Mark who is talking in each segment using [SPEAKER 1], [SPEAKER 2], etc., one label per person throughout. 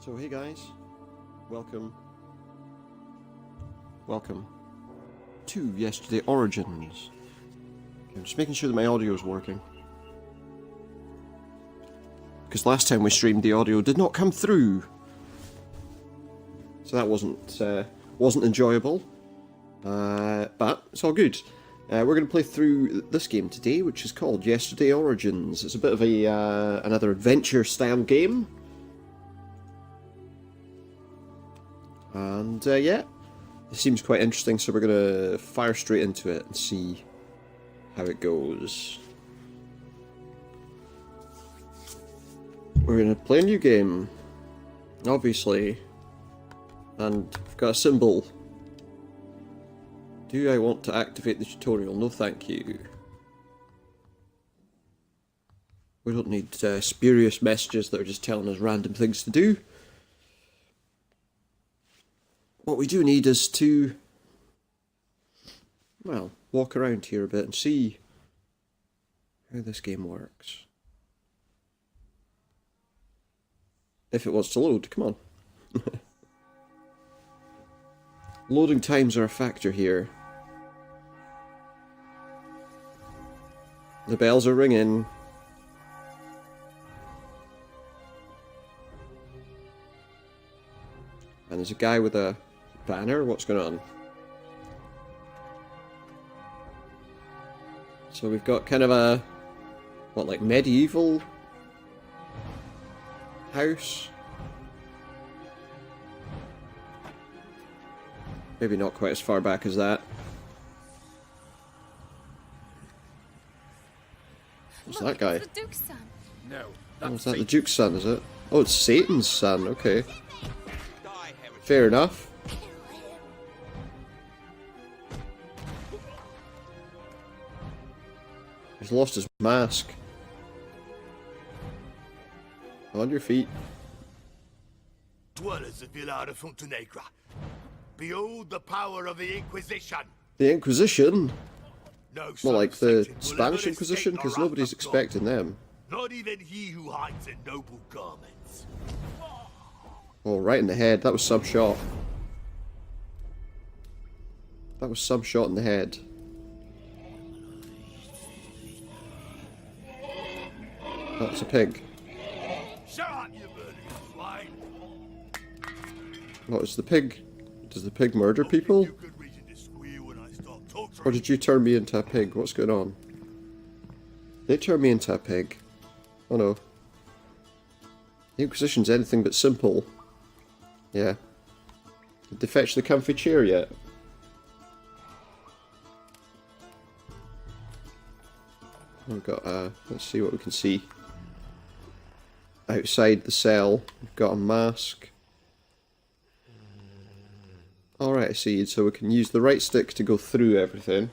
[SPEAKER 1] So hey guys, welcome to Yesterday Origins. Okay, I'm just making sure that my audio is working. Because last time we streamed the audio did not come through. So that wasn't enjoyable. But it's all good. We're going to play through this game today, which is called Yesterday Origins. It's a bit of a another adventure style game. And yeah, it seems quite interesting, so we're going to fire straight into it and see how it goes. We're going to play a new game, obviously, and I've got a symbol. Do I want to activate the tutorial? No thank you. We don't need spurious messages that are just telling us random things to do. What we do need is to, well, walk around here a bit and see how this game works. If it wants to load, come on. Loading times are a factor here. The bells are ringing. And there's a guy with a banner. What's going on? So we've got kind of a, what, like medieval house? Maybe not quite as far back as that. What's that guy?
[SPEAKER 2] It's the Duke's son.
[SPEAKER 3] No,
[SPEAKER 1] Oh, is that the Duke's son, is it? Oh, it's Satan's son, okay. Fair enough. He's lost his mask. On your feet.
[SPEAKER 3] Dwellers of Villa de Fontenegra, behold the power of the Inquisition.
[SPEAKER 1] The Inquisition?
[SPEAKER 3] No
[SPEAKER 1] More like
[SPEAKER 3] son of
[SPEAKER 1] the
[SPEAKER 3] Satan will
[SPEAKER 1] Spanish
[SPEAKER 3] ever
[SPEAKER 1] Inquisition,
[SPEAKER 3] escape the
[SPEAKER 1] because
[SPEAKER 3] wrath
[SPEAKER 1] nobody's
[SPEAKER 3] of God.
[SPEAKER 1] expecting them.
[SPEAKER 3] Not even he who hides in noble garments.
[SPEAKER 1] Oh, right in the head. That was some shot. That was some shot in the head. That's a pig.
[SPEAKER 3] Shut up, you burning swine!
[SPEAKER 1] What is the pig? Does the pig murder people?
[SPEAKER 3] You could reason to squeal when I start torturing.
[SPEAKER 1] Or did you turn me into a pig? What's going on? They turned me into a pig. Oh no. The Inquisition's anything but simple. Yeah. Did they fetch the comfy chair yet? We've got let's see what we can see. Outside the cell, we've got a mask. Alright, I see. So we can use the right stick to go through everything.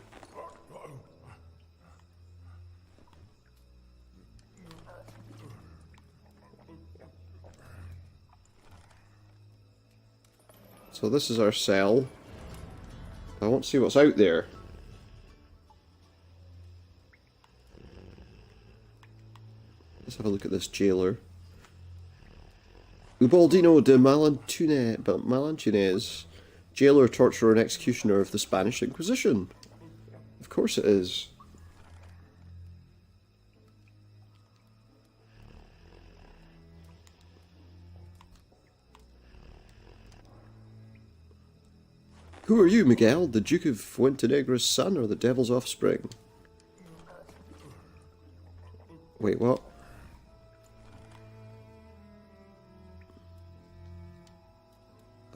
[SPEAKER 1] So this is our cell. I want to see what's out there. Let's have a look at this jailer. Ubaldino de Malantunes, jailer, torturer, and executioner of the Spanish Inquisition. Of course it is. Who are you, Miguel? The Duke of Fuentenegra's son or the Devil's offspring? Wait, what?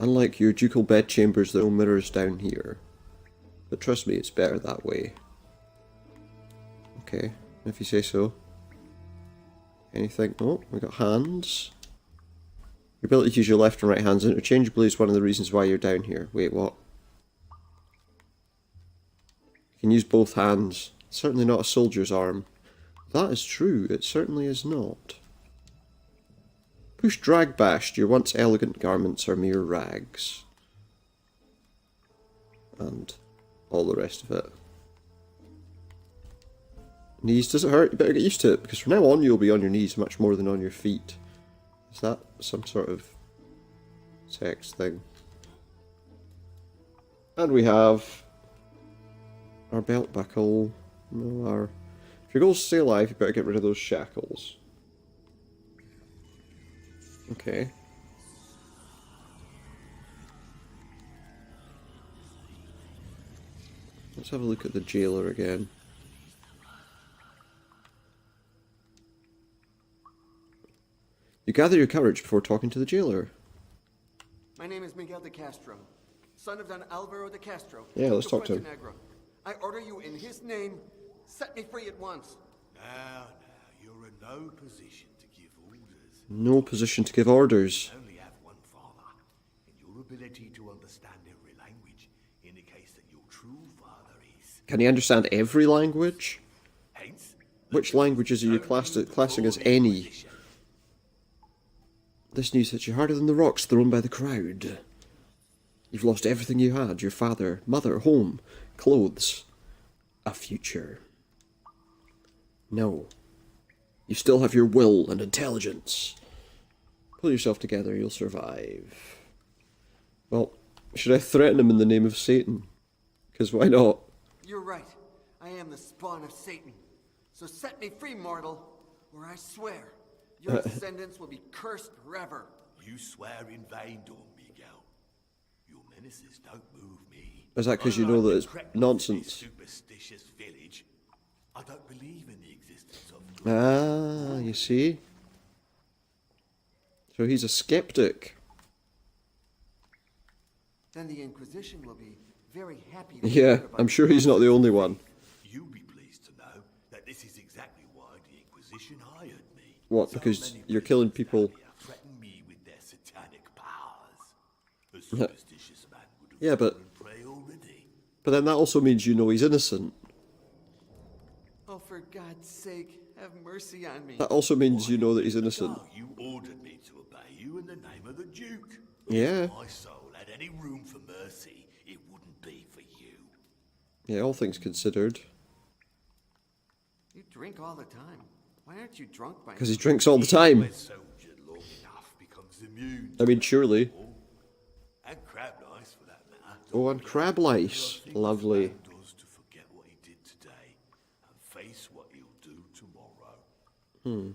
[SPEAKER 1] Unlike your ducal bedchambers, there are no mirrors down here. But trust me, it's better that way. Okay, if you say so. Anything? Oh, we got hands. Your ability to use your left and right hands interchangeably is one of the reasons why you're down here. Wait, what? You can use both hands. Certainly not a soldier's arm. That is true, it certainly is not. Push drag bashed, your once elegant garments are mere rags. And all the rest of it. Knees, does it hurt? You better get used to it, because from now on you'll be on your knees much more than on your feet. Is that some sort of text thing. And we have our belt buckle. No, our... If your goals to stay alive, you better get rid of those shackles. Okay. Let's have a look at the jailer again. You gather your courage before talking to the jailer.
[SPEAKER 2] My name is Miguel de Castro, son of Don Alvaro de Castro.
[SPEAKER 1] Yeah, let's
[SPEAKER 2] Duque
[SPEAKER 1] talk to him.
[SPEAKER 2] Fuentenegra. I order you in his name, set me free at once.
[SPEAKER 3] Now, you're in no position to give orders.
[SPEAKER 1] No position to give orders.
[SPEAKER 3] You only have one father, and your ability to understand every language indicates that your true father is.
[SPEAKER 1] Can he understand every language?
[SPEAKER 3] Hence,
[SPEAKER 1] Which languages are you classing as any? This news hits you harder than the rocks thrown by the crowd. You've lost everything you had, your father, mother, home, clothes, a future. No. You still have your will and intelligence. Pull yourself together, you'll survive. Well, should I threaten him in the name of Satan? Because why not?
[SPEAKER 2] You're right. I am the spawn of Satan. So set me free, mortal, or I swear, your descendants will be cursed forever.
[SPEAKER 3] you swear in vain, Don Miguel. Your menaces don't move me.
[SPEAKER 1] Is that because you know that it's nonsense?
[SPEAKER 3] Superstitious village. I don't believe in the existence of.
[SPEAKER 1] Ah, you see? So he's a skeptic.
[SPEAKER 2] Then the Inquisition will be very happy to
[SPEAKER 1] Yeah,
[SPEAKER 2] hear about
[SPEAKER 1] I'm sure he's not the only one.
[SPEAKER 3] You'll be pleased to know that this is exactly why the Inquisition hired me.
[SPEAKER 1] What,
[SPEAKER 3] So
[SPEAKER 1] because
[SPEAKER 3] many
[SPEAKER 1] you're killing
[SPEAKER 3] prisoners
[SPEAKER 1] people?
[SPEAKER 3] down here threaten me with their satanic powers. A superstitious man would have
[SPEAKER 1] Yeah, but-
[SPEAKER 3] fallen prey already.
[SPEAKER 1] But then that also means you know he's innocent.
[SPEAKER 2] Oh, for God's sake, have mercy on me.
[SPEAKER 1] That also means you know that he's innocent.
[SPEAKER 3] No, you ordered me to obey you in the name of the Duke.
[SPEAKER 1] Yeah.
[SPEAKER 3] If my soul had any room for mercy, it wouldn't be for you.
[SPEAKER 1] Yeah, all things considered.
[SPEAKER 2] You drink all the time. Why aren't you drunk by
[SPEAKER 1] Because
[SPEAKER 2] now?
[SPEAKER 1] he drinks all the time.
[SPEAKER 3] When soldiered long enough becomes immune.
[SPEAKER 1] I mean, surely.
[SPEAKER 3] And crab lice for that matter.
[SPEAKER 1] Oh, and crab lice. Lovely.
[SPEAKER 3] Man does to forget what he did today and face what he'll do tomorrow.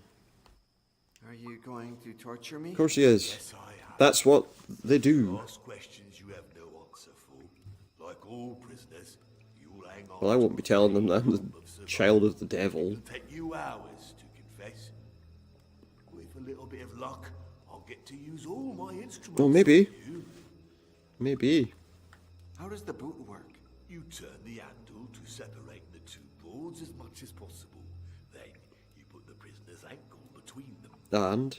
[SPEAKER 2] Are you going to torture me?
[SPEAKER 1] Of course he is.
[SPEAKER 3] Yes, I have.
[SPEAKER 1] That's what they do.
[SPEAKER 3] Ask questions you have no answer for. Like all prisoners, you'll hang on.
[SPEAKER 1] Well, I won't be telling them that I'm the
[SPEAKER 3] to a survival.
[SPEAKER 1] child of the devil.
[SPEAKER 3] It'll take you hours to confess. With a little bit of luck, I'll get to use all my instruments.
[SPEAKER 1] Well, maybe.
[SPEAKER 3] on you.
[SPEAKER 1] Maybe.
[SPEAKER 2] How does the boot work?
[SPEAKER 3] You turn the handle to separate the two boards as much as possible. Then you put the prisoner's ankle between them.
[SPEAKER 1] And?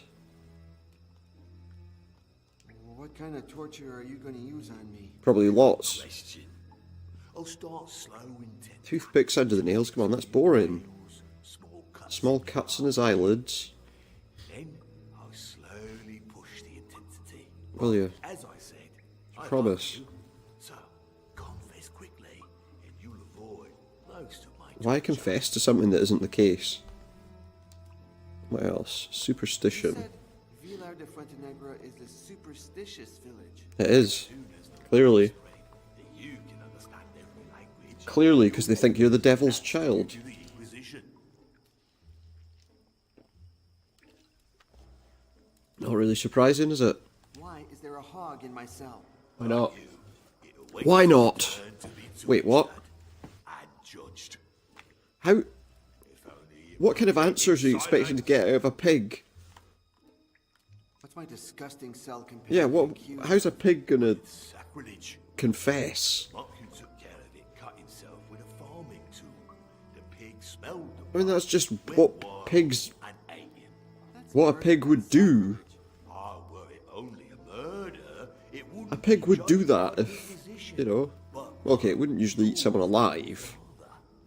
[SPEAKER 2] What kind of torture are you going to use on me?
[SPEAKER 1] Probably lots.
[SPEAKER 3] Question. I'll start slow and tense.
[SPEAKER 1] Toothpicks under the nails. Come on, that's boring.
[SPEAKER 3] Small cuts.
[SPEAKER 1] Small cuts in his eyelids.
[SPEAKER 3] Then I'll slowly push the intensity.
[SPEAKER 1] Will you?
[SPEAKER 3] As I said, I
[SPEAKER 1] Promise.
[SPEAKER 3] love you. So confess quickly, and you'll avoid most of my.
[SPEAKER 1] Why
[SPEAKER 3] torture.
[SPEAKER 1] confess to something that isn't the case? What else?
[SPEAKER 2] You
[SPEAKER 1] Superstition.
[SPEAKER 2] said Vilar de Fuentenegra is a superstitious village.
[SPEAKER 1] It is.
[SPEAKER 3] Soon as the
[SPEAKER 1] Clearly.
[SPEAKER 3] that you can understand every language.
[SPEAKER 1] Clearly, because they think you're the devil's
[SPEAKER 3] That's
[SPEAKER 1] child.
[SPEAKER 3] due to the Inquisition.
[SPEAKER 1] Not really surprising, is it?
[SPEAKER 2] Why is there a hog in my cell?
[SPEAKER 1] Why not?
[SPEAKER 3] It'll wait
[SPEAKER 1] Why
[SPEAKER 3] for your
[SPEAKER 1] not?
[SPEAKER 3] turn to be
[SPEAKER 1] Wait, what?
[SPEAKER 3] tortured and judged.
[SPEAKER 1] How?
[SPEAKER 3] If only it
[SPEAKER 1] What kind of answers are you expecting to get out of a pig?
[SPEAKER 2] What's my disgusting cell compared
[SPEAKER 1] Yeah,
[SPEAKER 2] to
[SPEAKER 1] what?
[SPEAKER 2] the accused?
[SPEAKER 1] How's a pig gonna
[SPEAKER 3] sacrilege.
[SPEAKER 1] confess?
[SPEAKER 3] Monk who took care of it cut himself with a farming tool. The pig smelled the
[SPEAKER 1] I mean,
[SPEAKER 3] blood,
[SPEAKER 1] that's just
[SPEAKER 3] went
[SPEAKER 1] what
[SPEAKER 3] wild
[SPEAKER 1] pigs,
[SPEAKER 3] and ate him.
[SPEAKER 2] That's
[SPEAKER 1] what a
[SPEAKER 2] murder
[SPEAKER 1] pig would
[SPEAKER 2] and
[SPEAKER 1] do.
[SPEAKER 2] sacrilege.
[SPEAKER 3] Ah, were it only a murder, it wouldn't
[SPEAKER 1] A pig
[SPEAKER 3] be
[SPEAKER 1] would do
[SPEAKER 3] judged
[SPEAKER 1] that
[SPEAKER 3] by the
[SPEAKER 1] if,
[SPEAKER 3] Inquisition.
[SPEAKER 1] you know.
[SPEAKER 3] But
[SPEAKER 1] Okay, it wouldn't usually eat someone alive.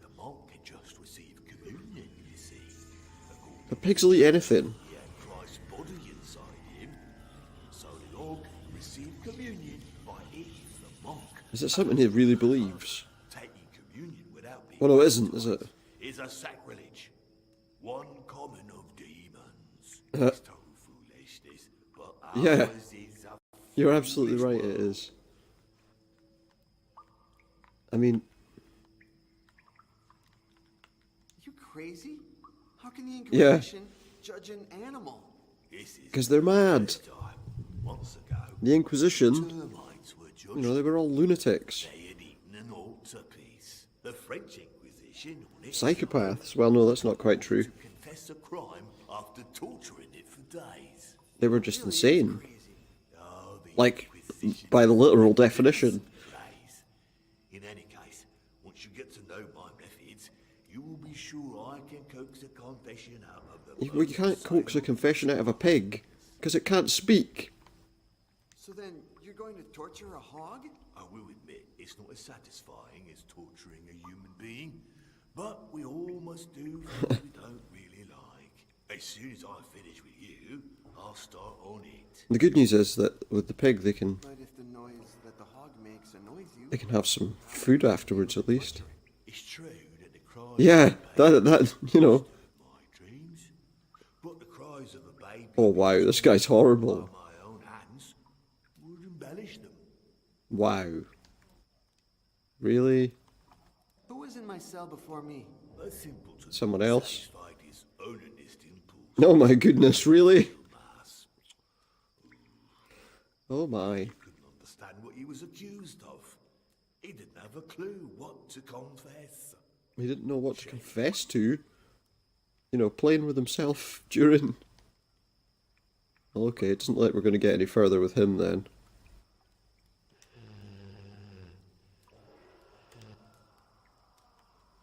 [SPEAKER 3] the monk had just received communion, you see. According
[SPEAKER 1] A pigs will eat anything.
[SPEAKER 3] he had Christ's body inside him. So the dog received communion by eating the monk.
[SPEAKER 1] Is it something he really believes?
[SPEAKER 3] Taking communion without being
[SPEAKER 1] Well, no, it isn't, is it?
[SPEAKER 3] is a sacrilege. One common of demons.
[SPEAKER 1] Uh.
[SPEAKER 3] It's total foolishness, but
[SPEAKER 1] Yeah.
[SPEAKER 3] ours is a
[SPEAKER 1] You're absolutely right, it is. I mean,
[SPEAKER 2] You crazy? How can the
[SPEAKER 1] Yeah.
[SPEAKER 2] Inquisition judge an animal?
[SPEAKER 3] This is
[SPEAKER 1] because they're mad.
[SPEAKER 3] the time. Months ago,
[SPEAKER 1] The Inquisition,
[SPEAKER 3] termites were judged.
[SPEAKER 1] you know, they were all lunatics.
[SPEAKER 3] They had eaten an altarpiece. The French Inquisition, on its
[SPEAKER 1] Psychopaths. Well, no, that's not quite true.
[SPEAKER 3] side, confessed a crime after torturing it for days.
[SPEAKER 1] They were just insane.
[SPEAKER 3] Oh, the
[SPEAKER 1] Like,
[SPEAKER 3] Inquisition
[SPEAKER 1] by the literal
[SPEAKER 3] is
[SPEAKER 1] definition.
[SPEAKER 3] plays. In any case, once you get to know my methods, you will be sure I can coax a confession out of the
[SPEAKER 1] Well, you can't coax a confession out of a pig, because it can't speak.
[SPEAKER 2] So then, you're going to torture a hog?
[SPEAKER 3] I will admit, it's not as satisfying as torturing a human being, but we all must do things we don't really like. As soon as I finish with you, I'll start on it.
[SPEAKER 1] The good news is that with the pig, they can
[SPEAKER 2] But if the noise that the hog makes annoys you,
[SPEAKER 1] have some food afterwards at least.
[SPEAKER 3] It's true that the cries
[SPEAKER 1] Yeah,
[SPEAKER 3] of a baby
[SPEAKER 1] that you know.
[SPEAKER 3] disturb my dreams, but the cries of a baby
[SPEAKER 1] Oh wow, this guy's
[SPEAKER 3] by
[SPEAKER 1] horrible.
[SPEAKER 3] my own hands would embellish them.
[SPEAKER 1] Wow. Really?
[SPEAKER 2] who was in my cell before me?
[SPEAKER 3] A simpleton
[SPEAKER 1] Someone else?
[SPEAKER 3] satisfied his onanist impulse.
[SPEAKER 1] Oh my goodness, really?
[SPEAKER 3] Mass.
[SPEAKER 1] Oh my.
[SPEAKER 3] Couldn't understand what he was accused of. He didn't have a clue what to confess.
[SPEAKER 1] He didn't know what to confess to. You know, playing with himself during... Well, okay, it doesn't look like we're going to get any further with him then.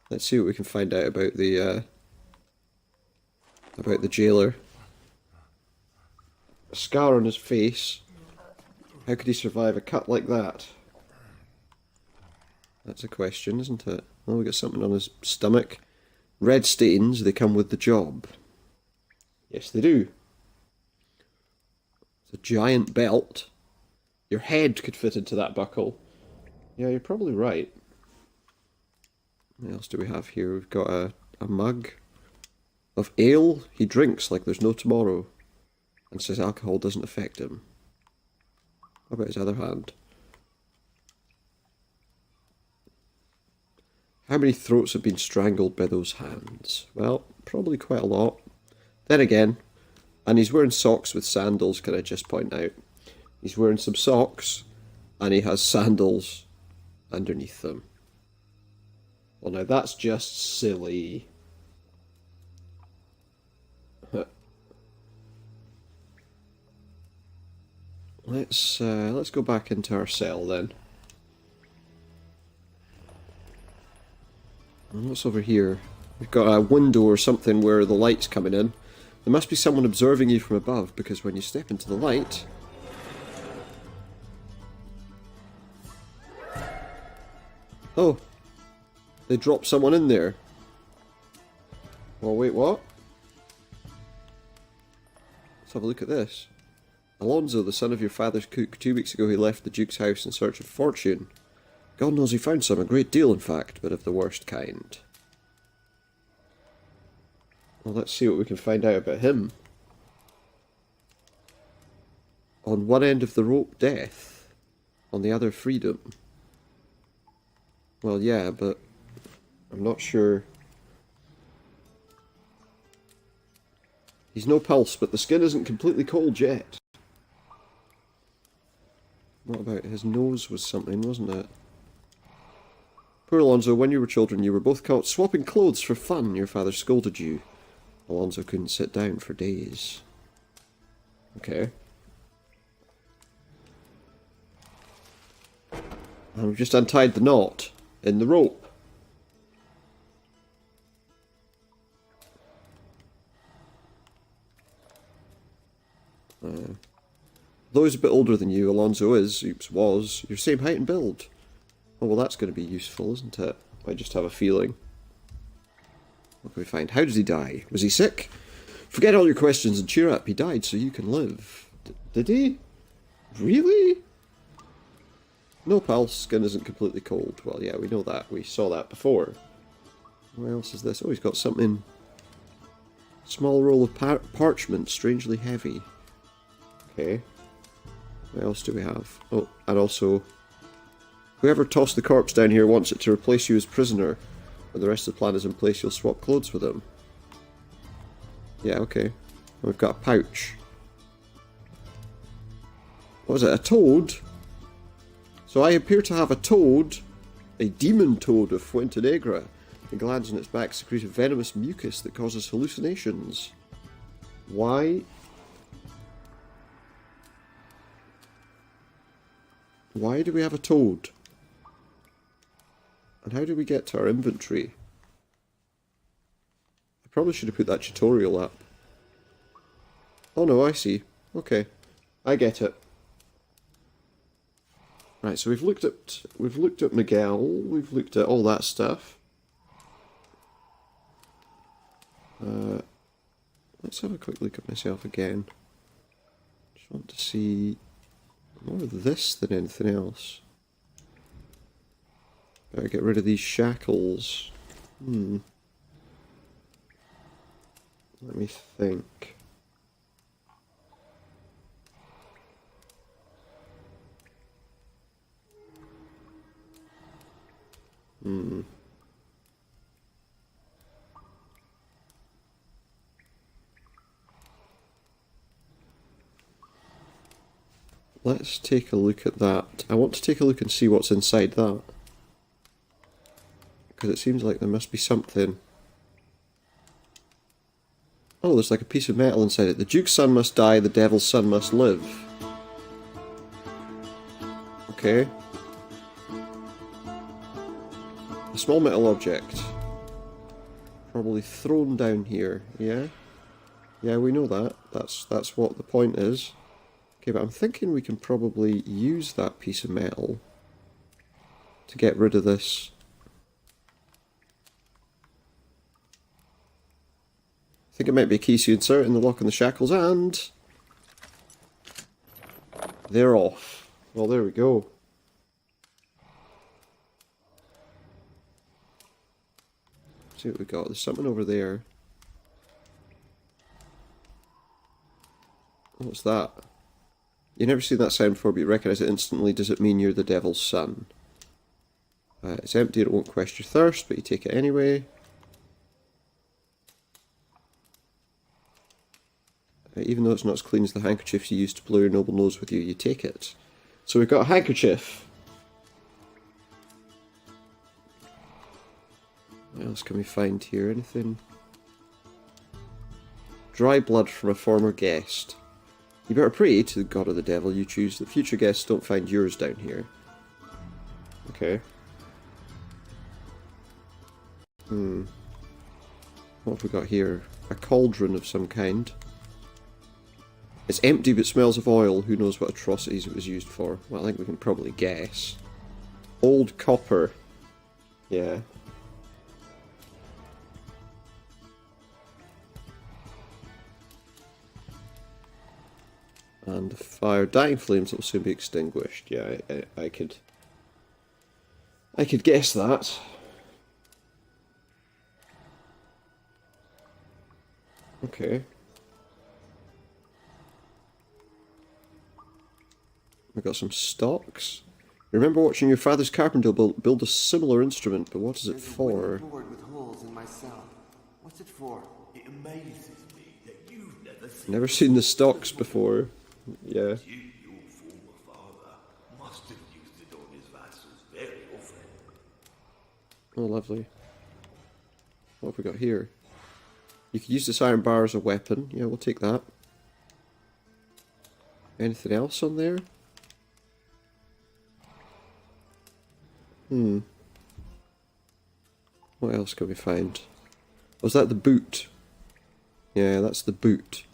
[SPEAKER 1] Let's see what we can find out about the jailer. A scar on his face. How could he survive a cut like that? That's a question, isn't it? Oh, we got something on his stomach. Red stains, they come with the job. Yes, they do. It's a giant belt. Your head could fit into that buckle. Yeah, you're probably right. What else do we have here? We've got a mug of ale. He drinks like there's no tomorrow. And says alcohol doesn't affect him. What about his other hand? How many throats have been strangled by those hands? Well, probably quite a lot. Then again, and he's wearing socks with sandals, can I just point out? He's wearing some socks, and he has sandals underneath them. Well, now that's just silly. Let's go back into our cell then. And what's over here? We've got a window or something where the light's coming in. There must be someone observing you from above, because when you step into the light... Oh! They dropped someone in there. Oh, wait, what? Let's have a look at this. Alonso, the son of your father's cook. 2 weeks ago he left the Duke's house in search of fortune. God knows he found some, a great deal in fact, but of the worst kind. Well, let's see what we can find out about him. On one end of the rope, death. On the other, freedom. Well, yeah, but I'm not sure. He's no pulse, but the skin isn't completely cold yet. What about his nose was something, wasn't it? Poor Alonso, when you were children, you were both caught swapping clothes for fun. Your father scolded you. Alonso couldn't sit down for days. Okay. And we've just untied the knot in the rope. Though he's a bit older than you, Alonso was, your same height and build. Oh, well, that's going to be useful, isn't it? I just have a feeling. What can we find? How did he die? Was he sick? Forget all your questions and cheer up. He died so you can live. Did he? Really? No pulse. Skin isn't completely cold. Well, yeah, we know that. We saw that before. What else is this? Oh, he's got something. Small roll of parchment, strangely heavy. Okay. What else do we have? Oh, and also, whoever tossed the corpse down here wants it to replace you as prisoner. When the rest of the plan is in place, you'll swap clothes with him. Yeah, okay. We've got a pouch. What is it? A toad? So I appear to have a toad, a demon toad of Fuentenegra. The glands in its back secrete a venomous mucus that causes hallucinations. Why? Why do we have a toad? And how do we get to our inventory? I probably should have put that tutorial up. Oh no, I see. Okay. I get it. Right, so we've looked at Miguel, we've looked at all that stuff. Let's have a quick look at myself again. Just want to see more of this than anything else. Better get rid of these shackles. Let me think. Let's take a look at that. I want to take a look and see what's inside that. Because it seems like there must be something. Oh, there's like a piece of metal inside it. The Duke's son must die, the Devil's son must live. Okay. A small metal object. Probably thrown down here, yeah? Yeah, we know that. That's what the point is. Okay, but I'm thinking we can probably use that piece of metal to get rid of this. I think it might be a key to insert in the lock and the shackles, and they're off. Well, there we go. See what we got. There's something over there. What's that? You've never seen that sound before, but you recognise it instantly. Does it mean you're the Devil's son? It's empty, it won't quench your thirst, but you take it anyway. Even though it's not as clean as the handkerchiefs you used to blow your noble nose with, you take it. So we've got a handkerchief. What else can we find here? Anything? Dry blood from a former guest. You better pray to the god of the devil you choose that future guests don't find yours down here. Okay. What have we got here? A cauldron of some kind. It's empty but smells of oil. Who knows what atrocities it was used for? Well, I think we can probably guess. Old copper. Yeah. And the fire, dying flames that will soon be extinguished. Yeah, I could guess that. Okay. We've got some stocks. Remember watching your father's carpenter build a similar instrument, but what is it for?
[SPEAKER 2] There's a board with holes in my cell. What's it for?
[SPEAKER 3] It amazes me that you've
[SPEAKER 1] Never seen the stocks before. Yeah.
[SPEAKER 3] You, your former father, must have used it on his vassals very often.
[SPEAKER 1] Oh, lovely. What have we got here? You could use this iron bar as a weapon. Yeah, we'll take that. Anything else on there? What else can we find? Was that the boot? Yeah, that's the boot.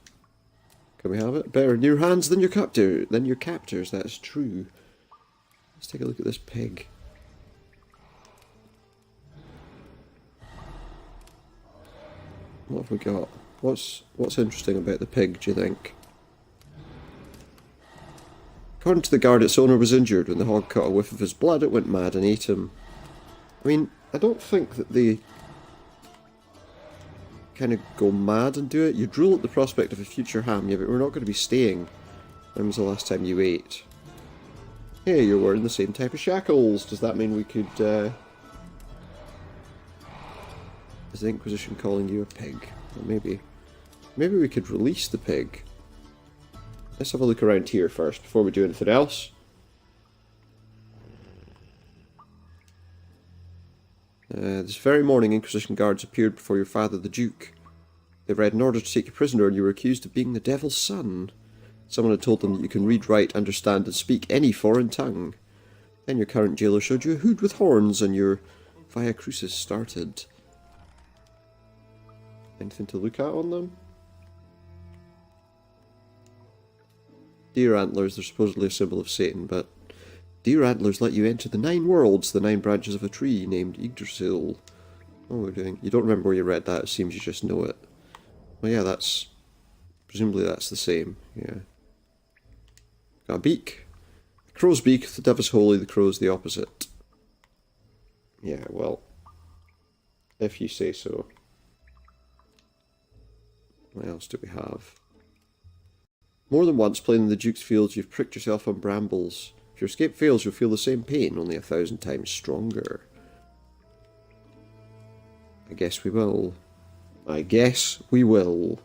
[SPEAKER 1] Can we have it? Better in your hands than your captors. That's true. Let's take a look at this pig. What have we got? What's interesting about the pig, do you think? According to the guard, its owner was injured. When the hog caught a whiff of his blood, it went mad and ate him. I mean, I don't think that they kind of go mad and do it. You drool at the prospect of a future ham, yeah, but we're not going to be staying When was the last time you ate? Hey, you're wearing the same type of shackles. Does that mean we could, Is the Inquisition calling you a pig? Well, maybe. Maybe we could release the pig. Let's have a look around here first, before we do anything else. This very morning, Inquisition guards appeared before your father, the Duke. They read an order to take you prisoner, and you were accused of being the Devil's son. Someone had told them that you can read, write, understand, and speak any foreign tongue. Then your current jailer showed you a hood with horns, and your Via Crucis started. Anything to look at on them? Deer antlers, they're supposedly a symbol of Satan, but deer antlers let you enter the 9 worlds, the 9 branches of a tree named Yggdrasil. What are we doing? You don't remember where you read that, it seems you just know it. Well, yeah, that's... presumably that's the same, yeah. Got a beak. The crow's beak, the dove is holy, the crow's the opposite. Yeah, well, if you say so. What else do we have? More than once, playing in the Duke's fields, you've pricked yourself on brambles. If your escape fails, you'll feel the same pain, only 1,000 times stronger. I guess we will. I guess we will.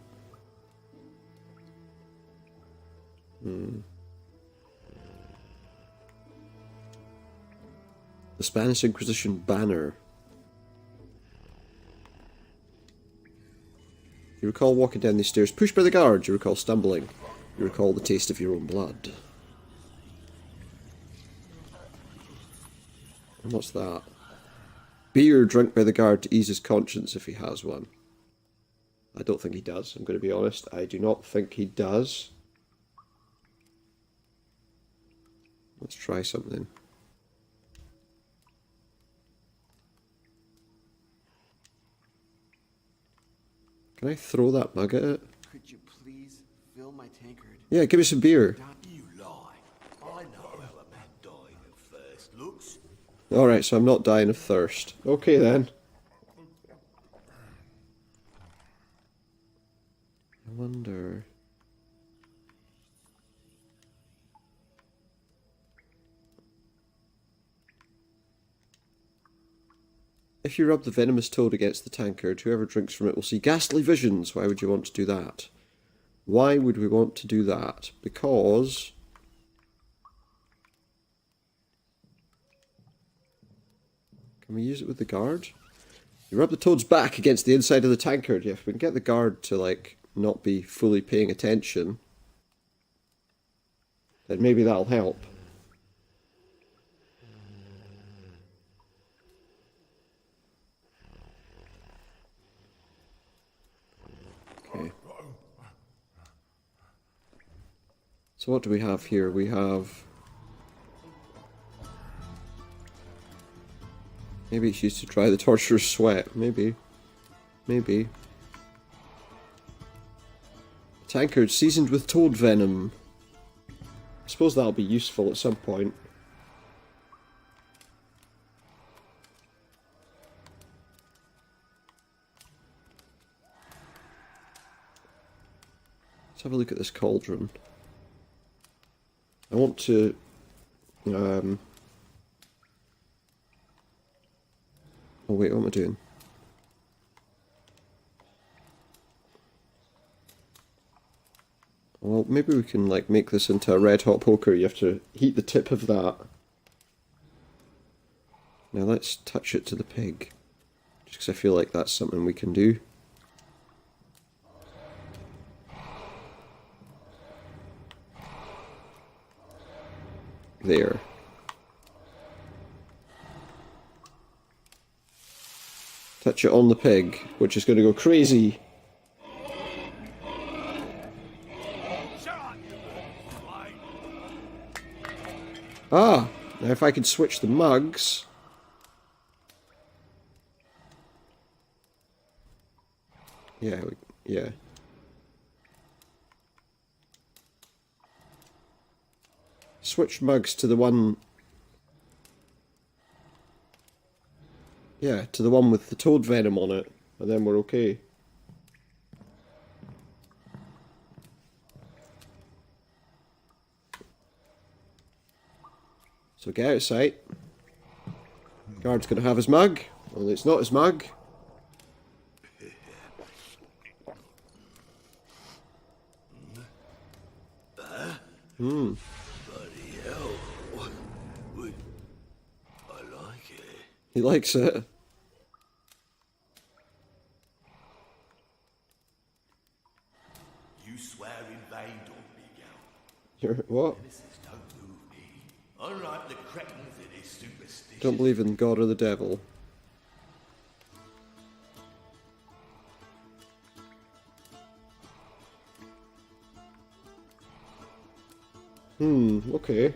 [SPEAKER 1] The Spanish Inquisition banner. You recall walking down these stairs, pushed by the guards. You recall stumbling. You recall the taste of your own blood. And what's that? Beer drunk by the guard to ease his conscience if he has one. I don't think he does, I'm going to be honest. I do not think he does. Let's try something. Can I throw that mug at it?
[SPEAKER 2] Could you please fill my tankard?
[SPEAKER 1] Yeah, give me some beer.
[SPEAKER 3] You lie. I know how a man dying of thirst looks.
[SPEAKER 1] Alright, so I'm not dying of thirst. Okay then. I wonder... If you rub the venomous toad against the tankard, whoever drinks from it will see ghastly visions. Why would you want to do that? Why would we want to do that? Because... Can we use it with the guard? You rub the toad's back against the inside of the tankard. Yeah, if we can get the guard to, like, not be fully paying attention, then maybe that'll help. Okay. So what do we have here? We have... Maybe it's used to dry the torturer's sweat. Maybe. Maybe. Tankard seasoned with toad venom. I suppose that'll be useful at some point. Let's have a look at this cauldron. I want to... Oh wait, what am I doing? Well, maybe we can, like, make this into a red hot poker. You have to heat the tip of that. Now let's touch it to the pig. Just because I feel like that's something we can do. There. Touch it on the pig, which is going to go crazy. Ah! Now if I can switch the mugs... Yeah. Switch mugs to the one... Yeah, to the one with the toad venom on it, and then we're okay. So get out of sight. Guard's gonna have his mug, only it's not his mug.
[SPEAKER 3] Bloody hell. I like it.
[SPEAKER 1] He likes it.
[SPEAKER 3] You swear in vain, don't big owl.
[SPEAKER 1] You're, what?
[SPEAKER 3] Innocence don't move me. Unlike the cretins that is superstitious.
[SPEAKER 1] Don't believe in God or the devil. Okay.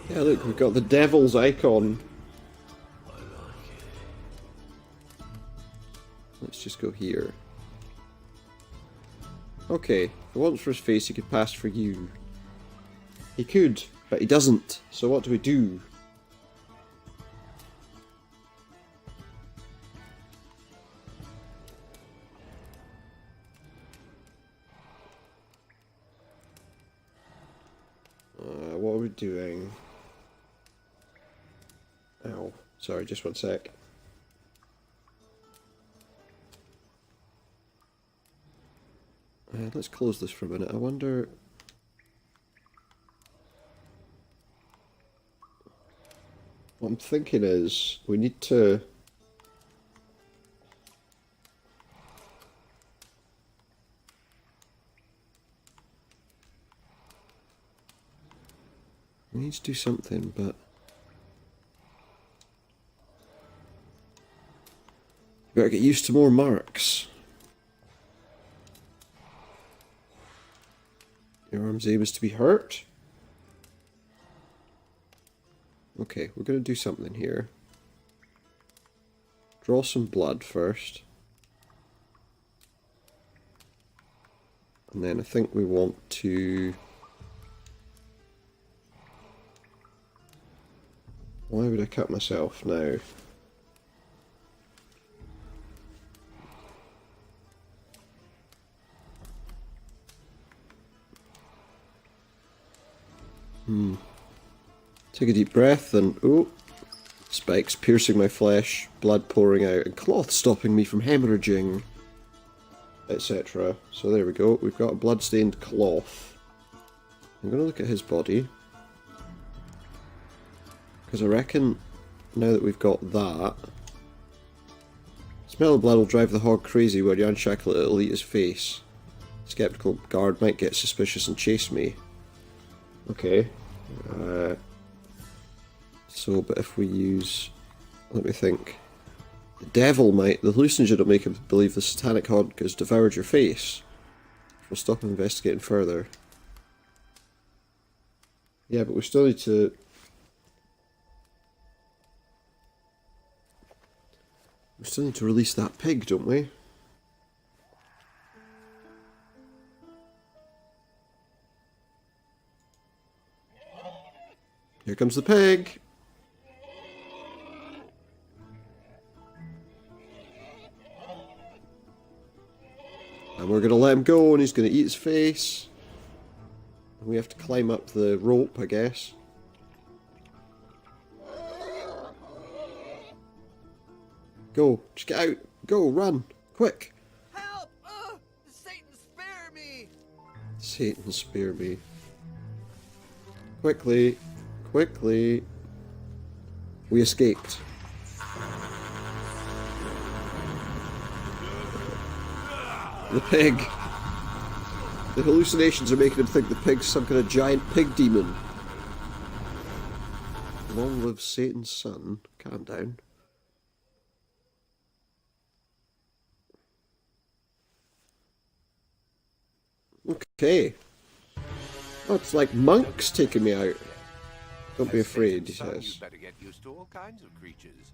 [SPEAKER 1] Yeah, look, we've got the devil's icon. Let's just go here. Okay, if he wants for his face, he could pass for you. He could, but he doesn't. So what do we do? What are we doing? Ow. Sorry, just one sec. Let's close this for a minute. I wonder... What I'm thinking is, we need to... We need to do something, but... We gotta get used to more marks. Your arm's aim is to be hurt? Okay, we're gonna do something here. Draw some blood first. And then I think we want to... Why would I cut myself now? Take a deep breath and... Oh! Spikes piercing my flesh, blood pouring out, and cloth stopping me from hemorrhaging, etc. So there we go, we've got a blood-stained cloth. I'm going to look at his body. Because I reckon, now that we've got that... Smell of blood will drive the hog crazy when you unshackle it, it'll eat his face. Skeptical guard might get suspicious and chase me. Okay. So, but if we use... Let me think. The devil might... The hallucinogen will make him believe the satanic hog has devoured your face. We'll stop him investigating further. Yeah, but we still need to... We still need to release that pig, don't we? Here comes the pig! And we're going to let him go and he's going to eat his face. And we have to climb up the rope, I guess. Go, just get out. Go, run, quick.
[SPEAKER 2] Help! Satan, spare me!
[SPEAKER 1] Satan, spare me. Quickly, quickly. We escaped. The pig. The hallucinations are making him think the pig's some kind of giant pig demon. Long live Satan's son. Calm down. Okay. Oh, it's like monks taking me out. Don't be afraid, he says.
[SPEAKER 4] You better get used to all kinds of creatures,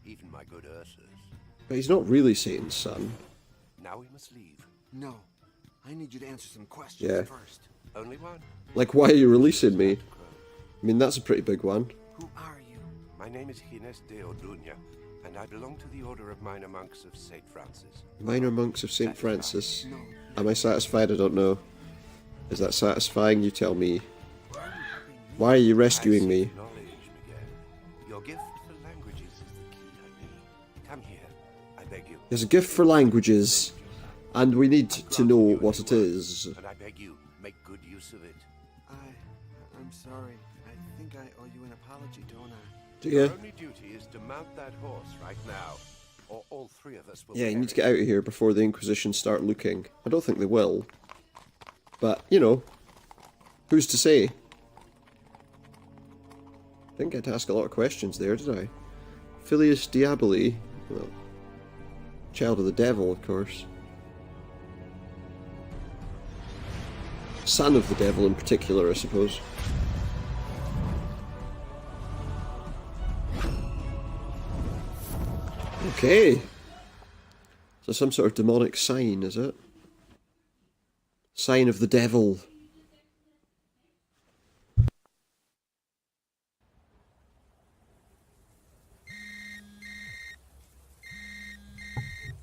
[SPEAKER 4] even my good Ursus.
[SPEAKER 1] But he's not really Satan's son.
[SPEAKER 4] Now we must leave.
[SPEAKER 2] No. I need you to answer some questions
[SPEAKER 1] Yeah.
[SPEAKER 2] first.
[SPEAKER 4] Only one.
[SPEAKER 1] Like, why are you releasing me? I mean, that's a pretty big one.
[SPEAKER 2] Who are you?
[SPEAKER 4] My name is Gines de Orduña. and I belong to the Order of Minor Monks of St. Francis.
[SPEAKER 1] Minor Monks of St.
[SPEAKER 4] That's
[SPEAKER 1] Francis.
[SPEAKER 2] No.
[SPEAKER 1] Am I satisfied? I don't know. Is that satisfying? You tell me. Why are you rescuing me?
[SPEAKER 4] Knowledge, Miguel. Your gift for languages is the key I need. Come here, I beg you.
[SPEAKER 1] There's a gift for languages, and we need to know what it is.
[SPEAKER 4] And I beg you, make good use of it.
[SPEAKER 2] I'm sorry. I think I owe you an apology, don't I?
[SPEAKER 1] Do
[SPEAKER 4] Your
[SPEAKER 1] you?
[SPEAKER 4] only duty is to mount that horse right now, or all three of us will
[SPEAKER 1] Yeah, you need to get
[SPEAKER 4] perish.
[SPEAKER 1] out of here before the Inquisition start looking. I don't think they will. But, you know, who's to say? Didn't get to ask a lot of questions there, did I? Filius Diaboli. Well, child of the devil, of course. Son of the devil in particular, I suppose. Okay. So some sort of demonic sign, is it? Sign of the devil.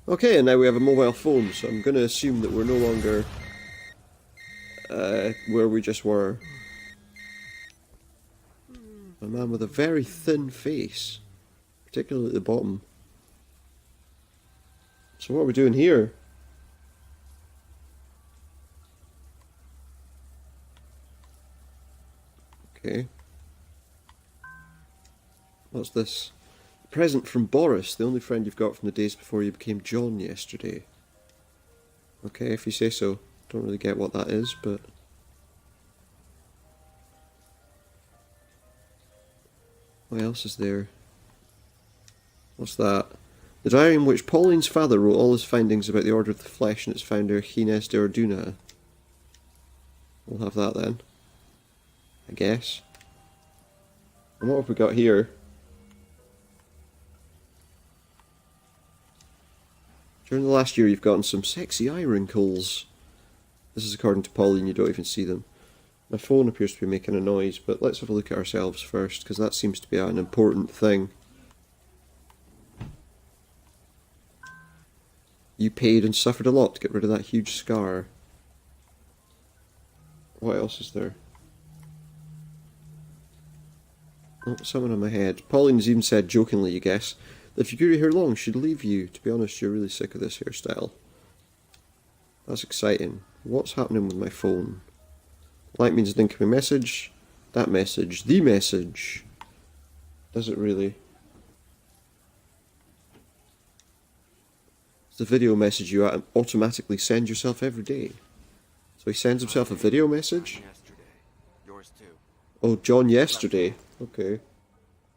[SPEAKER 1] Okay, and now we have a mobile phone, so I'm going to assume that we're no longer where we just were. A man with a very thin face, particularly at the bottom. So what are we doing here? Okay. What's this? Present from Boris, the only friend you've got from the days before you became John yesterday. Okay, if you say so. Don't really get what that is, but... What else is there? What's that? The diary in which Pauline's father wrote all his findings about the Order of the Flesh and its founder, Gines de Orduna. We'll have that then. I guess. And what have we got here? During the last year you've gotten some sexy eye wrinkles. This is according to Pauline, you don't even see them. My phone appears to be making a noise, but let's have a look at ourselves first, because that seems to be an important thing. You paid and suffered a lot to get rid of that huge scar. What else is there? Oh, something on my head. Pauline's even said, jokingly you guess, that if you grew your hair long, she'd leave you. To be honest, you're really sick of this hairstyle. That's exciting. What's happening with my phone? Light means an incoming message. That message. The message. Does it really? It's the video message you automatically send yourself every day. So he sends himself a video message?
[SPEAKER 2] Yesterday. Yours too.
[SPEAKER 1] Oh, John yesterday. Okay.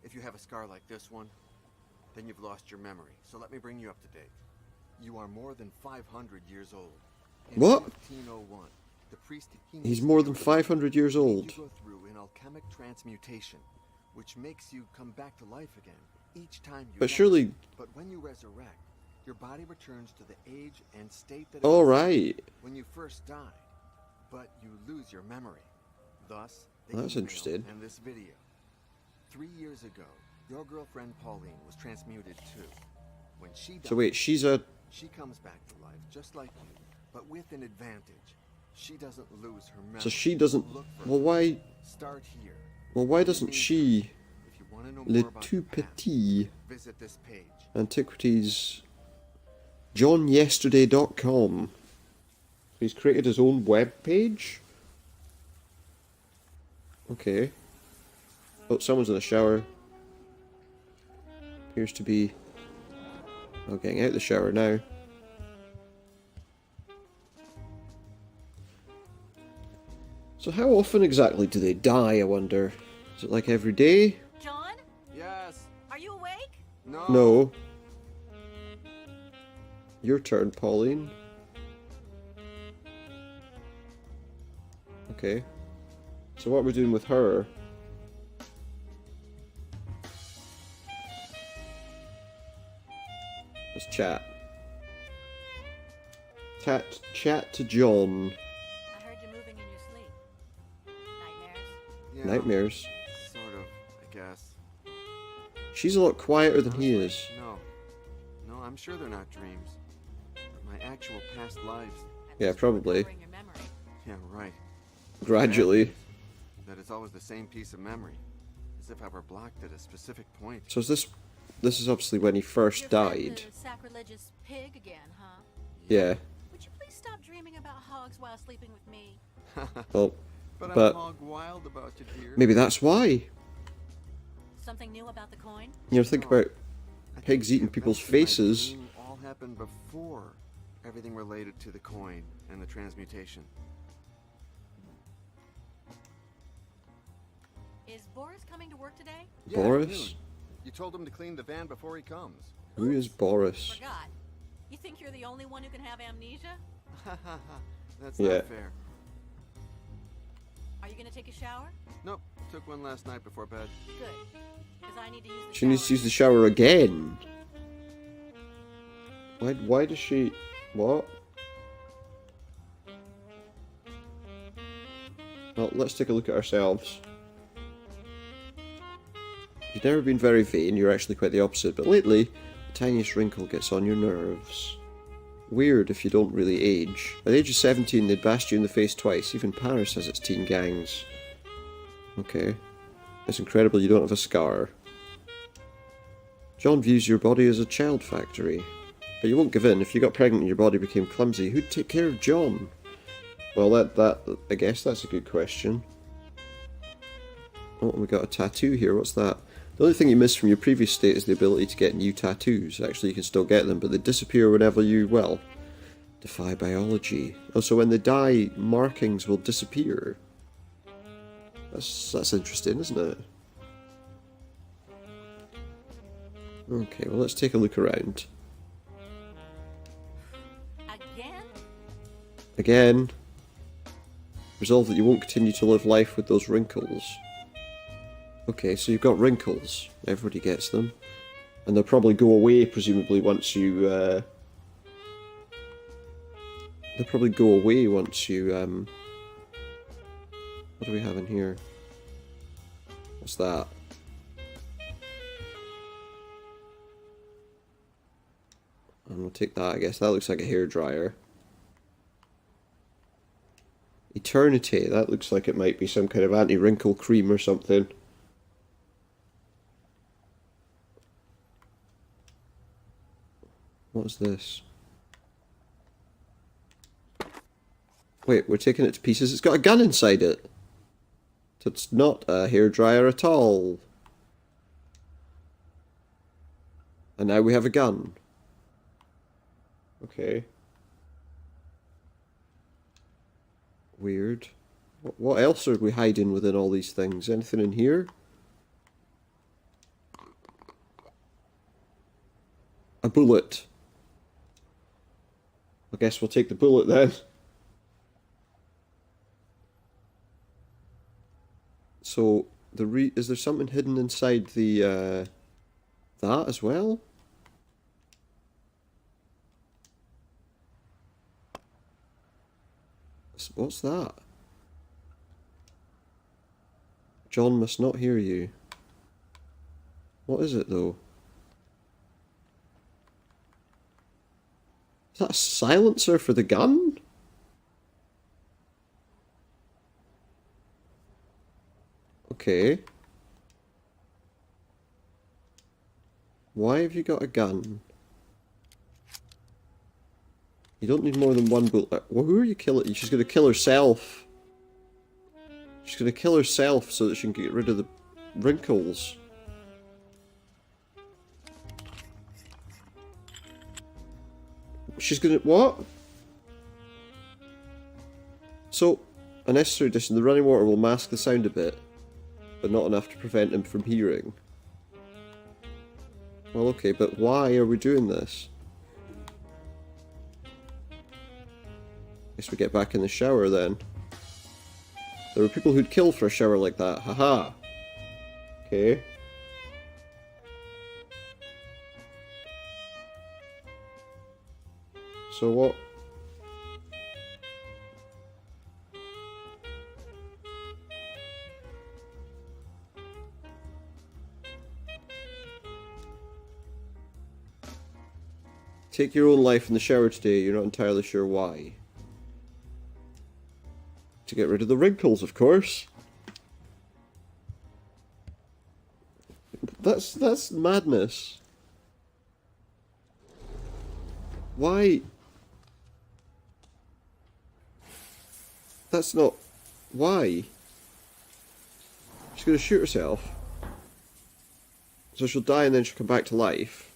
[SPEAKER 2] If you have a scar like this one, then you've lost your memory. So let me bring you up to date. You are more than 500 years old. In
[SPEAKER 1] What?
[SPEAKER 2] 1501, the priest
[SPEAKER 1] He's more than 500 years old.
[SPEAKER 2] You go through an alchemic transmutation, which makes you come back to life again each time you
[SPEAKER 1] But
[SPEAKER 2] die.
[SPEAKER 1] surely...
[SPEAKER 2] But when you resurrect, your body returns to the age and state that it
[SPEAKER 1] All
[SPEAKER 2] was
[SPEAKER 1] right.
[SPEAKER 2] when you first died, but you lose your memory. Thus, the
[SPEAKER 1] That's
[SPEAKER 2] email
[SPEAKER 1] interesting.
[SPEAKER 2] and this video. 3 years ago, your girlfriend Pauline was transmuted too. When she died,
[SPEAKER 1] So wait, she's a...
[SPEAKER 2] she comes back to life just like you, but with an advantage. She doesn't lose her memory.
[SPEAKER 1] So she doesn't...
[SPEAKER 2] Look for
[SPEAKER 1] Well,
[SPEAKER 2] her.
[SPEAKER 1] why...
[SPEAKER 2] Start here.
[SPEAKER 1] Well, why doesn't she...
[SPEAKER 2] If you want to know
[SPEAKER 1] Le
[SPEAKER 2] more about
[SPEAKER 1] tout
[SPEAKER 2] your past,
[SPEAKER 1] petit...
[SPEAKER 2] visit this page.
[SPEAKER 1] Antiquities... JohnYesterday.com. He's created his own web page? Okay. Oh, someone's in the shower. Appears to be... Oh, getting out of the shower now. So how often exactly do they die, I wonder? Is it like every day?
[SPEAKER 5] John,
[SPEAKER 2] Yes.
[SPEAKER 5] are you awake?
[SPEAKER 2] No.
[SPEAKER 1] No. Your turn, Pauline. Okay. So what are we doing with her? Let's chat. Chat to John.
[SPEAKER 5] I heard you moving in your sleep. Nightmares?
[SPEAKER 2] Yeah,
[SPEAKER 1] Nightmares.
[SPEAKER 2] Sort of, I guess.
[SPEAKER 1] She's a lot quieter than he is.
[SPEAKER 2] No. I'm sure they're not dreams. But my actual past lives.
[SPEAKER 5] At
[SPEAKER 1] Yeah,
[SPEAKER 5] least you're
[SPEAKER 1] probably.
[SPEAKER 5] recovering your memory.
[SPEAKER 2] Yeah, right.
[SPEAKER 1] Gradually.
[SPEAKER 2] That it's always the same piece of memory. As if I were blocked at a specific point.
[SPEAKER 1] So is this is obviously when he first
[SPEAKER 5] Your friend,
[SPEAKER 1] died.
[SPEAKER 5] the sacrilegious pig again, huh?
[SPEAKER 1] Yeah.
[SPEAKER 5] Would you please stop dreaming about hogs while sleeping with me?
[SPEAKER 1] Well,
[SPEAKER 2] But
[SPEAKER 1] But-
[SPEAKER 2] I'm hog wild about you, dear.
[SPEAKER 1] maybe that's why.
[SPEAKER 5] Something new about the coin?
[SPEAKER 1] You know, think about
[SPEAKER 2] I think
[SPEAKER 1] pigs
[SPEAKER 2] the
[SPEAKER 1] eating people's
[SPEAKER 2] events in my
[SPEAKER 1] faces.
[SPEAKER 2] dream all happened before everything related to the coin and the transmutation.
[SPEAKER 5] Is Boris coming to work today?
[SPEAKER 1] Boris?
[SPEAKER 2] You told him to clean the van before he comes.
[SPEAKER 1] Who is Boris?
[SPEAKER 5] Forgot. You think you're the only one who can have amnesia?
[SPEAKER 2] That's
[SPEAKER 1] Yeah.
[SPEAKER 2] not fair.
[SPEAKER 5] Are you gonna take a shower?
[SPEAKER 2] Nope, took one last night before bed.
[SPEAKER 5] Good. Because I need to use the
[SPEAKER 1] She needs to
[SPEAKER 5] shower.
[SPEAKER 1] use the shower again. Why does she... What? Well, let's take a look at ourselves. You've never been very vain, you're actually quite the opposite, but lately, the tiniest wrinkle gets on your nerves. Weird if you don't really age. At the age of 17, they'd bashed you in the face twice. Even Paris has its teen gangs. Okay. It's incredible you don't have a scar. John views your body as a child factory. But you won't give in. If you got pregnant and your body became clumsy, who'd take care of John? Well, I guess that's a good question. Oh, we got a tattoo here. What's that? The only thing you missed from your previous state is the ability to get new tattoos. Actually, you can still get them, but they disappear whenever you, well, defy biology. Also, when they die, markings will disappear. That's interesting, isn't it? Okay, well, let's take a look around.
[SPEAKER 5] Again?
[SPEAKER 1] Again, resolve that you won't continue to live life with those wrinkles. Okay, so you've got wrinkles. Everybody gets them. And they'll probably go away, presumably, once you, they'll probably go away once you, what do we have in here? What's that? And we'll take that, I guess. That looks like a hairdryer. Eternity. That looks like it might be some kind of anti-wrinkle cream or something. What's this? Wait, we're taking it to pieces. It's got a gun inside it. So it's not a hairdryer at all. And now we have a gun. Okay. Weird. What else are we hiding within all these things? Anything in here? A bullet. I guess we'll take the bullet then. So, is there something hidden inside the, that as well? What's that? John must not hear you. What is it though? Is that a silencer for the gun? Okay. Why have you got a gun? You don't need more than one bullet. Well, who are you killing? She's gonna kill herself. She's gonna kill herself so that she can get rid of the wrinkles. She's gonna... what? So, a necessary addition, the running water will mask the sound a bit, but not enough to prevent him from hearing. Well, okay, but why are we doing this? Guess we get back in the shower then. There were people who'd kill for a shower like that, haha. Okay. So what? Take your own life in the shower today. You're not entirely sure why. To get rid of the wrinkles, of course. That's madness. Why? That's not... Why? She's gonna shoot herself. So she'll die and then she'll come back to life.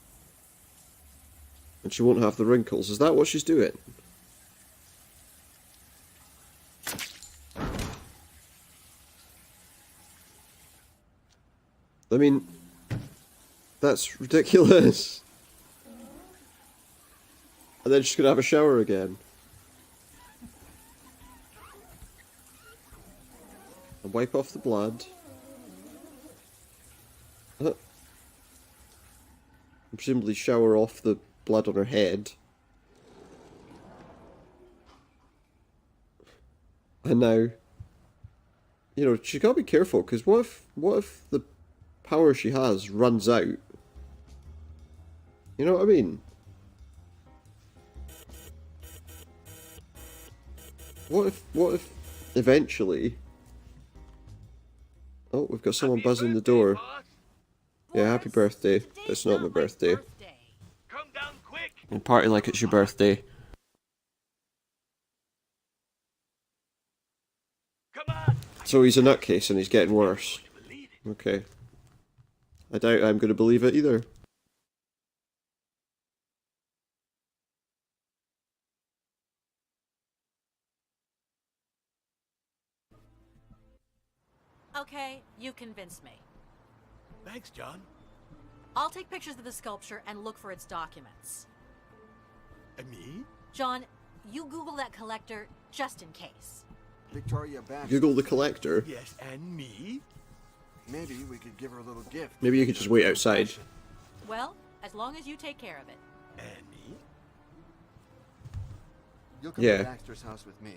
[SPEAKER 1] And she won't have the wrinkles. Is that what she's doing? I mean, that's ridiculous. And then she's gonna have a shower again. And wipe off the blood. And presumably shower off the blood on her head. And now, you know, she's got to be careful, because what if the power she has runs out? You know what I mean? What if eventually... Oh, we've got someone buzzing the door. Yeah, happy birthday. It's not my birthday.
[SPEAKER 3] Come down quick.
[SPEAKER 1] And party like it's your birthday.
[SPEAKER 3] Come on.
[SPEAKER 1] So he's a nutcase and he's getting worse. Okay. I doubt I'm going to believe it either.
[SPEAKER 5] Okay, you convinced me.
[SPEAKER 3] Thanks, John.
[SPEAKER 5] I'll take pictures of the sculpture and look for its documents.
[SPEAKER 3] And me?
[SPEAKER 5] John, you Google that collector just in case.
[SPEAKER 2] Victoria Baxter.
[SPEAKER 1] Google the collector.
[SPEAKER 3] Yes, and me?
[SPEAKER 2] Maybe we could give her a little gift.
[SPEAKER 1] Maybe you could just wait outside.
[SPEAKER 5] Well, as long as you take care of it.
[SPEAKER 3] And me?
[SPEAKER 2] You'll come
[SPEAKER 1] Yeah.
[SPEAKER 2] to Baxter's house with me.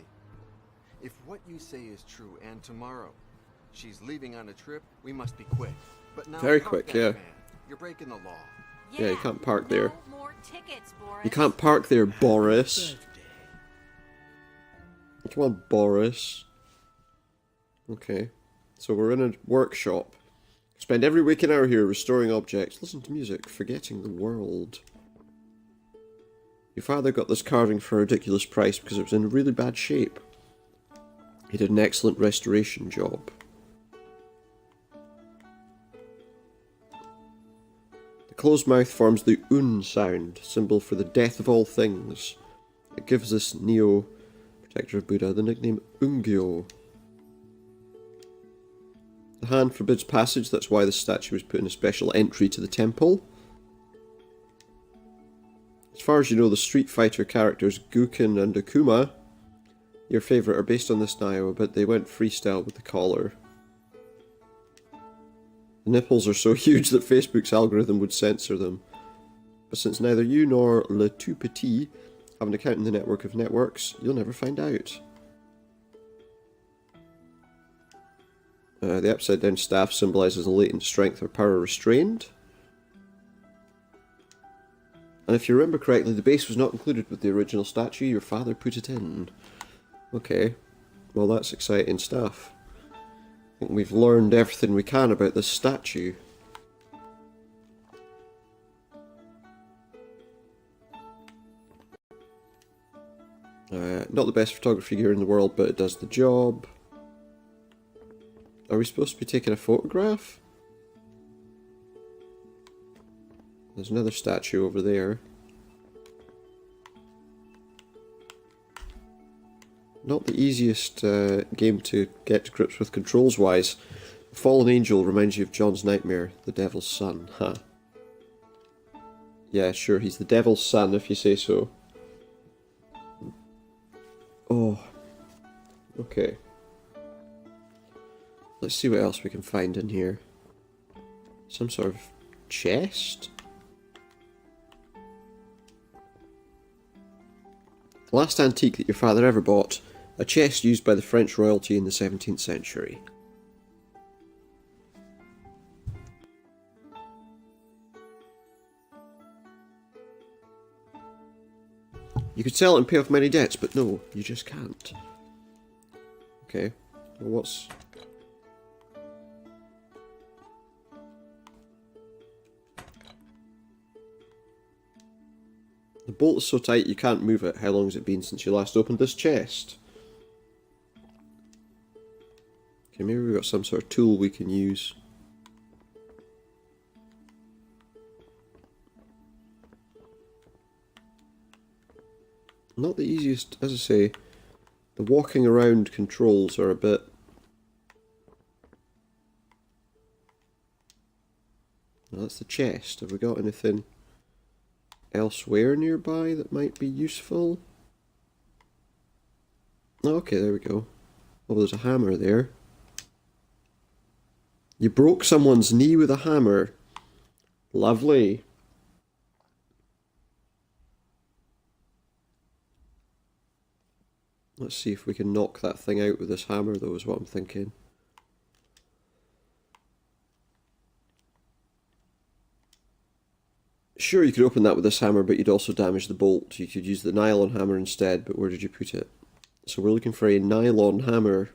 [SPEAKER 2] If what you say is true, and tomorrow she's leaving on a trip, we must be quick. But now,
[SPEAKER 1] Very
[SPEAKER 2] park
[SPEAKER 1] quick,
[SPEAKER 2] that
[SPEAKER 1] yeah.
[SPEAKER 2] van. You're breaking the law.
[SPEAKER 1] Yeah, you can't park there.
[SPEAKER 5] No more tickets, Boris.
[SPEAKER 1] You can't park there, Boris.
[SPEAKER 3] Birthday.
[SPEAKER 1] Come on, Boris. Okay. So we're in a workshop. Spend every waking hour here restoring objects. Listen to music, forgetting the world. Your father got this carving for a ridiculous price because it was in really bad shape. He did an excellent restoration job. The closed mouth forms the un sound, symbol for the death of all things. It gives this Neo, protector of Buddha, the nickname Ungyo. The hand forbids passage, that's why the statue was put in a special entry to the temple. As far as you know, the Street Fighter characters Guken and Akuma, your favourite, are based on this Nio, but they went freestyle with the collar. The nipples are so huge that Facebook's algorithm would censor them. But since neither you nor Le Tout Petit have an account in the network of networks, you'll never find out. The upside down staff symbolises latent strength or power restrained. And if you remember correctly, the base was not included with the original statue, your father put it in. Okay, well that's exciting stuff. I think we've learned everything we can about this statue. Not the best photography gear in the world, but it does the job. Are we supposed to be taking a photograph? There's another statue over there. Not the easiest game to get to grips with controls-wise. Fallen Angel reminds you of John's nightmare, the Devil's Son. Huh. Yeah, sure, he's the Devil's Son if you say so. Oh. Okay. Let's see what else we can find in here. Some sort of chest? The last antique that your father ever bought. A chest used by the French royalty in the 17th century. You could sell it and pay off many debts, but no, you just can't. Okay, well what's... The bolt is so tight you can't move it. How long has it been since you last opened this chest? Okay, maybe we've got some sort of tool we can use. Not the easiest, as I say. The walking around controls are a bit... Well, that's the chest. Have we got anything elsewhere nearby that might be useful? Oh, okay, there we go. Oh, there's a hammer there. You broke someone's knee with a hammer. Lovely. Let's see if we can knock that thing out with this hammer, though, is what I'm thinking. Sure, you could open that with this hammer, but you'd also damage the bolt. You could use the nylon hammer instead, but where did you put it? So we're looking for a nylon hammer.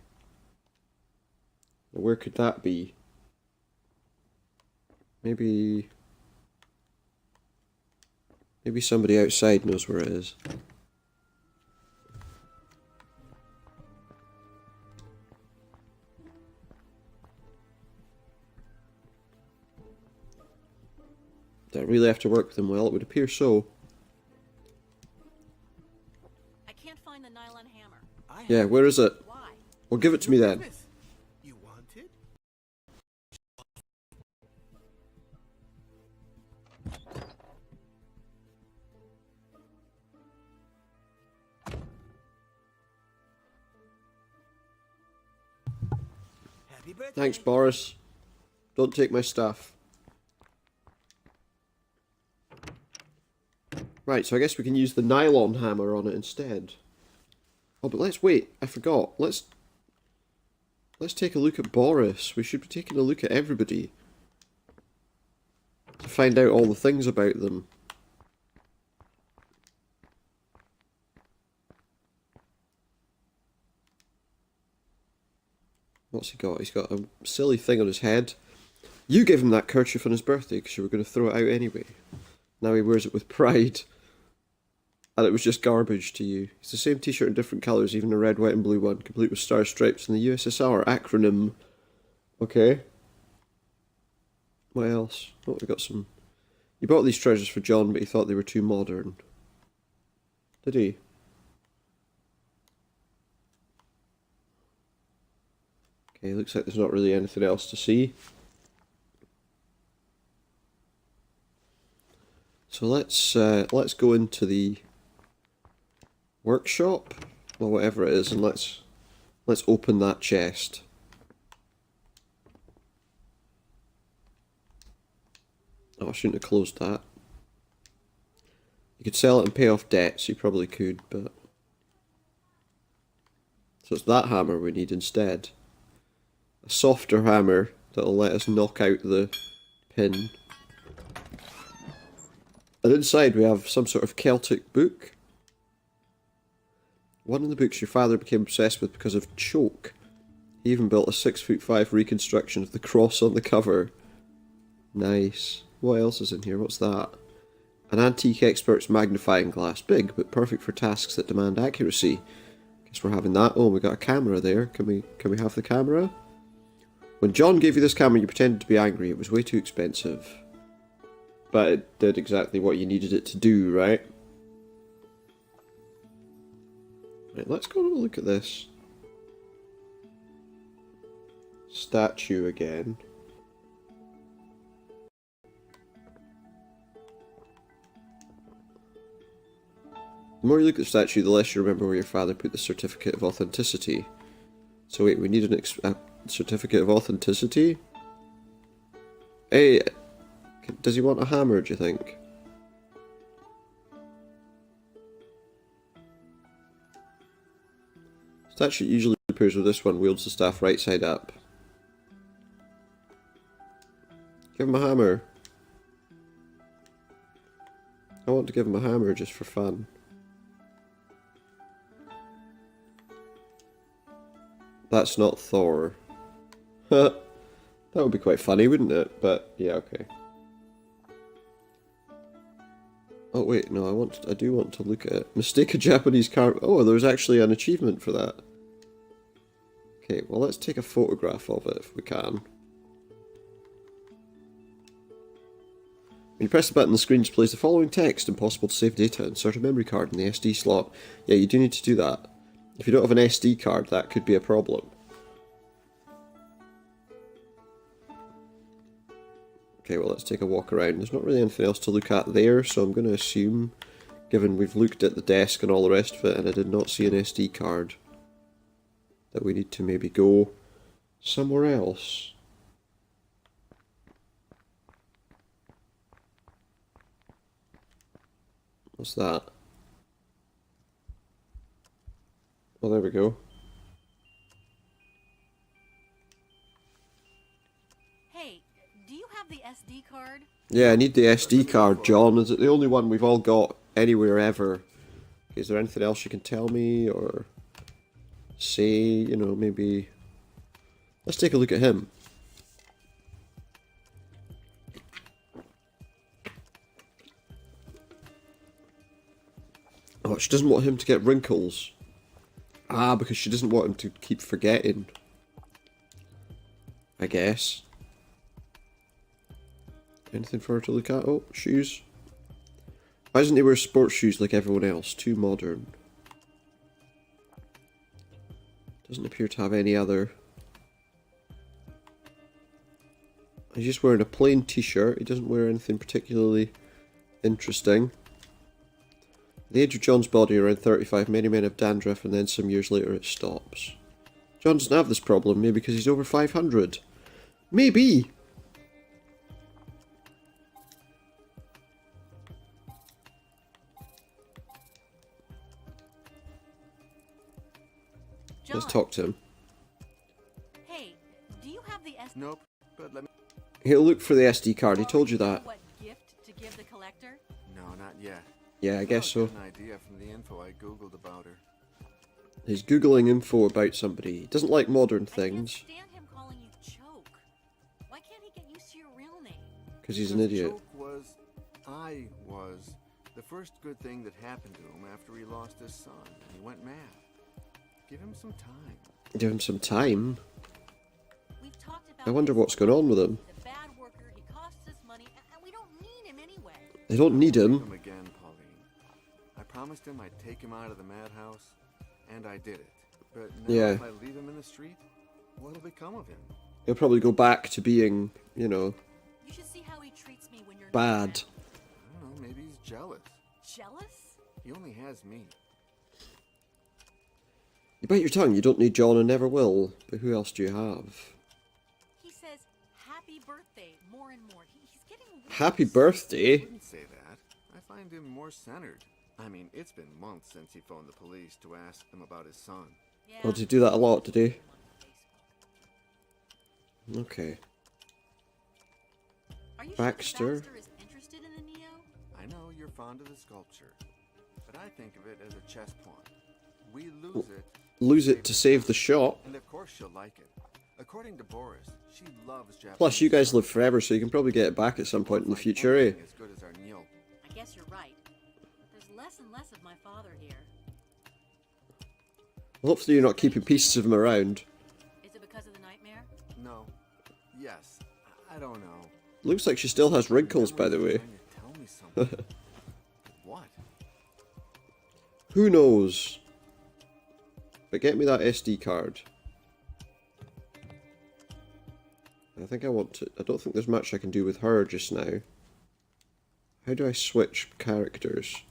[SPEAKER 1] Where could that be? Maybe somebody outside knows where it is. Do I really have to work with them? Well, it would appear so.
[SPEAKER 5] I can't find the nylon hammer.
[SPEAKER 1] Yeah, where is it?
[SPEAKER 5] Why?
[SPEAKER 1] Well, give it to me then.
[SPEAKER 3] You want it? Happy birthday.
[SPEAKER 1] Thanks, Boris. Don't take my stuff. Right, so I guess we can use the nylon hammer on it instead. Oh, but let's wait. I forgot. Let's take a look at Boris. We should be taking a look at everybody to find out all the things about them. What's he got? He's got a silly thing on his head. You gave him that kerchief on his birthday because you were going to throw it out anyway. Now he wears it with pride. And it was just garbage to you. It's the same t-shirt in different colours, even a red, white and blue one, complete with star stripes and the USSR acronym. Okay. What else? Oh, we got some... You bought these treasures for John, but he thought they were too modern. Did he? Okay, looks like there's not really anything else to see. So let's go into the workshop, or whatever it is, and let's open that chest. Oh, I shouldn't have closed that. You could sell it and pay off debts, you probably could, but... So it's that hammer we need instead. A softer hammer that'll let us knock out the pin. And inside we have some sort of Celtic book. One of the books your father became obsessed with because of Choke. He even built a 6'5" reconstruction of the cross on the cover. Nice. What else is in here? What's that? An antique expert's magnifying glass. Big, but perfect for tasks that demand accuracy. Guess we're having that. Oh, we got a camera there. Can we have the camera? When John gave you this camera, you pretended to be angry. It was way too expensive. But it did exactly what you needed it to do, right? Right, let's go and have a look at this statue again. The more you look at the statue, the less you remember where your father put the certificate of authenticity. So wait, we need a certificate of authenticity? Hey, does he want a hammer, do you think? Statue usually appears with this one, wields the staff right side up. Give him a hammer. I want to give him a hammer just for fun. That's not Thor. That would be quite funny, wouldn't it? But yeah, okay. Oh wait, no, I do want to look at it. Mistake a Japanese car. Oh, there's actually an achievement for that. Okay, well let's take a photograph of it if we can. When you press the button, the screen displays the following text: impossible to save data. Insert a memory card in the SD slot. Yeah, you do need to do that. If you don't have an SD card, that could be a problem. Okay, well let's take a walk around. There's not really anything else to look at there, so I'm going to assume, given we've looked at the desk and all the rest of it, and I did not see an SD card, that we need to maybe go somewhere else. What's that? Oh, there we go.
[SPEAKER 5] Hey, do you have the SD card?
[SPEAKER 1] Yeah, I need the SD card, John. Is it the only one we've all got anywhere ever? Is there anything else you can tell me or say, you know, maybe... Let's take a look at him. Oh, she doesn't want him to get wrinkles. Ah, because she doesn't want him to keep forgetting. I guess. Anything for her to look at? Oh, shoes. Why doesn't he wear sports shoes like everyone else? Too modern. Doesn't appear to have any other... He's just wearing a plain t-shirt. He doesn't wear anything particularly interesting. The age of John's body, around 35, many men have dandruff and then some years later it stops. John doesn't have this problem, maybe because he's over 500. Maybe!
[SPEAKER 5] John,
[SPEAKER 1] Let's talk to him.
[SPEAKER 5] hey, do you have the SD
[SPEAKER 2] Nope, but let me...
[SPEAKER 1] He'll look for the SD card, he told you that.
[SPEAKER 5] What gift to give the collector?
[SPEAKER 2] No, not yet.
[SPEAKER 1] Yeah, I guess so.
[SPEAKER 2] An idea from the info I googled about her.
[SPEAKER 1] He's googling info about somebody. He doesn't like modern
[SPEAKER 5] I can't
[SPEAKER 1] things,
[SPEAKER 5] stand him calling you Choke. Why can't he get used to your real name?
[SPEAKER 1] because he's an idiot.
[SPEAKER 2] I was the first good thing that happened to him after he lost his son and he went mad. Give him some time.
[SPEAKER 1] Give him some time.
[SPEAKER 5] We've talked about
[SPEAKER 1] I wonder
[SPEAKER 5] this
[SPEAKER 1] what's going on with him.
[SPEAKER 5] The bad worker, he costs us money, and we don't need him anyway.
[SPEAKER 1] They don't need
[SPEAKER 2] Take
[SPEAKER 1] him.
[SPEAKER 2] him again, Pauline. I promised him I'd take him out of the madhouse, and I did it. But now
[SPEAKER 1] Yeah.
[SPEAKER 2] if I leave him in the street, what'll become of him?
[SPEAKER 1] He'll probably go back to being, you know,
[SPEAKER 5] You should see how he treats me when you're
[SPEAKER 1] bad.
[SPEAKER 5] not
[SPEAKER 2] I don't know, maybe he's jealous.
[SPEAKER 5] jealous.
[SPEAKER 2] He only has me.
[SPEAKER 1] You bite your tongue, you don't need John and never will. But who else do you have?
[SPEAKER 5] He says happy birthday more and more. He's getting worse.
[SPEAKER 1] Happy
[SPEAKER 2] I
[SPEAKER 1] birthday?
[SPEAKER 2] wouldn't say that. I find him more centered. I mean, it's been months since he phoned the police to ask them about his son.
[SPEAKER 5] Yeah.
[SPEAKER 1] Oh, did he do that a lot, did he? Okay.
[SPEAKER 5] Are you
[SPEAKER 1] Baxter?
[SPEAKER 5] sure Baxter is interested in the Neo?
[SPEAKER 2] I know you're fond of the sculpture, but I think of it as a chess pawn. We lose it.
[SPEAKER 1] Lose it to save the shop.
[SPEAKER 2] And of course she'll like it. According to Boris, she loves Japanese.
[SPEAKER 1] Plus, you guys live forever, so you can probably get it back at some point in the future, eh?
[SPEAKER 2] As good as our Neo.
[SPEAKER 5] I guess you're right. But there's less and less of my father here.
[SPEAKER 1] Well, hopefully you're not keeping pieces of him around.
[SPEAKER 5] Is it because of the nightmare?
[SPEAKER 2] No. Yes. I don't know.
[SPEAKER 1] Looks like she still has wrinkles, by the way.
[SPEAKER 2] Trying to tell me something. What?
[SPEAKER 1] Who knows? But get me that SD card. I think I want to... I don't think there's much I can do with her just now. How do I switch characters?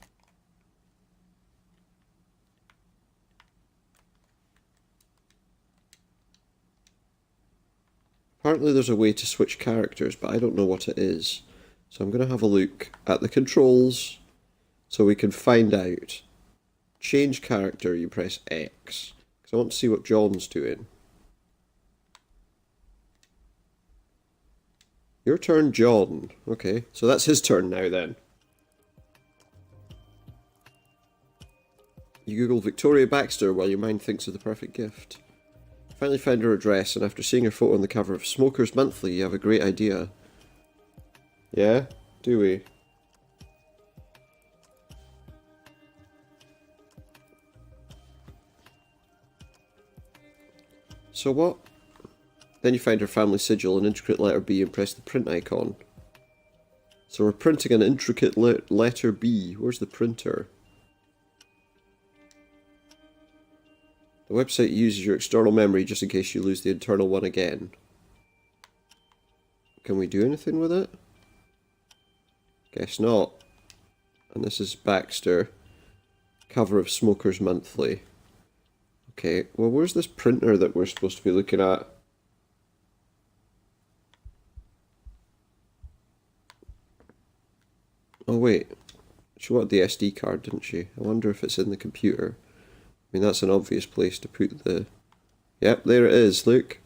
[SPEAKER 1] Apparently there's a way to switch characters, but I don't know what it is. So I'm going to have a look at the controls so we can find out. Change character, you press X. Because I want to see what John's doing. Your turn, John. Okay, so that's his turn now then. You Google Victoria Baxter while your mind thinks of the perfect gift. Finally found her address, and after seeing her photo on the cover of Smokers Monthly, you have a great idea. Yeah? Do we? So what? Then you find her family sigil and intricate letter B and press the print icon. So we're printing an intricate letter B. Where's the printer? The website uses your external memory just in case you lose the internal one again. Can we do anything with it? Guess not. And this is Baxter. Cover of Smokers Monthly. Okay, well where's this printer that we're supposed to be looking at? Oh wait, she wanted the SD card, didn't she? I wonder if it's in the computer. I mean, that's an obvious place to put the... Yep, there it is, look.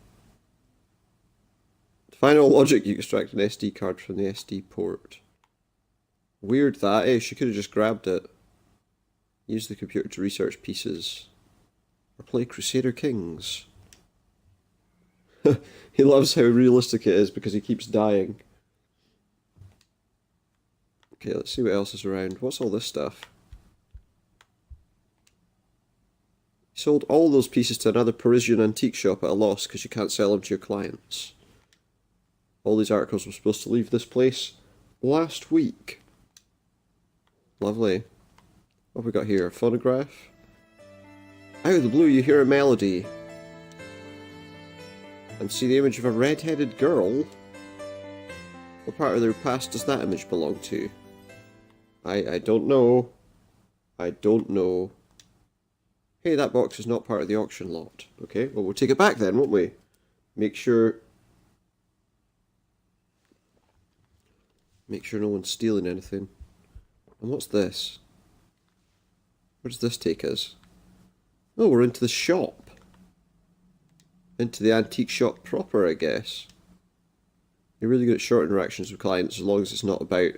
[SPEAKER 1] To find all logic, you extract an SD card from the SD port. Weird that, eh? She could have just grabbed it. Use the computer to research pieces. Or play Crusader Kings. He loves how realistic it is because he keeps dying. Okay, let's see what else is around. What's all this stuff? You sold all those pieces to another Parisian antique shop at a loss because you can't sell them to your clients. All these articles were supposed to leave this place last week. Lovely. What have we got here? A phonograph? Out of the blue you hear a melody. And see the image of a red-headed girl? What part of their past does that image belong to? I don't know. I don't know. Hey, that box is not part of the auction lot. Okay, well we'll take it back then, won't we? Make sure no one's stealing anything. And what's this? Where does this take us? Oh, we're into the shop. Into the antique shop proper, I guess. You're really good at short interactions with clients as long as it's not about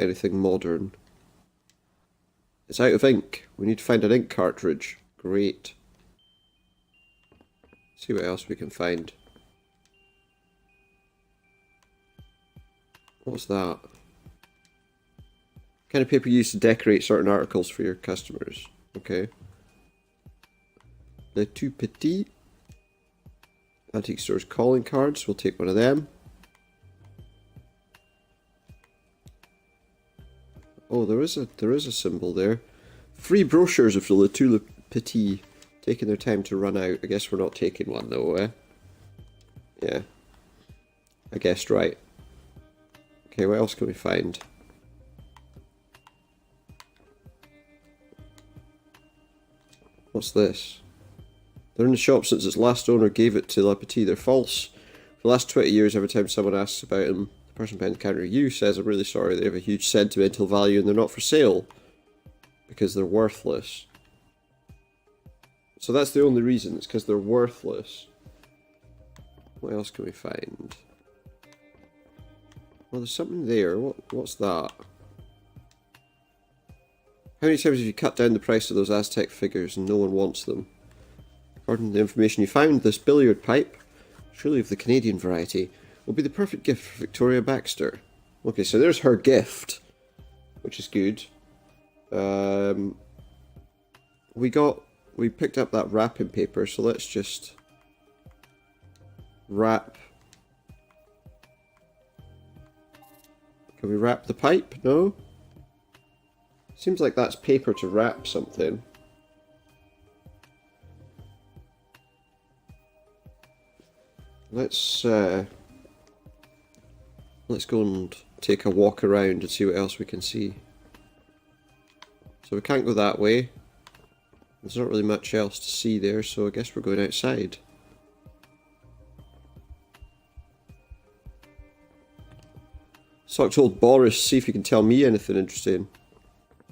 [SPEAKER 1] anything modern. It's out of ink. We need to find an ink cartridge. Great. See what else we can find. What's that? Kind of paper used to decorate certain articles for your customers. Okay. Le Tout Petit. Antique Stores calling cards. We'll take one of them. Oh, there is a symbol there. Free brochures of the Le Tout Petit. Taking their time to run out. I guess we're not taking one though, eh? Yeah. I guessed right. Okay, what else can we find? What's this? They're in the shop since its last owner gave it to Le Petit. They're false. For the last 20 years, every time someone asks about them, the person behind the counter, you, says, I'm really sorry, they have a huge sentimental value and they're not for sale. Because they're worthless. So that's the only reason, it's because they're worthless. What else can we find? Well, there's something there. What's that? How many times have you cut down the price of those Aztec figures and no one wants them? According to the information you found, this billiard pipe, surely of the Canadian variety, will be the perfect gift for Victoria Baxter. Okay, so there's her gift, which is good. We picked up that wrapping paper, so let's just wrap. Can we wrap the pipe? No? Seems like that's paper to wrap something. Let's go and take a walk around and see what else we can see. So we can't go that way. There's not really much else to see there, so I guess we're going outside. So I told Boris, see if he can tell me anything interesting.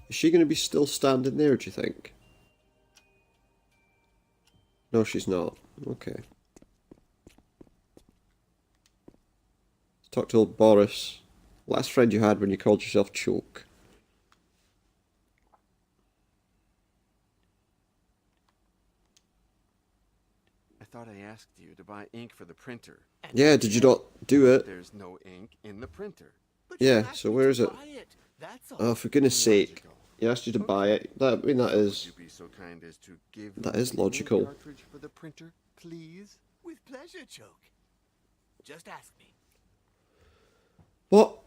[SPEAKER 1] Is she going to be still standing there, do you think? No, she's not. Okay. Let's talk to old Boris. Last friend you had when you called yourself Choke.
[SPEAKER 6] thought I asked you to buy ink for the printer.
[SPEAKER 1] Yeah, did you not do it?
[SPEAKER 6] There's no ink in the printer.
[SPEAKER 3] But you
[SPEAKER 1] Yeah,
[SPEAKER 3] asked
[SPEAKER 1] so
[SPEAKER 3] me
[SPEAKER 1] where
[SPEAKER 3] to
[SPEAKER 1] is it?
[SPEAKER 3] buy it. That's all.
[SPEAKER 1] Oh, for goodness sake.
[SPEAKER 6] Logical.
[SPEAKER 1] He asked you to buy it. That, I mean, that
[SPEAKER 6] Would
[SPEAKER 1] is...
[SPEAKER 6] you be so kind as to give
[SPEAKER 1] That
[SPEAKER 6] me
[SPEAKER 1] is
[SPEAKER 6] the ink
[SPEAKER 1] logical.
[SPEAKER 6] cartridge for the printer, please?
[SPEAKER 3] With pleasure, Choke. Just ask me.
[SPEAKER 1] What?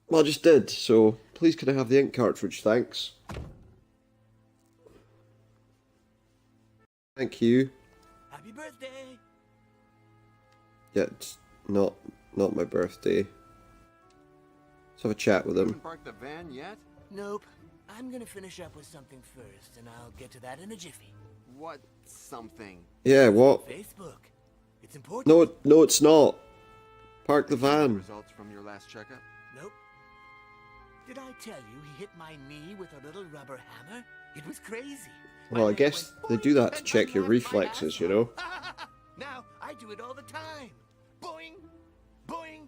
[SPEAKER 1] Well, I just did, so please could I have the ink cartridge, thanks. Thank you.
[SPEAKER 3] Happy birthday.
[SPEAKER 1] Yeah, it's not my birthday. Let's have a chat with him.
[SPEAKER 6] Haven't parked the van yet?
[SPEAKER 3] Nope. I'm gonna finish up with something first, and I'll get to that in a jiffy.
[SPEAKER 6] What something?
[SPEAKER 1] Yeah, what?
[SPEAKER 3] Facebook. It's important.
[SPEAKER 1] No, it's not. Park the
[SPEAKER 6] The
[SPEAKER 1] van.
[SPEAKER 6] results from your last checkup?
[SPEAKER 3] Nope. Did I tell you he hit my knee with a little rubber hammer? It was crazy. My
[SPEAKER 1] Well, I
[SPEAKER 3] leg
[SPEAKER 1] guess
[SPEAKER 3] went
[SPEAKER 1] they do that to
[SPEAKER 3] boing,
[SPEAKER 1] check
[SPEAKER 3] and I
[SPEAKER 1] your
[SPEAKER 3] laughed my
[SPEAKER 1] reflexes,
[SPEAKER 3] ass
[SPEAKER 1] you know?
[SPEAKER 3] off. Now I do it all the time. Boing, boing.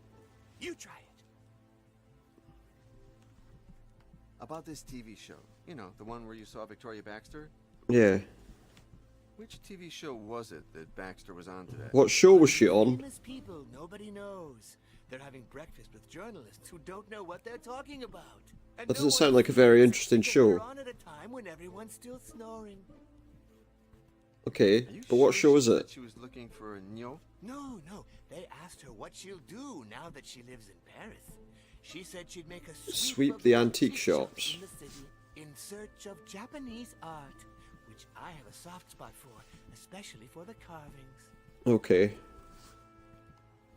[SPEAKER 3] You try it.
[SPEAKER 6] About this TV show. You know, the one where you saw Victoria Baxter?
[SPEAKER 1] Yeah.
[SPEAKER 6] Which TV show was it that Baxter was on today?
[SPEAKER 1] What show was she on?
[SPEAKER 3] Famous people nobody knows. They're having breakfast with journalists who don't know what they're talking about. And
[SPEAKER 1] That
[SPEAKER 3] no
[SPEAKER 1] doesn't sound
[SPEAKER 3] one
[SPEAKER 1] like a very
[SPEAKER 3] sees
[SPEAKER 1] interesting
[SPEAKER 3] because
[SPEAKER 1] show.
[SPEAKER 3] they're on at a time when everyone's still snoring.
[SPEAKER 1] Okay,
[SPEAKER 6] Are you
[SPEAKER 1] but what
[SPEAKER 6] sure
[SPEAKER 1] show is
[SPEAKER 6] she
[SPEAKER 1] it?
[SPEAKER 6] said she was looking for a Nyo?
[SPEAKER 3] No. They asked her what she'll do now that she lives in Paris. She said she'd make a
[SPEAKER 1] Sweep
[SPEAKER 3] of
[SPEAKER 1] the antique shops.
[SPEAKER 3] in the city in search of Japanese art, which I have a soft spot for, especially for the carvings.
[SPEAKER 1] Okay.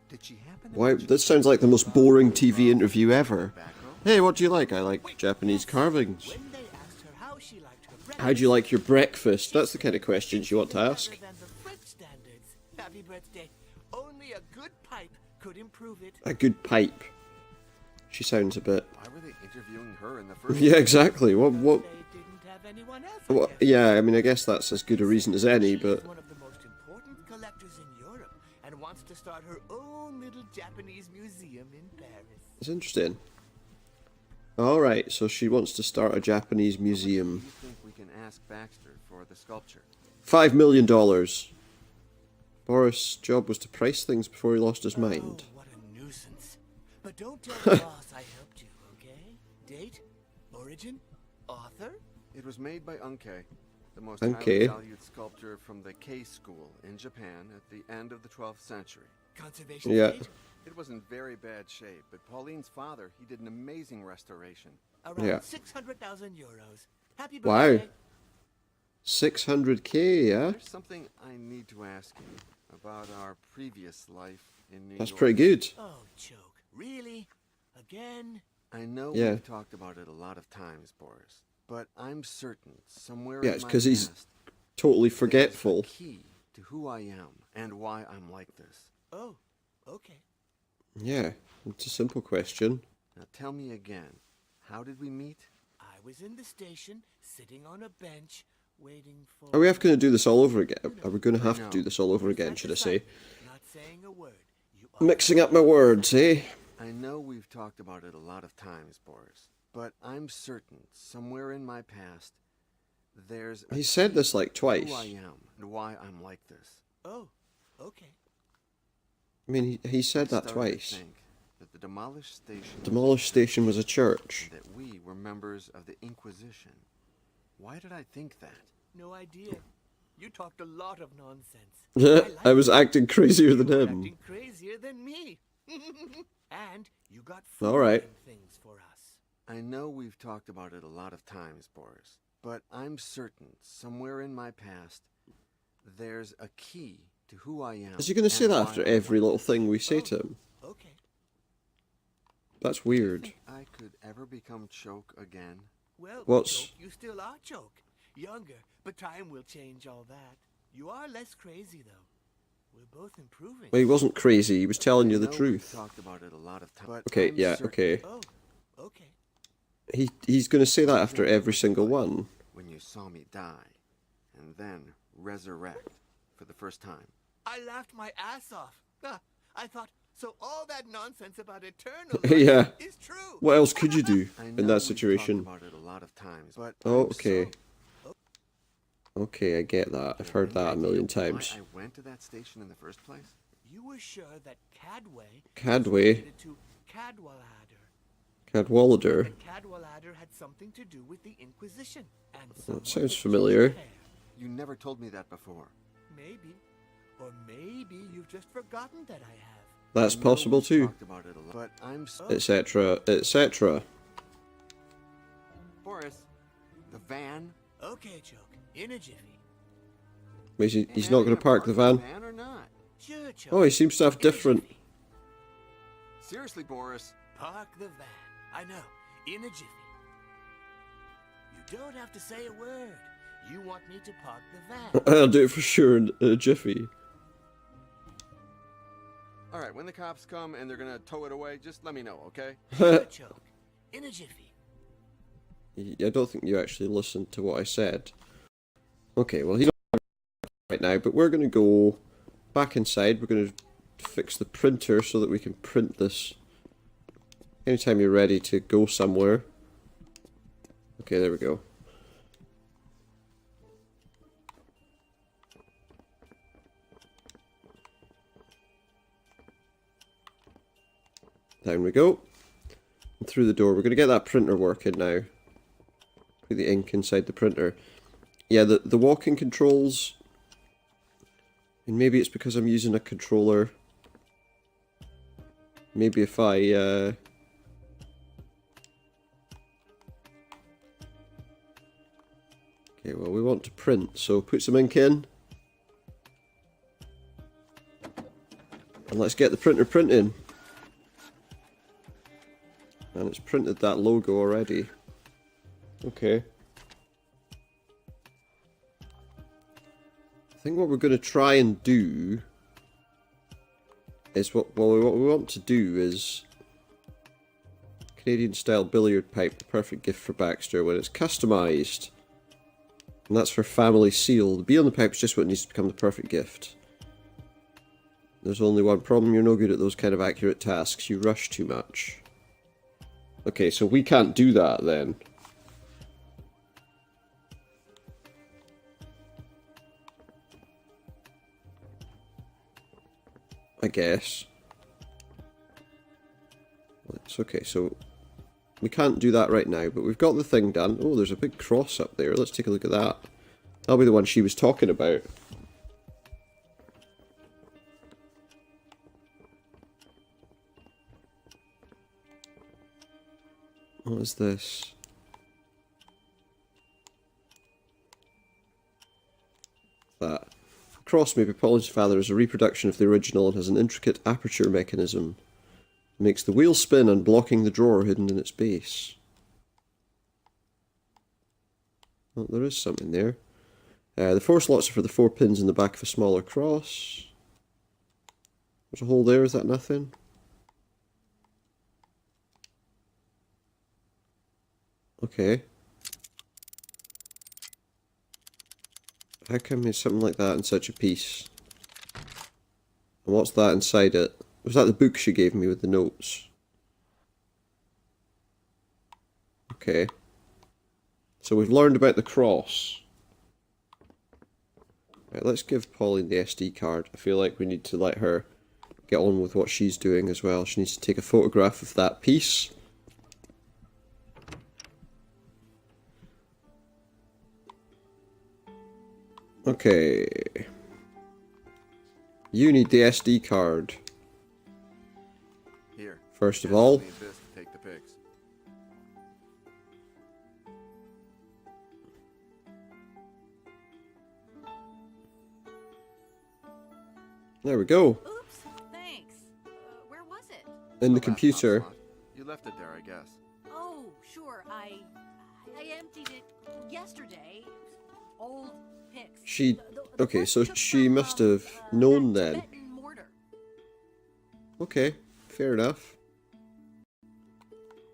[SPEAKER 6] Did she happen to
[SPEAKER 1] Why?
[SPEAKER 6] mention
[SPEAKER 1] This sounds like the most boring TV interview ever.
[SPEAKER 6] tobacco?
[SPEAKER 1] Hey, what do you like? I like Japanese carvings.
[SPEAKER 3] When they asked her how she liked her breakfast,
[SPEAKER 1] How do you like your breakfast? That's the kind of questions you want to ask.
[SPEAKER 3] better than the French standards. Happy birthday. Only a good pipe could improve it.
[SPEAKER 1] A good pipe. She sounds a bit...
[SPEAKER 6] Why were they interviewing her in the first
[SPEAKER 1] Yeah, exactly. What?
[SPEAKER 3] They didn't have anyone else. I
[SPEAKER 1] What?
[SPEAKER 3] guess.
[SPEAKER 1] Yeah, I mean, I guess that's as good a reason as any,
[SPEAKER 3] She
[SPEAKER 1] but...
[SPEAKER 3] is one of the most important collectors in Europe and wants to start her own little Japanese museum in Paris.
[SPEAKER 1] It's interesting. Alright, so she wants to start a Japanese
[SPEAKER 6] Do you
[SPEAKER 1] museum.
[SPEAKER 6] think we can ask Baxter for the sculpture?
[SPEAKER 1] $5 million. Boris' job was to price things before he lost his mind.
[SPEAKER 3] Oh, what a nuisance. But don't tell the boss I helped you, okay? Date? Origin? Author?
[SPEAKER 6] It was made by Unkei, the most
[SPEAKER 1] Unkei.
[SPEAKER 6] highly valued sculptor from the Kei school in Japan at the end of the 12th century.
[SPEAKER 3] Conservation
[SPEAKER 1] Yeah.
[SPEAKER 3] date?
[SPEAKER 6] It was in very bad shape, but Pauline's father, he did an amazing restoration.
[SPEAKER 3] Around
[SPEAKER 1] Yeah.
[SPEAKER 3] 600,000 euros. Happy
[SPEAKER 1] Wow.
[SPEAKER 3] birthday.
[SPEAKER 1] 600k, yeah?
[SPEAKER 6] There's something I need to ask you about our previous life in New
[SPEAKER 1] That's
[SPEAKER 6] York.
[SPEAKER 1] pretty good.
[SPEAKER 3] Oh, Choke. Really? Again?
[SPEAKER 6] I know
[SPEAKER 1] Yeah.
[SPEAKER 6] we've talked about it a lot of times, Boris, but I'm certain somewhere
[SPEAKER 1] Yeah,
[SPEAKER 6] in
[SPEAKER 1] it's
[SPEAKER 6] my
[SPEAKER 1] 'cause he's
[SPEAKER 6] past,
[SPEAKER 1] Totally
[SPEAKER 6] there's a
[SPEAKER 1] forgetful.
[SPEAKER 6] key to who I am and why I'm like this.
[SPEAKER 3] Oh, okay.
[SPEAKER 1] Yeah, it's a simple question.
[SPEAKER 6] Now tell me again, how did we meet?
[SPEAKER 3] I was in the station, sitting on a bench, waiting for...
[SPEAKER 1] Are we ever going to do this all over again? Are we going to have to do this all over again,
[SPEAKER 3] Such
[SPEAKER 1] should
[SPEAKER 3] a
[SPEAKER 1] I say?
[SPEAKER 3] sight, Not saying a word. You are
[SPEAKER 1] Mixing up my words, eh?
[SPEAKER 6] I know we've talked about it a lot of times, Boris, but I'm certain somewhere in my past there's a
[SPEAKER 1] He said
[SPEAKER 6] key
[SPEAKER 1] this like
[SPEAKER 6] to
[SPEAKER 1] twice.
[SPEAKER 6] who I am and why I'm like this.
[SPEAKER 3] Oh, okay.
[SPEAKER 1] I mean, he said
[SPEAKER 6] I
[SPEAKER 1] that
[SPEAKER 6] started to
[SPEAKER 1] twice.
[SPEAKER 6] think that the demolished station
[SPEAKER 1] Demolished station was a church.
[SPEAKER 6] and that we were members of the Inquisition. Why did I think that?
[SPEAKER 3] No idea. You talked a lot of nonsense.
[SPEAKER 1] I was acting crazier than
[SPEAKER 3] You were
[SPEAKER 1] him.
[SPEAKER 3] acting crazier than me. And you got
[SPEAKER 1] All right.
[SPEAKER 3] food and things for us.
[SPEAKER 6] I know we've talked about it a lot of times, Boris, but I'm certain somewhere in my past there's a key to who I am.
[SPEAKER 1] Is he going to say
[SPEAKER 6] and
[SPEAKER 1] that
[SPEAKER 6] why
[SPEAKER 1] after
[SPEAKER 6] I'm
[SPEAKER 1] every
[SPEAKER 6] like
[SPEAKER 1] little
[SPEAKER 6] this.
[SPEAKER 1] thing we say to him?
[SPEAKER 3] Okay.
[SPEAKER 1] That's
[SPEAKER 6] Do you
[SPEAKER 1] weird.
[SPEAKER 6] think I could ever become Choke again?
[SPEAKER 3] Well,
[SPEAKER 1] What's-
[SPEAKER 3] Choke, you still are Choke. Younger, but time will change all that. You are less crazy, though. We're both improving.
[SPEAKER 1] Well, he wasn't crazy. He was telling you
[SPEAKER 6] I
[SPEAKER 1] the
[SPEAKER 6] know we've
[SPEAKER 1] truth.
[SPEAKER 6] talked about it a lot of times.
[SPEAKER 1] Okay, yeah, okay.
[SPEAKER 3] Oh, okay.
[SPEAKER 1] He's going to say that after every single one.
[SPEAKER 6] When you saw me die, and then resurrect for the first time.
[SPEAKER 3] I laughed my ass off. I thought, so all that nonsense about eternal
[SPEAKER 1] Yeah.
[SPEAKER 3] life is true.
[SPEAKER 1] What else could you do
[SPEAKER 6] I know
[SPEAKER 1] in that
[SPEAKER 6] we've
[SPEAKER 1] situation?
[SPEAKER 6] talked about it a lot of times, but
[SPEAKER 1] Oh,
[SPEAKER 6] I'm
[SPEAKER 1] okay.
[SPEAKER 6] so-
[SPEAKER 1] Okay, I get that. I've heard that a million times.
[SPEAKER 6] Why I went to that station in the first place?
[SPEAKER 7] You were sure that Cadway
[SPEAKER 1] Cadway?
[SPEAKER 7] was related to Cadwallader.
[SPEAKER 1] Cadwallader.
[SPEAKER 7] That Cadwallader had something to do with the Inquisition. And
[SPEAKER 1] That
[SPEAKER 7] someone
[SPEAKER 1] sounds
[SPEAKER 7] with
[SPEAKER 1] familiar.
[SPEAKER 7] changed hair.
[SPEAKER 6] You never told me that before.
[SPEAKER 7] Maybe. Or maybe you've just forgotten that I have.
[SPEAKER 1] That's
[SPEAKER 6] I know
[SPEAKER 1] possible
[SPEAKER 6] we've
[SPEAKER 1] too.
[SPEAKER 6] talked about it a lot, but I'm
[SPEAKER 1] Etc. Etc.
[SPEAKER 6] Boris, the van.
[SPEAKER 7] Okay, Choke. In a jiffy.
[SPEAKER 1] He's not going to park the van.
[SPEAKER 6] Or not?
[SPEAKER 7] Sure, Choke.
[SPEAKER 1] Oh, he seems to have
[SPEAKER 7] In a
[SPEAKER 1] different.
[SPEAKER 7] jiffy.
[SPEAKER 6] Seriously, Boris.
[SPEAKER 7] Park the van. I know. In a jiffy. You don't have to say a word. You want me to park the van.
[SPEAKER 1] I'll do it for sure in a jiffy.
[SPEAKER 6] All right, when the cops come and they're gonna tow it away, just let me know, okay?
[SPEAKER 7] Sure, Choke. In a jiffy.
[SPEAKER 1] I don't think you actually listened to what I said. Okay, well, he's not right now, but we're going to go back inside. We're going to fix the printer so that we can print this anytime you're ready to go somewhere. Okay, there we go. Down we go. And through the door. We're going to get that printer working now. Put the ink inside the printer. Yeah, the walking controls, and maybe it's because I'm using a controller. Maybe if I okay, well, we want to print, so put some ink in. And let's get the printer printing. And it's printed that logo already. Okay. I think what we're going to try and do is what we want to do is Canadian style billiard pipe, the perfect gift for Baxter when it's customized. And that's for family seal. The bee on the pipe is just what needs to become the perfect gift. There's only one problem, you're no good at those kind of accurate tasks. You rush too much. Okay, so we can't do that then. I guess. It's okay, so we can't do that right now, but we've got the thing done. Oh, there's a big cross up there. Let's take a look at that. That'll be the one she was talking about. What is this? That. Cross may be Polly's father as a reproduction of the original and has an intricate aperture mechanism. It makes the wheel spin, unblocking the drawer hidden in its base. Oh, there is something there. The 4 slots are for the 4 pins in the back of a smaller cross. There's a hole there, is that nothing? Okay. How come there's something like that in such a piece? And what's that inside it? Was that the book she gave me with the notes? Okay. So we've learned about the cross. Right, let's give Pauline the SD card. I feel like we need to let her get on with what she's doing as well. She needs to take a photograph of that piece. Okay. You need the SD card.
[SPEAKER 6] Here.
[SPEAKER 1] First of
[SPEAKER 6] Guess
[SPEAKER 1] all.
[SPEAKER 6] I'll need this to take the pics.
[SPEAKER 1] There we go.
[SPEAKER 5] Oops, thanks. Where was it?
[SPEAKER 1] In the
[SPEAKER 6] laptop
[SPEAKER 1] computer.
[SPEAKER 6] slot. You left it there, I guess.
[SPEAKER 5] Oh, sure. I emptied it yesterday. Old pics.
[SPEAKER 1] She...
[SPEAKER 5] The
[SPEAKER 1] Okay,
[SPEAKER 5] ones
[SPEAKER 1] so
[SPEAKER 5] took
[SPEAKER 1] she
[SPEAKER 5] from,
[SPEAKER 1] must have known
[SPEAKER 5] that
[SPEAKER 1] then.
[SPEAKER 5] Tibetan mortar.
[SPEAKER 1] Okay, fair enough.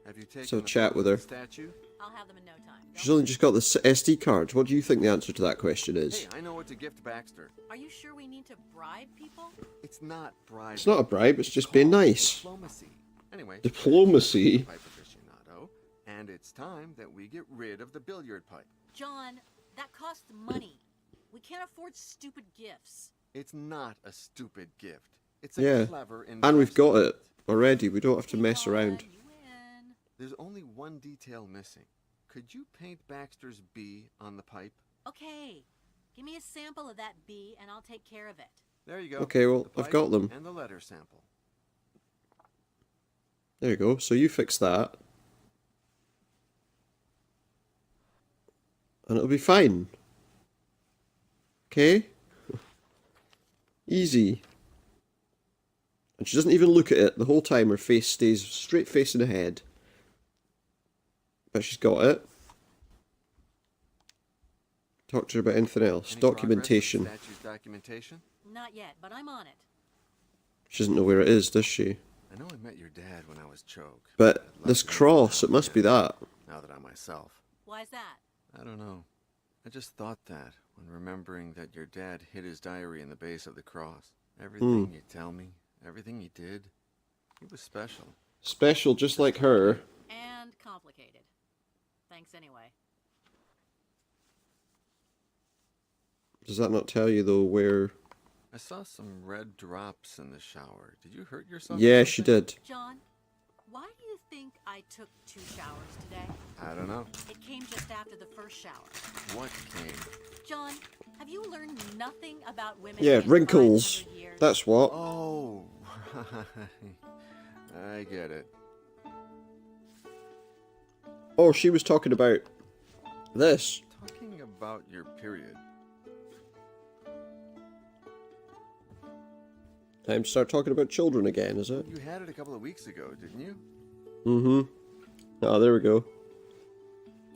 [SPEAKER 6] Have you taken
[SPEAKER 1] So
[SPEAKER 6] the
[SPEAKER 1] chat
[SPEAKER 6] photo
[SPEAKER 1] with
[SPEAKER 6] of
[SPEAKER 1] her.
[SPEAKER 6] the statue?
[SPEAKER 5] I'll have them in no time.
[SPEAKER 1] She's only just got the SD card. What do you think the answer to that question
[SPEAKER 6] Hey,
[SPEAKER 1] is?
[SPEAKER 6] I know what to gift Baxter.
[SPEAKER 5] Are you sure we need to bribe people?
[SPEAKER 6] It's not bribe.
[SPEAKER 1] It's not a bribe, it's just being nice.
[SPEAKER 6] Diplomacy. Anyway.
[SPEAKER 1] Diplomacy?
[SPEAKER 6] Pipe aficionado, and it's time that we get rid of the billiard pipe.
[SPEAKER 5] John, that costs money. We can't afford stupid gifts.
[SPEAKER 6] It's not a stupid gift. It's a
[SPEAKER 1] Yeah.
[SPEAKER 6] clever
[SPEAKER 1] And we've got
[SPEAKER 6] investment.
[SPEAKER 1] it already. We don't have to mess
[SPEAKER 5] John,
[SPEAKER 1] around.
[SPEAKER 5] You win.
[SPEAKER 6] There's only one detail missing. Could you paint Baxter's bee on the pipe?
[SPEAKER 5] Okay. Give me a sample of that bee and I'll take care of it.
[SPEAKER 6] There you go.
[SPEAKER 1] Okay, well,
[SPEAKER 6] The
[SPEAKER 1] I've
[SPEAKER 6] pipe
[SPEAKER 1] got them.
[SPEAKER 6] And the letter sample.
[SPEAKER 1] There you go. So you fix that. And it'll be fine. Okay? Easy. And she doesn't even look at it the whole time. Her face stays straight facing ahead. But she's got it. Talk to her about anything else.
[SPEAKER 6] Any progress with
[SPEAKER 1] Documentation.
[SPEAKER 6] the statue's documentation?
[SPEAKER 5] Not yet, but I'm on it.
[SPEAKER 1] She doesn't know where it is, does she?
[SPEAKER 6] I know I met your dad when I was Choke.
[SPEAKER 1] But
[SPEAKER 6] I'd love
[SPEAKER 1] this
[SPEAKER 6] to know
[SPEAKER 1] cross,
[SPEAKER 6] now
[SPEAKER 1] it must be
[SPEAKER 6] again,
[SPEAKER 1] that.
[SPEAKER 6] Now that I'm myself.
[SPEAKER 5] Why's that?
[SPEAKER 6] I don't know. I just thought that when remembering that your dad hid his diary in the base of the cross. Everything you tell me, everything he did, he was special.
[SPEAKER 1] Special, just like her.
[SPEAKER 5] And complicated. Thanks anyway.
[SPEAKER 1] Does that not tell you, though, where...
[SPEAKER 6] I saw some red drops in the shower. Did you hurt yourself? or
[SPEAKER 1] Yeah, she
[SPEAKER 6] something?
[SPEAKER 1] did.
[SPEAKER 5] John, why do you think I took 2 showers today?
[SPEAKER 6] I don't know.
[SPEAKER 5] It came just after the first shower.
[SPEAKER 6] What came?
[SPEAKER 5] John, have you learned nothing about women?
[SPEAKER 1] Yeah,
[SPEAKER 5] in
[SPEAKER 1] wrinkles.
[SPEAKER 5] 500 years?
[SPEAKER 1] That's what.
[SPEAKER 6] Oh, I get it.
[SPEAKER 1] Oh, she was talking about this.
[SPEAKER 6] Talking about your period.
[SPEAKER 1] Time to start talking about children again, is it?
[SPEAKER 6] You had it a couple of weeks ago, didn't you?
[SPEAKER 1] Mm-hmm. Oh, there we go.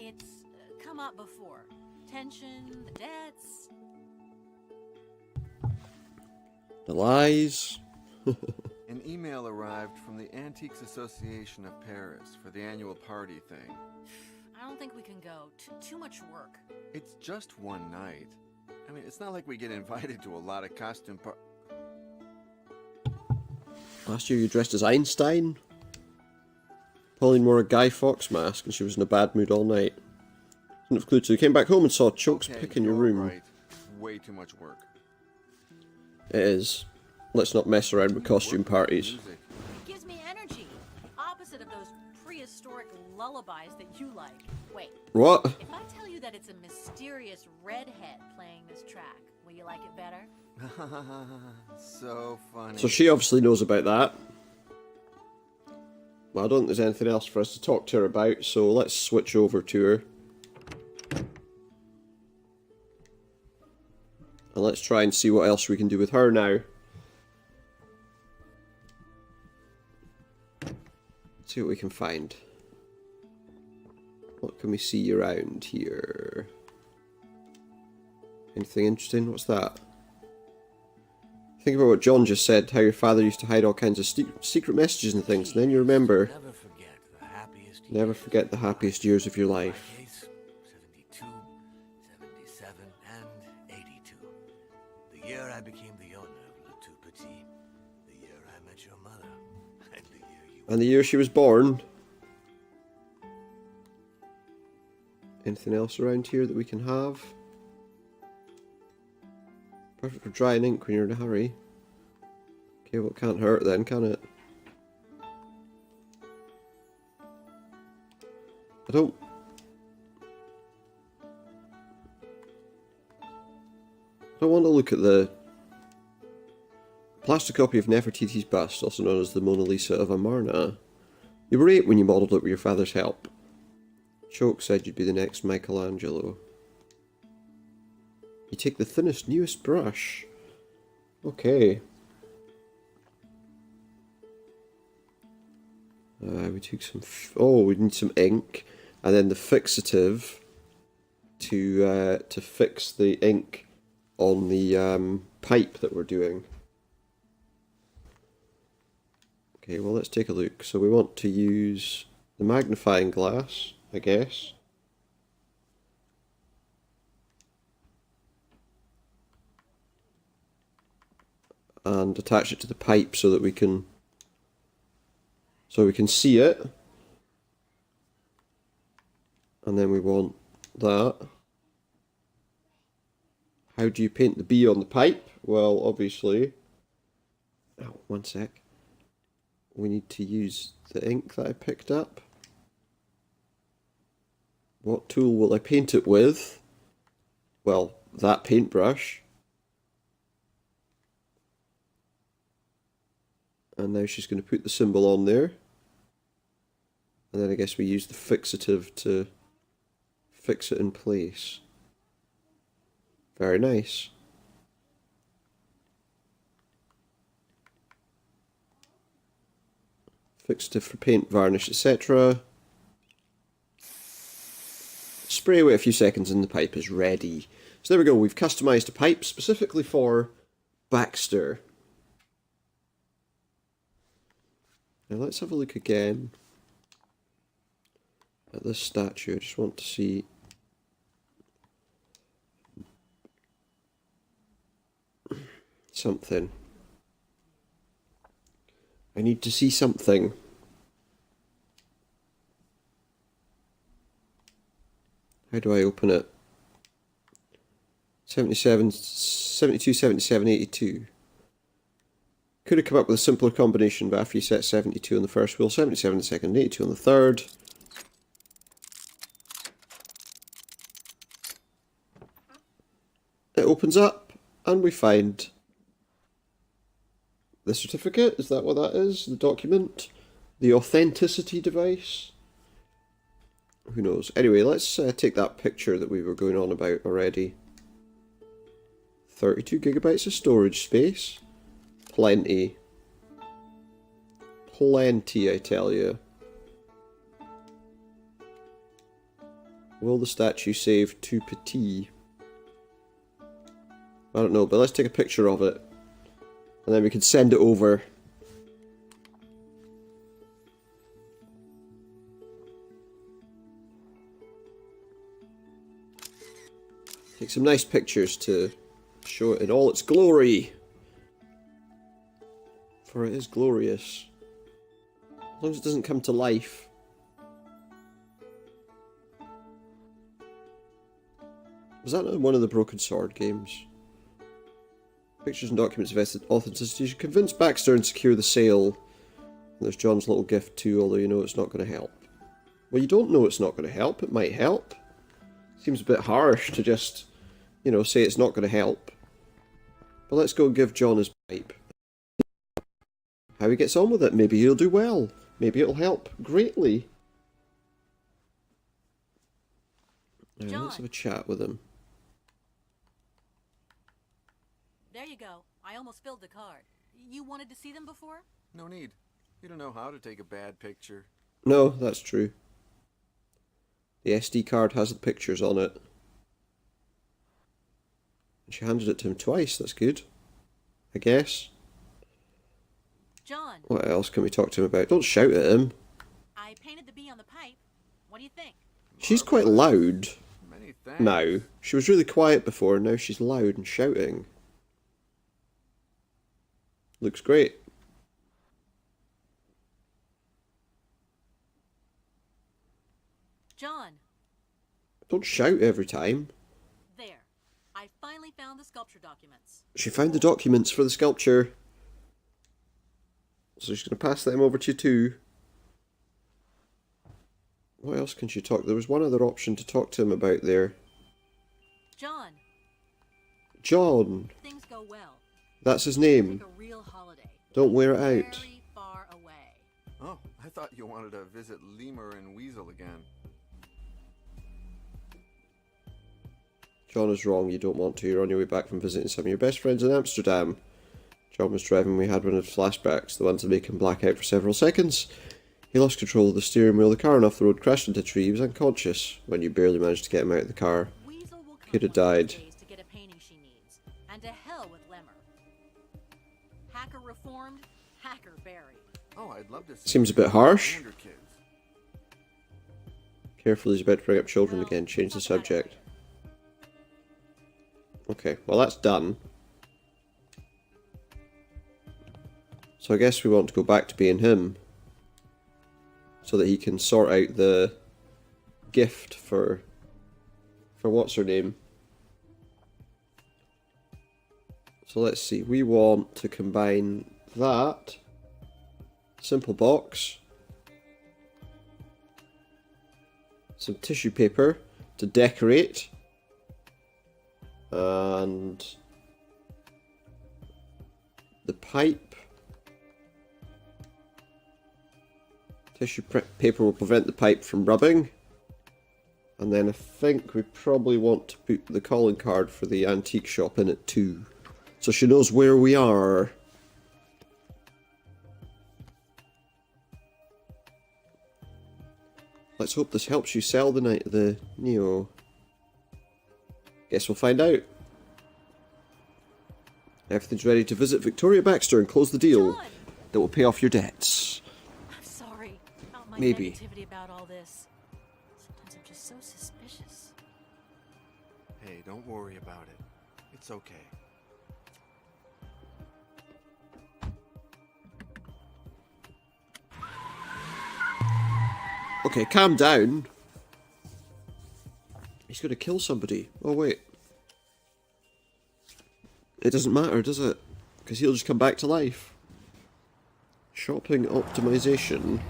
[SPEAKER 5] It's come up before. Tension, the debts.
[SPEAKER 1] The lies.
[SPEAKER 6] An email arrived from the Antiques Association of Paris for the annual party thing.
[SPEAKER 5] I don't think we can go. Too much work.
[SPEAKER 6] It's just one night. I mean, it's not like we get invited to a lot of costume
[SPEAKER 1] Last year you dressed as Einstein. Pauline wore a Guy Fawkes mask and she was in a bad mood all night. Didn't have a clue till you came back home and saw Choke's pick in your
[SPEAKER 6] you're
[SPEAKER 1] room.
[SPEAKER 6] Right. Way too much work.
[SPEAKER 1] It is. Let's not mess around with costume parties.
[SPEAKER 6] Music.
[SPEAKER 5] It gives me energy. Opposite of those prehistoric lullabies that you like. Wait,
[SPEAKER 1] What?
[SPEAKER 5] if I tell you that it's a mysterious redhead playing this track, will you like it better?
[SPEAKER 6] So funny.
[SPEAKER 1] So she obviously knows about that. Well, I don't think there's anything else for us to talk to her about, so let's switch over to her. And let's try and see what else we can do with her now. See what we can find. What can we see around here? Anything interesting? What's that? Think about what John just said, how your father used to hide all kinds of secret messages and things, and then you remember.
[SPEAKER 3] Never forget the happiest
[SPEAKER 1] Never
[SPEAKER 3] years.
[SPEAKER 1] forget the happiest years of your
[SPEAKER 3] In my
[SPEAKER 1] life.
[SPEAKER 3] case, 72, 77, and 82. The year I became the owner of Le Tout Petit. The year I met your mother. And the year you...
[SPEAKER 1] And the year she was born. Anything else around here that we can have? Perfect for drying ink when you're in a hurry. Okay, well, it can't hurt then, can it? I don't want to look at the plastic copy of Nefertiti's bust, also known as the Mona Lisa of Amarna. You were 8 when you modelled it with your father's help. Choke said you'd be the next Michelangelo. You take the thinnest, newest brush. Okay. We took some... we need some ink. And then the fixative to fix the ink on the pipe that we're doing. Okay, well, let's take a look. So we want to use the magnifying glass, I guess. And attach it to the pipe so that we can see it. And then we want that. How do you paint the bee on the pipe? Well, obviously... Oh, one sec. We need to use the ink that I picked up. What tool will I paint it with? Well, that paintbrush. And now she's going to put the symbol on there. And then I guess we use the fixative to fix it in place. Very nice. Fixative for paint, varnish, etc. Spray, wait a few seconds and the pipe is ready. So there we go, we've customized a pipe specifically for Baxter. Now let's have a look again at this statue. I just want to see... something. I need to see something. How do I open it? 77, 72, 77, 82. Could have come up with a simpler combination, but after you set 72 on the first wheel, 77 on the second, and 82 on the third. It opens up, and we find the certificate. Is that what that is? The document? The authenticity device? Who knows? Anyway, let's take that picture that we were going on about already. 32 gigabytes of storage space. Plenty. Plenty, I tell you. Will the statue save too petit? I don't know, but let's take a picture of it. And then we can send it over. Take some nice pictures to show it in all its glory. For it is glorious. As long as it doesn't come to life. Was that one of the Broken Sword games? Pictures and documents of authenticity. You should convince Baxter and secure the sale. And there's John's little gift too, although you know it's not going to help. Well, you don't know it's not going to help. It might help. Seems a bit harsh to just, you know, say it's not going to help. But let's go and give John his pipe. How he gets on with it. Maybe he'll do well. Maybe it'll help greatly. Now, let's have a chat with him.
[SPEAKER 5] There you go. I almost filled the card. You wanted to see them before?
[SPEAKER 6] No need. You don't know how to take a bad picture.
[SPEAKER 1] No, that's true. The SD card has the pictures on it. And she handed it to him twice, that's good. I guess.
[SPEAKER 5] John.
[SPEAKER 1] What else can we talk to him about? Don't shout at him.
[SPEAKER 5] I painted the bee on the pipe. What do you think?
[SPEAKER 1] She's quite loud
[SPEAKER 6] Many thanks.
[SPEAKER 1] now. She was really quiet before, and now she's loud and shouting. Looks great.
[SPEAKER 5] John.
[SPEAKER 1] Don't shout every time.
[SPEAKER 5] There. I finally found the sculpture documents.
[SPEAKER 1] She found the documents for the sculpture. So she's going to pass them over to you too. What else can she talk? There was one other option to talk to him about there.
[SPEAKER 5] John.
[SPEAKER 1] John.
[SPEAKER 5] Things go well.
[SPEAKER 1] That's his name.
[SPEAKER 5] Take a real holiday.
[SPEAKER 1] Don't wear it out.
[SPEAKER 5] Very far away.
[SPEAKER 6] Oh, I thought you wanted to visit Lemur and Weasel again.
[SPEAKER 1] John is wrong, you don't want to. You're on your way back from visiting some of your best friends in Amsterdam. John was driving, we had one of his flashbacks, the ones that make him black out for several seconds. He lost control of the steering wheel, the car ran off the road, crashed into a tree, he was unconscious when you barely managed to get him out of the car.
[SPEAKER 5] Weasel will come
[SPEAKER 1] Could have
[SPEAKER 5] one of these
[SPEAKER 1] died.
[SPEAKER 5] days to get a painting she needs. And to hell with Lemmer. Hacker reformed, hacker buried.
[SPEAKER 6] Oh, I'd love to see
[SPEAKER 1] Seems a bit harsh.
[SPEAKER 6] Wonder Kids.
[SPEAKER 1] Careful, he's about to bring up children
[SPEAKER 5] Well,
[SPEAKER 1] again, change the
[SPEAKER 5] we'll talk about it
[SPEAKER 1] subject.
[SPEAKER 5] later.
[SPEAKER 1] Okay, well that's done. So I guess we want to go back to being him. So that he can sort out the gift for what's her name? So let's see, we want to combine that simple box, some tissue paper to decorate, and the pipe. Tissue paper will prevent the pipe from rubbing. And then I think we probably want to put the calling card for the antique shop in it too. So she knows where we are. Let's hope this helps you sell the Neo. Guess we'll find out. Everything's ready to visit Victoria Baxter and close the deal
[SPEAKER 5] John!
[SPEAKER 1] that will pay off your debts.
[SPEAKER 5] I'm sorry about my
[SPEAKER 1] Maybe.
[SPEAKER 5] negativity about all this. Sometimes I'm just so suspicious.
[SPEAKER 6] Hey, don't worry about it. It's okay.
[SPEAKER 1] Okay, calm down. He's gonna kill somebody. Oh wait. It doesn't matter, does it? Because he'll just come back to life. Shopping optimization.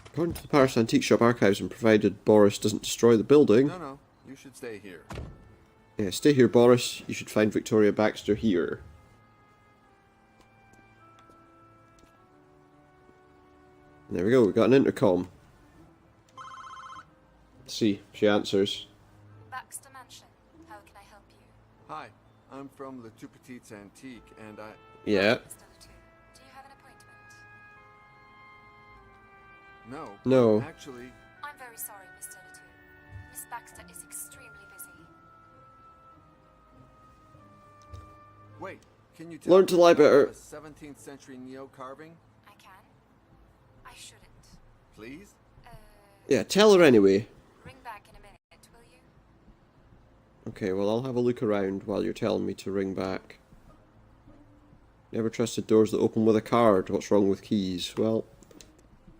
[SPEAKER 1] According to the Paris Antique Shop archives, and provided Boris doesn't destroy the building.
[SPEAKER 6] No, you should stay here.
[SPEAKER 1] Yeah, stay here, Boris. You should find Victoria Baxter here. There we go, we got an intercom. Let's see if she answers.
[SPEAKER 8] Baxter Mansion. How can I help you?
[SPEAKER 6] Hi, I'm from Le Tout Petit's Antique, and I...
[SPEAKER 1] Yeah.
[SPEAKER 8] Mr. Latu, do you have an appointment?
[SPEAKER 6] No.
[SPEAKER 1] No.
[SPEAKER 6] Actually,
[SPEAKER 8] I'm very sorry, Mr. Latu. Miss Baxter is extremely busy.
[SPEAKER 6] wait, can you tell
[SPEAKER 1] Learn to
[SPEAKER 6] me
[SPEAKER 1] lie
[SPEAKER 6] about
[SPEAKER 1] better.
[SPEAKER 6] a 17th century Neo carving?
[SPEAKER 8] I can. I shouldn't.
[SPEAKER 6] Please?
[SPEAKER 1] Yeah, tell her anyway.
[SPEAKER 8] Ring back in a minute, will you?
[SPEAKER 1] Okay, well I'll have a look around while you're telling me to ring back. Never trusted doors that open with a card. What's wrong with keys? Well,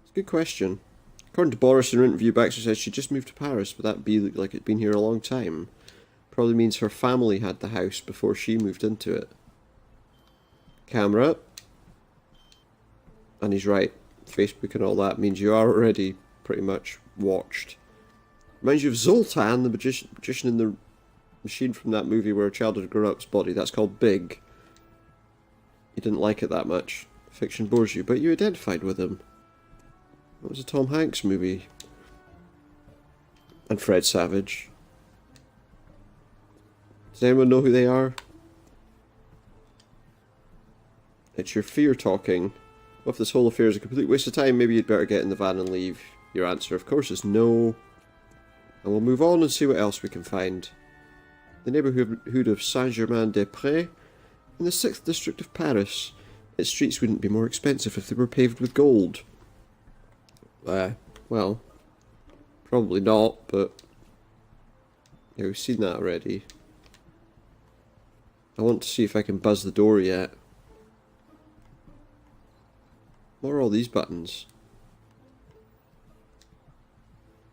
[SPEAKER 1] it's a good question. According to Boris in her interview, Baxter says she just moved to Paris, but that'd be like it'd been here a long time. Probably means her family had the house before she moved into it. Camera. And he's right. Facebook and all that means you are already pretty much watched. Reminds you of Zoltan, the magician in the machine from that movie where a child had a grown-up's body. That's called Big. You didn't like it that much. Fiction bores you, but you identified with him. That was a Tom Hanks movie. And Fred Savage. Does anyone know who they are? It's your fear talking. What if this whole affair is a complete waste of time? Maybe you'd better get in the van and leave. Your answer, of course, is no. And we'll move on and see what else we can find. The neighbourhood of Saint-Germain-des-Prés, in the 6th district of Paris. Its streets wouldn't be more expensive if they were paved with gold. Well, probably not, but yeah, we've seen that already. I want to see if I can buzz the door yet. What are all these buttons?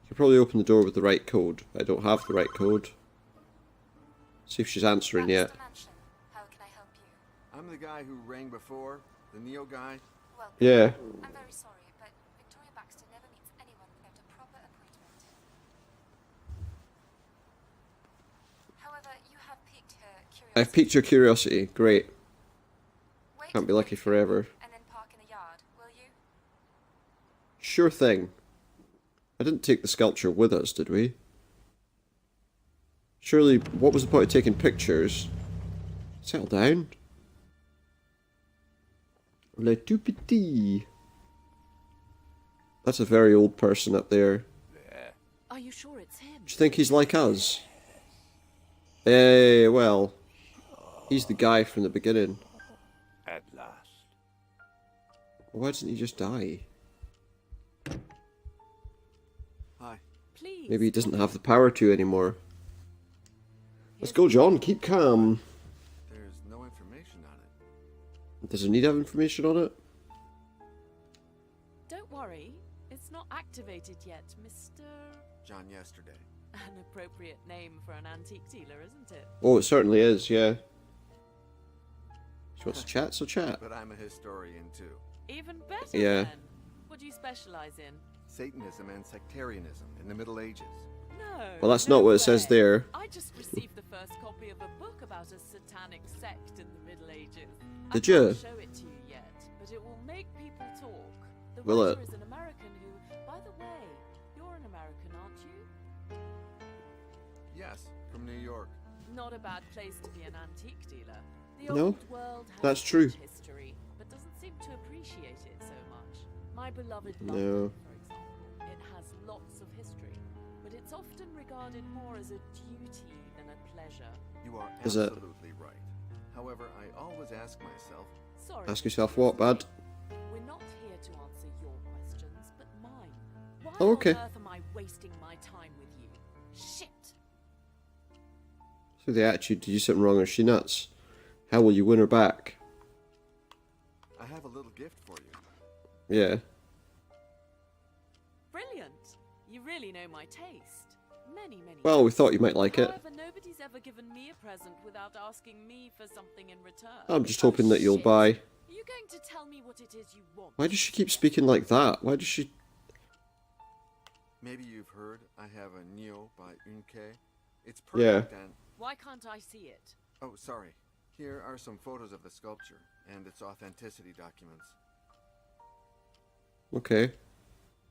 [SPEAKER 1] You could probably open the door with the right code. I don't have the right code. See if she's answering yet.
[SPEAKER 8] Baxter Mansion. How can I help you?
[SPEAKER 6] I'm the guy who rang before, the Neo guy.
[SPEAKER 8] Well,
[SPEAKER 1] Yeah.
[SPEAKER 8] I'm very sorry, but Victoria Baxter never meets anyone without a proper appointment. However, you have piqued her curiosity.
[SPEAKER 1] I've piqued your curiosity. Great.
[SPEAKER 8] Wait
[SPEAKER 1] Can't be lucky forever.
[SPEAKER 8] and then park in the yard, will you?
[SPEAKER 1] Sure thing. I didn't take the sculpture with us, did we? Surely, what was the point of taking pictures? Settle down. Le Tout Petit. That's a very old person up there.
[SPEAKER 5] Are you sure it's him?
[SPEAKER 1] Do you think he's like us? Well, he's the guy from the beginning.
[SPEAKER 4] At last.
[SPEAKER 1] Why doesn't he just die?
[SPEAKER 6] Hi.
[SPEAKER 5] Please.
[SPEAKER 1] Maybe he doesn't have the power to anymore. Let's go, John. Keep calm.
[SPEAKER 6] There's no information on it.
[SPEAKER 1] Does it need to have information on it?
[SPEAKER 5] Don't worry. It's not activated yet, Mr.
[SPEAKER 6] John yesterday.
[SPEAKER 9] An appropriate name for an antique dealer, isn't it?
[SPEAKER 1] Oh, it certainly is, yeah. She wants to chat, so chat.
[SPEAKER 6] But I'm a historian too.
[SPEAKER 9] Even better
[SPEAKER 1] Yeah.
[SPEAKER 9] then. What do you specialize in?
[SPEAKER 6] Satanism and sectarianism in the Middle Ages.
[SPEAKER 9] No.
[SPEAKER 1] Well, that's
[SPEAKER 9] no
[SPEAKER 1] not what it says
[SPEAKER 9] way.
[SPEAKER 1] there.
[SPEAKER 9] I just received the first copy of a book about a satanic sect in the Middle Ages.
[SPEAKER 1] Did
[SPEAKER 9] I can't
[SPEAKER 1] you?
[SPEAKER 9] show it to you yet, but it will make people talk. The
[SPEAKER 1] Will
[SPEAKER 9] writer
[SPEAKER 1] it?
[SPEAKER 9] is an American who, by the way, you're an American, aren't you?
[SPEAKER 6] Yes, from New York.
[SPEAKER 9] Not a bad place to be an antique dealer. The
[SPEAKER 1] No,
[SPEAKER 9] old world has
[SPEAKER 1] that's true.
[SPEAKER 9] rich history, but doesn't seem to appreciate it so much. My beloved
[SPEAKER 1] No.
[SPEAKER 9] London, for example, it has lots of history, but it's often regarded more as a duty than a pleasure.
[SPEAKER 6] You are
[SPEAKER 1] Is it?
[SPEAKER 6] absolutely right. However, I always ask myself,
[SPEAKER 9] Sorry.
[SPEAKER 1] Ask yourself what, bud?
[SPEAKER 9] We're not here to answer your questions, but mine. Why
[SPEAKER 1] Oh, okay.
[SPEAKER 9] on earth am I wasting my time with you? Shit!
[SPEAKER 1] So the attitude, did you something wrong or is she nuts? How will you win her back?
[SPEAKER 6] I have a little gift for you.
[SPEAKER 1] Yeah.
[SPEAKER 9] Brilliant! You really know my taste. Many, many.
[SPEAKER 1] Well, we thought you might like it.
[SPEAKER 9] However, nobody's ever given me a present without asking me for something in return.
[SPEAKER 1] I'm just hoping that you'll
[SPEAKER 9] shit.
[SPEAKER 1] buy.
[SPEAKER 9] Are you going to tell me what it is you want?
[SPEAKER 1] Why does she keep speaking like that? Why does she...
[SPEAKER 6] Maybe you've heard I have a Neo by Unke. It's
[SPEAKER 1] Yeah.
[SPEAKER 6] perfect and...
[SPEAKER 9] Why can't I see it?
[SPEAKER 6] Oh, sorry. Here are some photos of the sculpture and its authenticity documents.
[SPEAKER 1] Okay.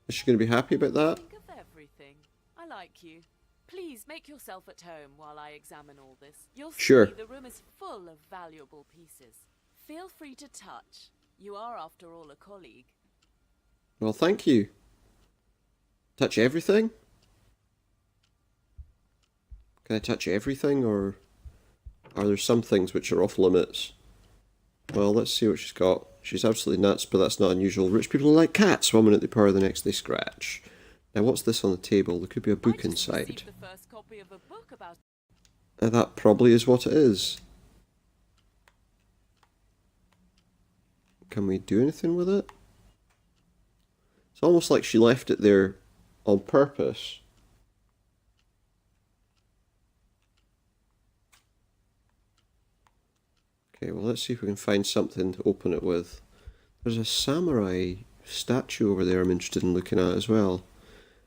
[SPEAKER 1] Is she going to be happy about that?
[SPEAKER 9] Think of everything. I like you. Please make yourself at home while I examine all this. You'll see
[SPEAKER 1] Sure.
[SPEAKER 9] the room is full of valuable pieces. Feel free to touch. You are, after all, a colleague.
[SPEAKER 1] Well, thank you. Touch everything? Can I touch everything, or are there some things which are off limits? Well, let's see what she's got. She's absolutely nuts, but that's not unusual. Rich people are like cats. 1 minute they purr, the next they scratch. Now, what's this on the table? There could be a book
[SPEAKER 9] I just
[SPEAKER 1] inside.
[SPEAKER 9] received the first copy of a book about...
[SPEAKER 1] That probably is what it is. Can we do anything with it? It's almost like she left it there on purpose. Okay, well, let's see if we can find something to open it with. There's a samurai statue over there I'm interested in looking at as well.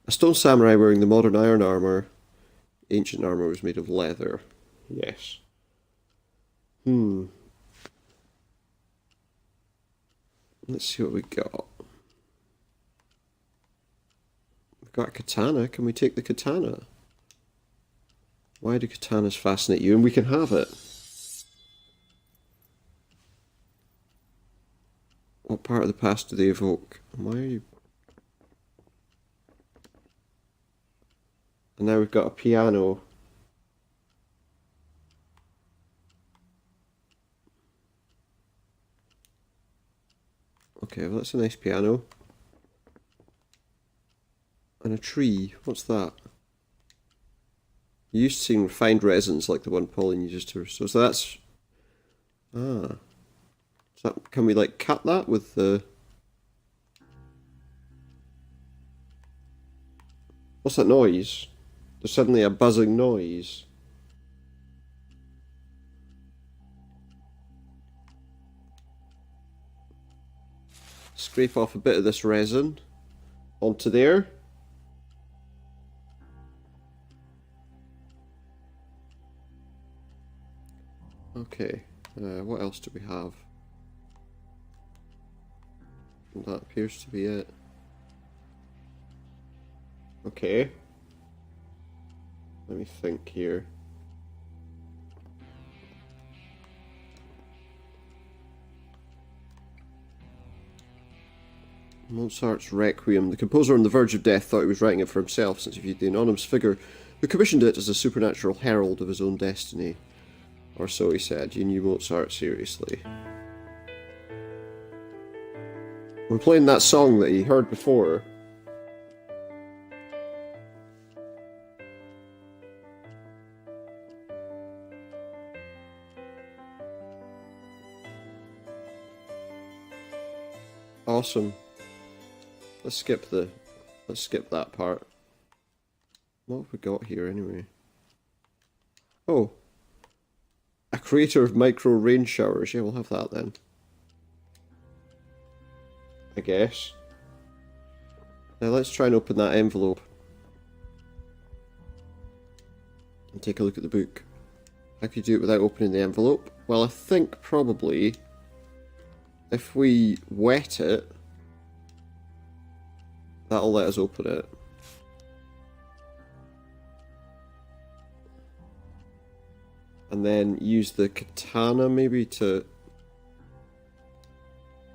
[SPEAKER 1] A stone samurai wearing the modern iron armor. Ancient armor was made of leather. Yes. Let's see what we got. We've got a katana. Can we take the katana? Why do katanas fascinate you? And we can have it. What part of the past do they evoke? Why are you... And now we've got a piano. Okay, well that's a nice piano. And a tree. What's that? You used to see refined resins like the one Pauline uses to... So that's... Ah. So that, can we like cut that with the... What's that noise? There's suddenly a buzzing noise. Scrape off a bit of this resin onto there. Okay, what else do we have? That appears to be it. Okay. Let me think here. Mozart's Requiem. The composer on the verge of death thought he was writing it for himself, since he viewed the anonymous figure who commissioned it as a supernatural herald of his own destiny. Or so he said. You knew Mozart seriously. We're playing that song that he heard before. Awesome. Let's skip that part. What have we got here anyway? Oh. A creator of micro rain showers. Yeah, we'll have that then. I guess. Now let's try and open that envelope. And take a look at the book. How could you do it without opening the envelope? Well, I think probably if we wet it, that'll let us open it. And then use the katana maybe to...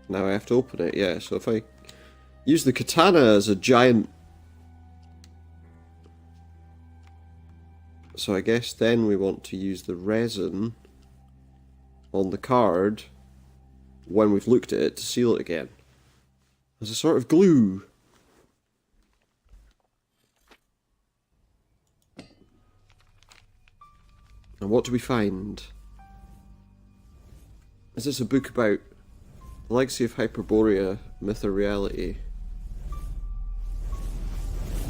[SPEAKER 1] Now I have to open it, yeah. So if I use the katana as a giant... So I guess then we want to use the resin on the card when we've looked at it to seal it again. As a sort of glue. And what do we find? Is this a book about the legacy of Hyperborea, myth or reality?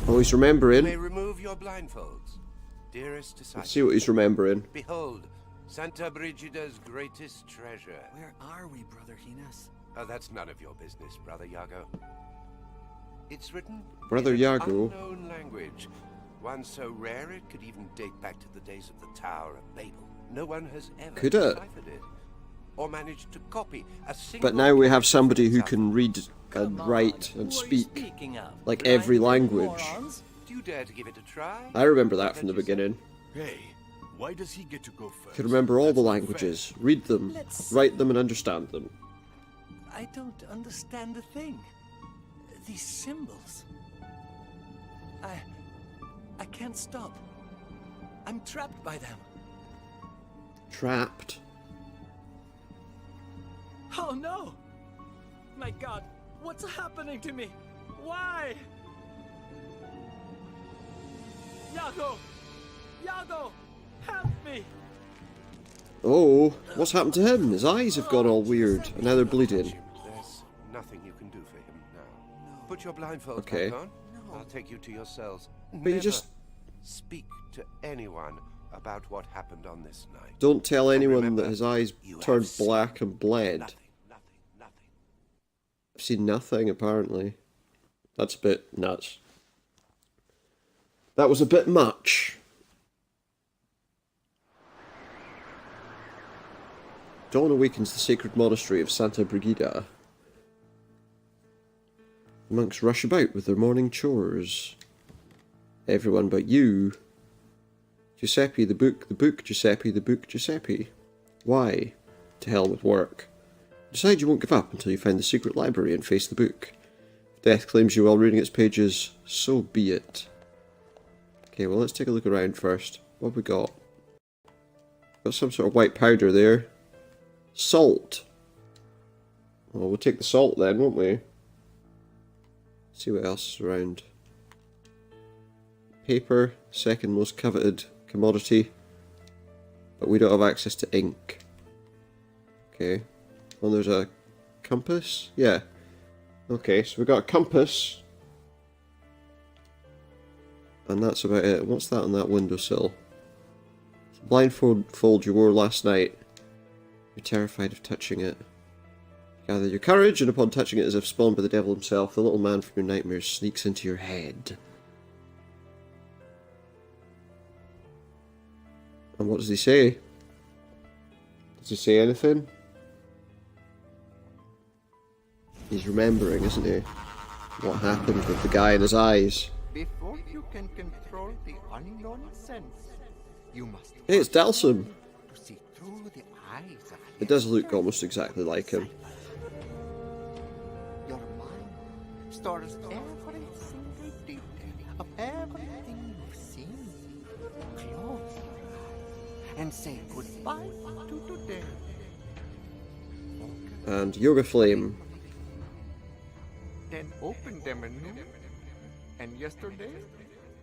[SPEAKER 1] Oh, he's
[SPEAKER 4] You
[SPEAKER 1] remembering.
[SPEAKER 4] may remove your blindfolds, dearest disciple.
[SPEAKER 1] Let's see what he's remembering.
[SPEAKER 4] Behold, Santa Brigida's greatest treasure.
[SPEAKER 2] Where are we, Brother Hinas?
[SPEAKER 4] Oh, that's none of your business, Brother Yago. It's written
[SPEAKER 1] Brother
[SPEAKER 4] in
[SPEAKER 1] Yago.
[SPEAKER 4] an unknown language, one so rare it could even date back to the days of the Tower of Babel. No one has ever
[SPEAKER 1] Could it?
[SPEAKER 4] deciphered it or managed to copy a single.
[SPEAKER 1] But now we have
[SPEAKER 4] character
[SPEAKER 1] somebody who
[SPEAKER 4] from
[SPEAKER 1] can read and write and speak
[SPEAKER 7] Speaking of,
[SPEAKER 1] like every language.
[SPEAKER 7] morons?
[SPEAKER 4] Do you dare to give it a try?
[SPEAKER 1] I remember that from the beginning.
[SPEAKER 3] Hey, why does he get to go first?
[SPEAKER 1] I can remember all the
[SPEAKER 3] That's not
[SPEAKER 1] languages, read them,
[SPEAKER 7] Let's-
[SPEAKER 1] write them and understand them.
[SPEAKER 7] I don't understand a thing. These symbols. I can't stop. I'm trapped by them.
[SPEAKER 1] Trapped.
[SPEAKER 7] Oh no! My God, what's happening to me? Why? Yago! Yago! Help me!
[SPEAKER 1] Oh, what's happened to him? His eyes have gone all weird, and now they're bleeding.
[SPEAKER 4] There's nothing you can do for him now. Put your blindfolds
[SPEAKER 1] Okay.
[SPEAKER 4] back on. I'll take you to your cells.
[SPEAKER 1] But you
[SPEAKER 4] Never
[SPEAKER 1] just
[SPEAKER 4] speak to anyone about what happened on this night.
[SPEAKER 1] don't tell anyone
[SPEAKER 4] remember,
[SPEAKER 1] that his eyes
[SPEAKER 4] you have
[SPEAKER 1] turned
[SPEAKER 4] seen
[SPEAKER 1] black and bled.
[SPEAKER 4] Nothing.
[SPEAKER 1] I've seen nothing, apparently. That's a bit nuts. That was a bit much. Dawn awakens the sacred monastery of Santa Brigida. The monks rush about with their morning chores. Everyone but you. Giuseppe, the book, Giuseppe, the book, Giuseppe. Why? To hell with work. Decide you won't give up until you find the secret library and face the book. If death claims you while reading its pages, so be it. Okay, well let's take a look around first. What have we got? Got some sort of white powder there. Salt. Well, we'll take the salt then, won't we? See what else is around. Paper, second most coveted commodity. But we don't have access to ink. Okay. Well, there's a compass? Yeah. Okay, so we've got a compass. And that's about it. What's that on that windowsill? It's a blindfold you wore last night. You're terrified of touching it. Gather your courage, and upon touching it as if spawned by the devil himself, the little man from your nightmares sneaks into your head. And what does he say? Does he say anything? He's remembering, isn't he? What happened with the guy in his eyes.
[SPEAKER 2] Before you can control the unknown sense, you must
[SPEAKER 1] Hey, it's Dalsum.
[SPEAKER 2] to see through the eyes of
[SPEAKER 1] It does look almost exactly like him.
[SPEAKER 2] your mind stores every single detail of everything you've seen. Close your eyes and say goodbye to today.
[SPEAKER 1] And Yoga Flame.
[SPEAKER 2] Then open them anew. And yesterday,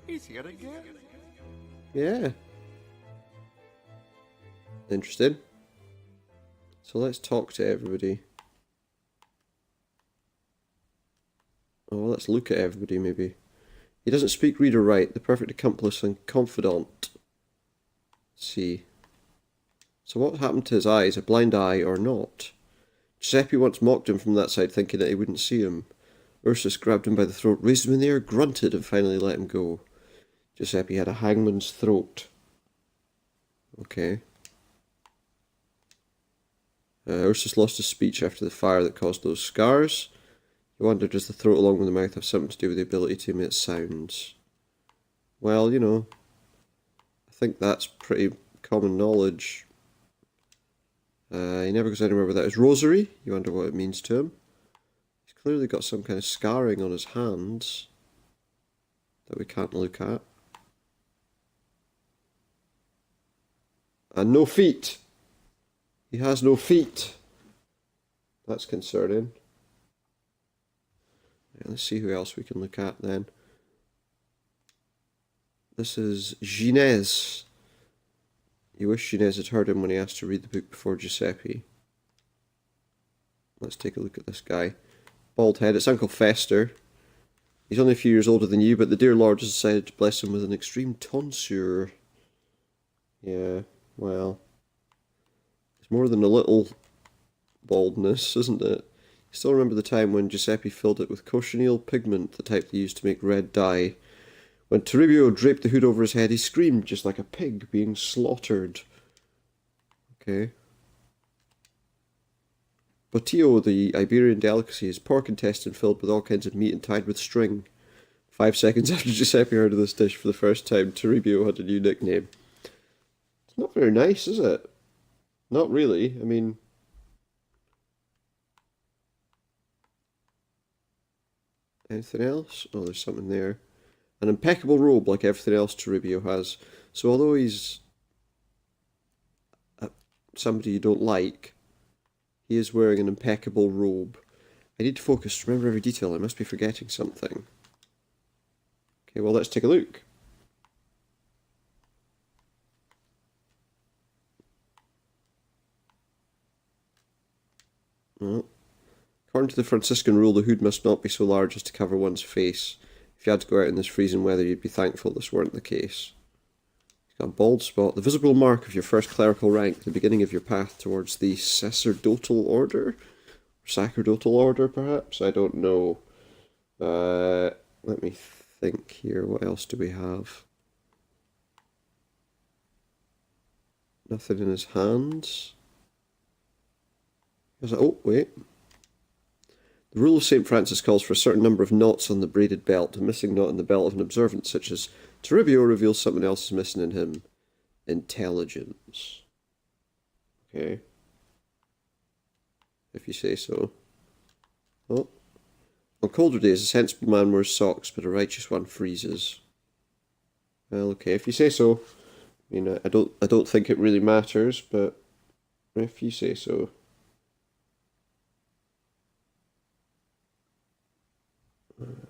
[SPEAKER 2] he's here again.
[SPEAKER 1] Yeah. Interesting. So let's talk to everybody. Oh, let's look at everybody maybe. He doesn't speak, read, or write. The perfect accomplice and confidant. Let's see. So what happened to his eyes? A blind eye or not? Giuseppe once mocked him from that side, thinking that he wouldn't see him. Ursus grabbed him by the throat, raised him in the air, grunted, and finally let him go. Giuseppe had a hangman's throat. Okay. Ursus lost his speech after the fire that caused those scars. He wondered, does the throat along with the mouth have something to do with the ability to emit sounds? Well, you know, I think that's pretty common knowledge. He never goes anywhere without his rosary. You wonder what it means to him. He's clearly got some kind of scarring on his hands that we can't look at. And no feet. He has no feet. That's concerning. Yeah, let's see who else we can look at then. This is Gines. You wish Gines had heard him when he asked to read the book before Giuseppe. Let's take a look at this guy. Bald head. It's Uncle Fester. He's only a few years older than you, but the dear Lord has decided to bless him with an extreme tonsure. Yeah, well, it's more than a little baldness, isn't it? You still remember the time when Giuseppe filled it with cochineal pigment, the type they used to make red dye. When Toribio draped the hood over his head, he screamed just like a pig being slaughtered. Okay. Botillo, the Iberian delicacy, is pork intestine filled with all kinds of meat and tied with string. 5 seconds after Giuseppe heard of this dish for the first time, Toribio had a new nickname. It's not very nice, is it? Not really. I mean... anything else? Oh, there's something there. An impeccable robe like everything else Toribio has. So although he's somebody you don't like, he is wearing an impeccable robe. I need to focus, remember every detail. I must be forgetting something. Okay, well, let's take a look. Well, according to the Franciscan rule, the hood must not be so large as to cover one's face. If you had to go out in this freezing weather, you'd be thankful this weren't the case. You've got a bald spot, the visible mark of your first clerical rank, the beginning of your path towards the sacerdotal order? Sacerdotal order, perhaps? I don't know. Let me think here. What else do we have? Nothing in his hands. Oh, wait. The rule of St. Francis calls for a certain number of knots on the braided belt. A missing knot in the belt of an observant such as Toribio reveals something else is missing in him. Intelligence. Okay. If you say so. Oh. On colder days, a sensible man wears socks, but a righteous one freezes. Well, okay, if you say so. I mean, I don't think it really matters, but if you say so.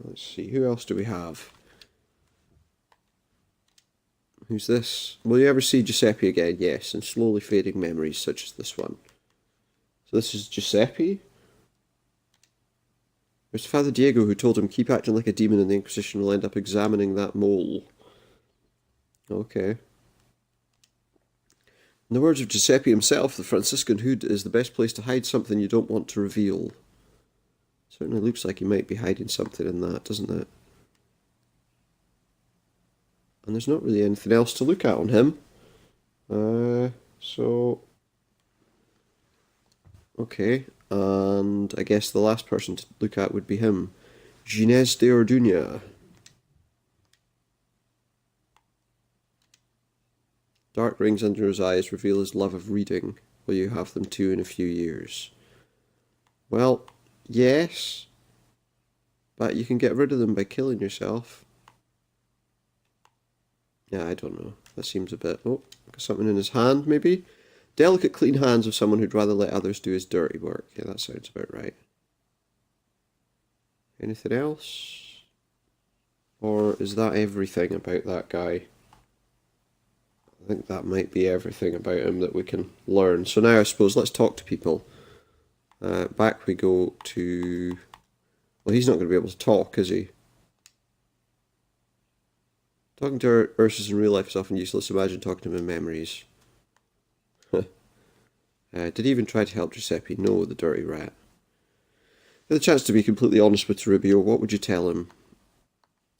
[SPEAKER 1] Let's see, who else do we have? Who's this? Will you ever see Giuseppe again? Yes, and slowly fading memories such as this one. So this is Giuseppe? There's Father Diego who told him, keep acting like a demon and the Inquisition will end up examining that mole. Okay. In the words of Giuseppe himself, the Franciscan hood is the best place to hide something you don't want to reveal. Certainly looks like he might be hiding something in that, doesn't it? And there's not really anything else to look at on him. So... okay, and I guess the last person to look at would be him. Gines de Orduña. Dark rings under his eyes reveal his love of reading. Will you have them too in a few years? Well... yes, but you can get rid of them by killing yourself. Yeah, I don't know. That seems a bit... oh, got something in his hand, maybe? Delicate, clean hands of someone who'd rather let others do his dirty work. Yeah, that sounds about right. Anything else? Or is that everything about that guy? I think that might be everything about him that we can learn. So now I suppose let's talk to people. Back we go to... well, he's not going to be able to talk, is he? Talking to Ursus in real life is often useless. Imagine talking to him in memories. Did he even try to help Giuseppe? No, the dirty rat. Had the chance to be completely honest with Toribio, what would you tell him?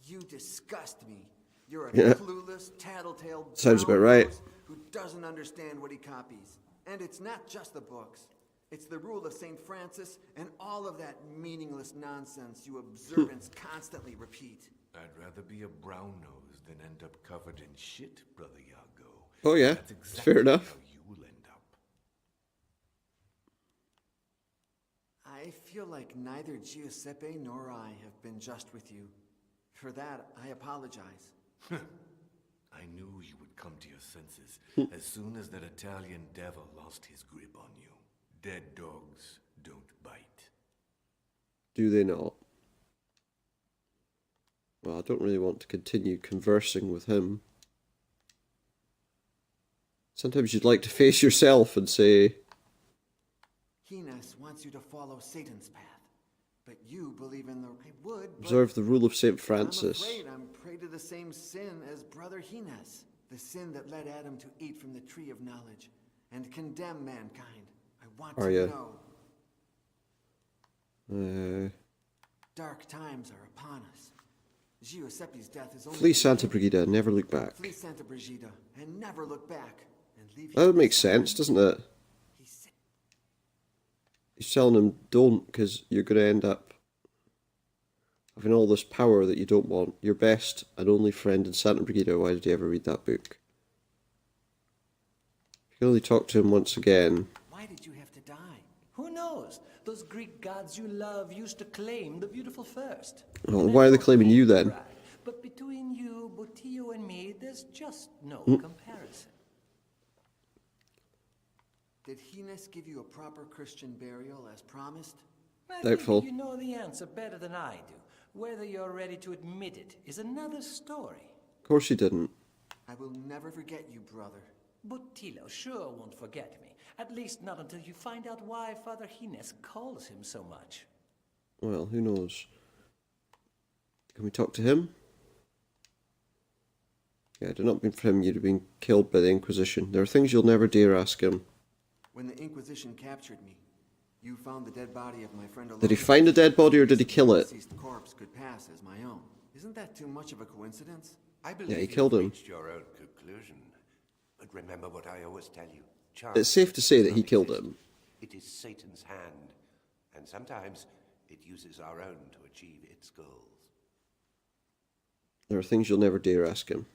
[SPEAKER 2] You disgust me. You're a
[SPEAKER 1] Yeah.
[SPEAKER 2] clueless, tattletale
[SPEAKER 1] Sounds about
[SPEAKER 2] brown
[SPEAKER 1] right.
[SPEAKER 2] nose who doesn't understand what he copies. And it's not just the books. It's the rule of St. Francis and all of that meaningless nonsense you observants constantly repeat.
[SPEAKER 3] I'd rather be a brown nose than end up covered in shit, Brother Iago.
[SPEAKER 1] Oh yeah,
[SPEAKER 3] That's
[SPEAKER 1] it's
[SPEAKER 3] exactly
[SPEAKER 1] fair enough.
[SPEAKER 3] how you will end up.
[SPEAKER 2] I feel like neither Giuseppe nor I have been just with you. For that, I apologize.
[SPEAKER 3] I knew you would come to your senses as soon as that Italian devil lost his grip on you. Dead dogs don't bite.
[SPEAKER 1] Do they not? Well, I don't really want to continue conversing with him. Sometimes you'd like to face yourself and say,
[SPEAKER 2] Hines wants you to follow Satan's path. But you believe in the... I would, but
[SPEAKER 1] observe the rule of St. Francis.
[SPEAKER 2] I'm afraid I'm prey to the same sin as Brother Hines. The sin that led Adam to eat from the tree of knowledge and condemn mankind. I want
[SPEAKER 1] Are
[SPEAKER 2] to
[SPEAKER 1] ya?
[SPEAKER 2] know. Dark times are upon us. Giuseppe's death is only...
[SPEAKER 1] Flee Santa Brigida and never look back.
[SPEAKER 2] Flee Santa Brigida and never look back. And leave
[SPEAKER 1] That would make sense, doesn't it? He's telling him, don't, because you're going to end up having all this power that you don't want. Your best and only friend in Santa Brigida. Why did you ever read that book? You can only talk to him once again.
[SPEAKER 2] Why did you have to die?
[SPEAKER 10] Who knows? Those Greek gods you love used to claim the beautiful first.
[SPEAKER 1] Well, why are they claiming you then?
[SPEAKER 10] But between you, Botillo, and me, there's just no comparison.
[SPEAKER 2] Did Hines give you a proper Christian burial as promised?
[SPEAKER 10] I
[SPEAKER 1] Doubtful.
[SPEAKER 10] think you know the answer better than I do. Whether you're ready to admit it is another story.
[SPEAKER 1] Of course he didn't.
[SPEAKER 2] I will never forget you, brother.
[SPEAKER 10] Botillo sure won't forget me. At least not until you find out why Father Hines calls him so much.
[SPEAKER 1] Well, who knows? Can we talk to him? Yeah, had it not been for him, you'd have been killed by the Inquisition. There are things you'll never dare ask him.
[SPEAKER 2] When the Inquisition captured me, you found the dead body of my friend alone.
[SPEAKER 1] Did he find a dead body or did he kill it?
[SPEAKER 2] Deceased corpse could pass as my own. Isn't that too much of a coincidence?
[SPEAKER 4] I believe
[SPEAKER 1] he killed him.
[SPEAKER 4] you've reached your own conclusion. But remember what I always tell you. Chance
[SPEAKER 1] It's safe to say that
[SPEAKER 4] does
[SPEAKER 1] he
[SPEAKER 4] not
[SPEAKER 1] killed
[SPEAKER 4] exist.
[SPEAKER 1] him.
[SPEAKER 4] It is Satan's hand. And sometimes it uses our own to achieve its goals.
[SPEAKER 1] There are things you'll never dare ask him.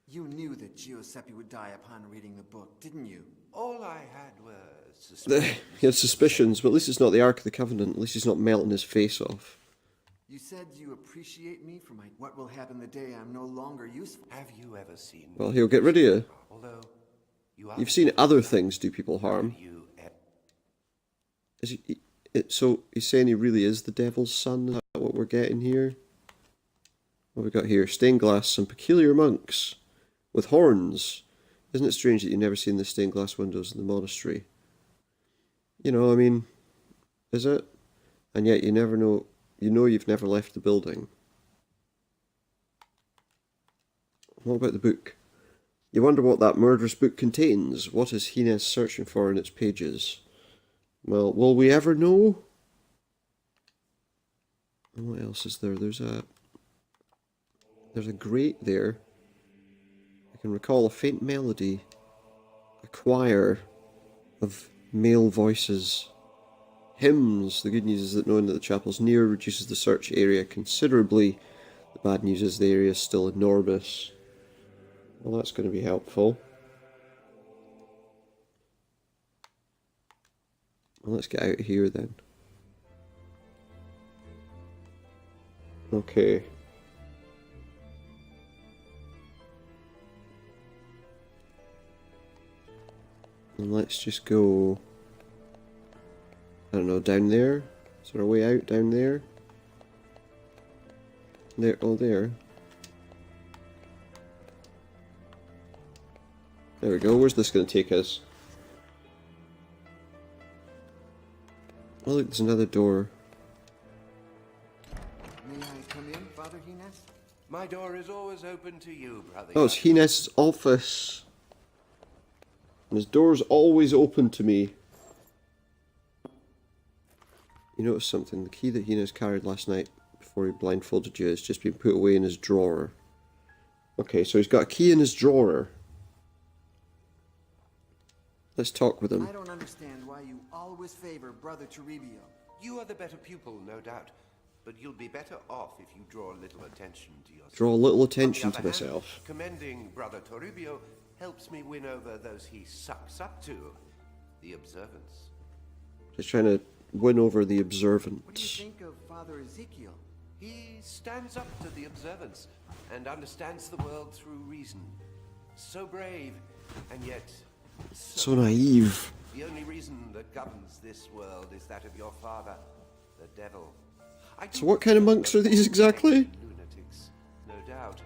[SPEAKER 2] You knew that Giuseppe would die upon reading the book, didn't you?
[SPEAKER 4] All I had were suspicions.
[SPEAKER 1] He had suspicions, but at least it's not the Ark of the Covenant. At least he's not melting his face off.
[SPEAKER 2] You said you appreciate me for what will happen the day I'm no longer useful.
[SPEAKER 4] Have you ever seen...
[SPEAKER 1] Well, he'll get rid of you.
[SPEAKER 4] Although you are...
[SPEAKER 1] You've seen other things do people harm.
[SPEAKER 4] You
[SPEAKER 1] Is so he's saying he really is the devil's son? Is that what we're getting here? What have we got here? Stained glass, some peculiar monks with horns. Isn't it strange that you've never seen the stained glass windows in the monastery? You know, I mean, is it? And yet you never know, you've never left the building. What about the book? You wonder what that murderous book contains. What is Hines searching for in its pages? Well, will we ever know? And what else is there? There's a grate there. I can recall a faint melody. A choir of male voices. Hymns. The good news is that knowing that the chapel's near reduces the search area considerably. The bad news is the area is still enormous. Well, that's going to be helpful. Well, let's get out of here then. Okay. And let's just go... I don't know, down there? Is there a way out down there? There, oh there. There we go, where's this going to take us? Oh look, there's another door.
[SPEAKER 2] May I come in, Father Hines?
[SPEAKER 4] My door is always open to you, brother.
[SPEAKER 1] Oh, it's Hines' office. And his door's always open to me. You notice something? The key that Hines carried last night before he blindfolded you has just been put away in his drawer. Okay, so he's got a key in his drawer. Let's talk with him.
[SPEAKER 2] I don't understand why you always favor Brother Toribio.
[SPEAKER 4] You are the better pupil, no doubt. But you'll be better off if you draw a little attention to yourself.
[SPEAKER 1] Draw a little
[SPEAKER 4] On
[SPEAKER 1] attention
[SPEAKER 4] the
[SPEAKER 1] to
[SPEAKER 4] other hand,
[SPEAKER 1] myself.
[SPEAKER 4] Commending Brother Toribio helps me win over those he sucks up to. The observants.
[SPEAKER 1] He's trying to win over the
[SPEAKER 2] What do you
[SPEAKER 1] observants.
[SPEAKER 2] think of Father Ezekiel?
[SPEAKER 4] He stands up to the observants and understands the world through reason. So brave, and yet
[SPEAKER 1] So naive.
[SPEAKER 4] The only reason that governs this world is that of your father, the devil.
[SPEAKER 1] So what kind of monks are these exactly?
[SPEAKER 4] Lunatics, no doubt.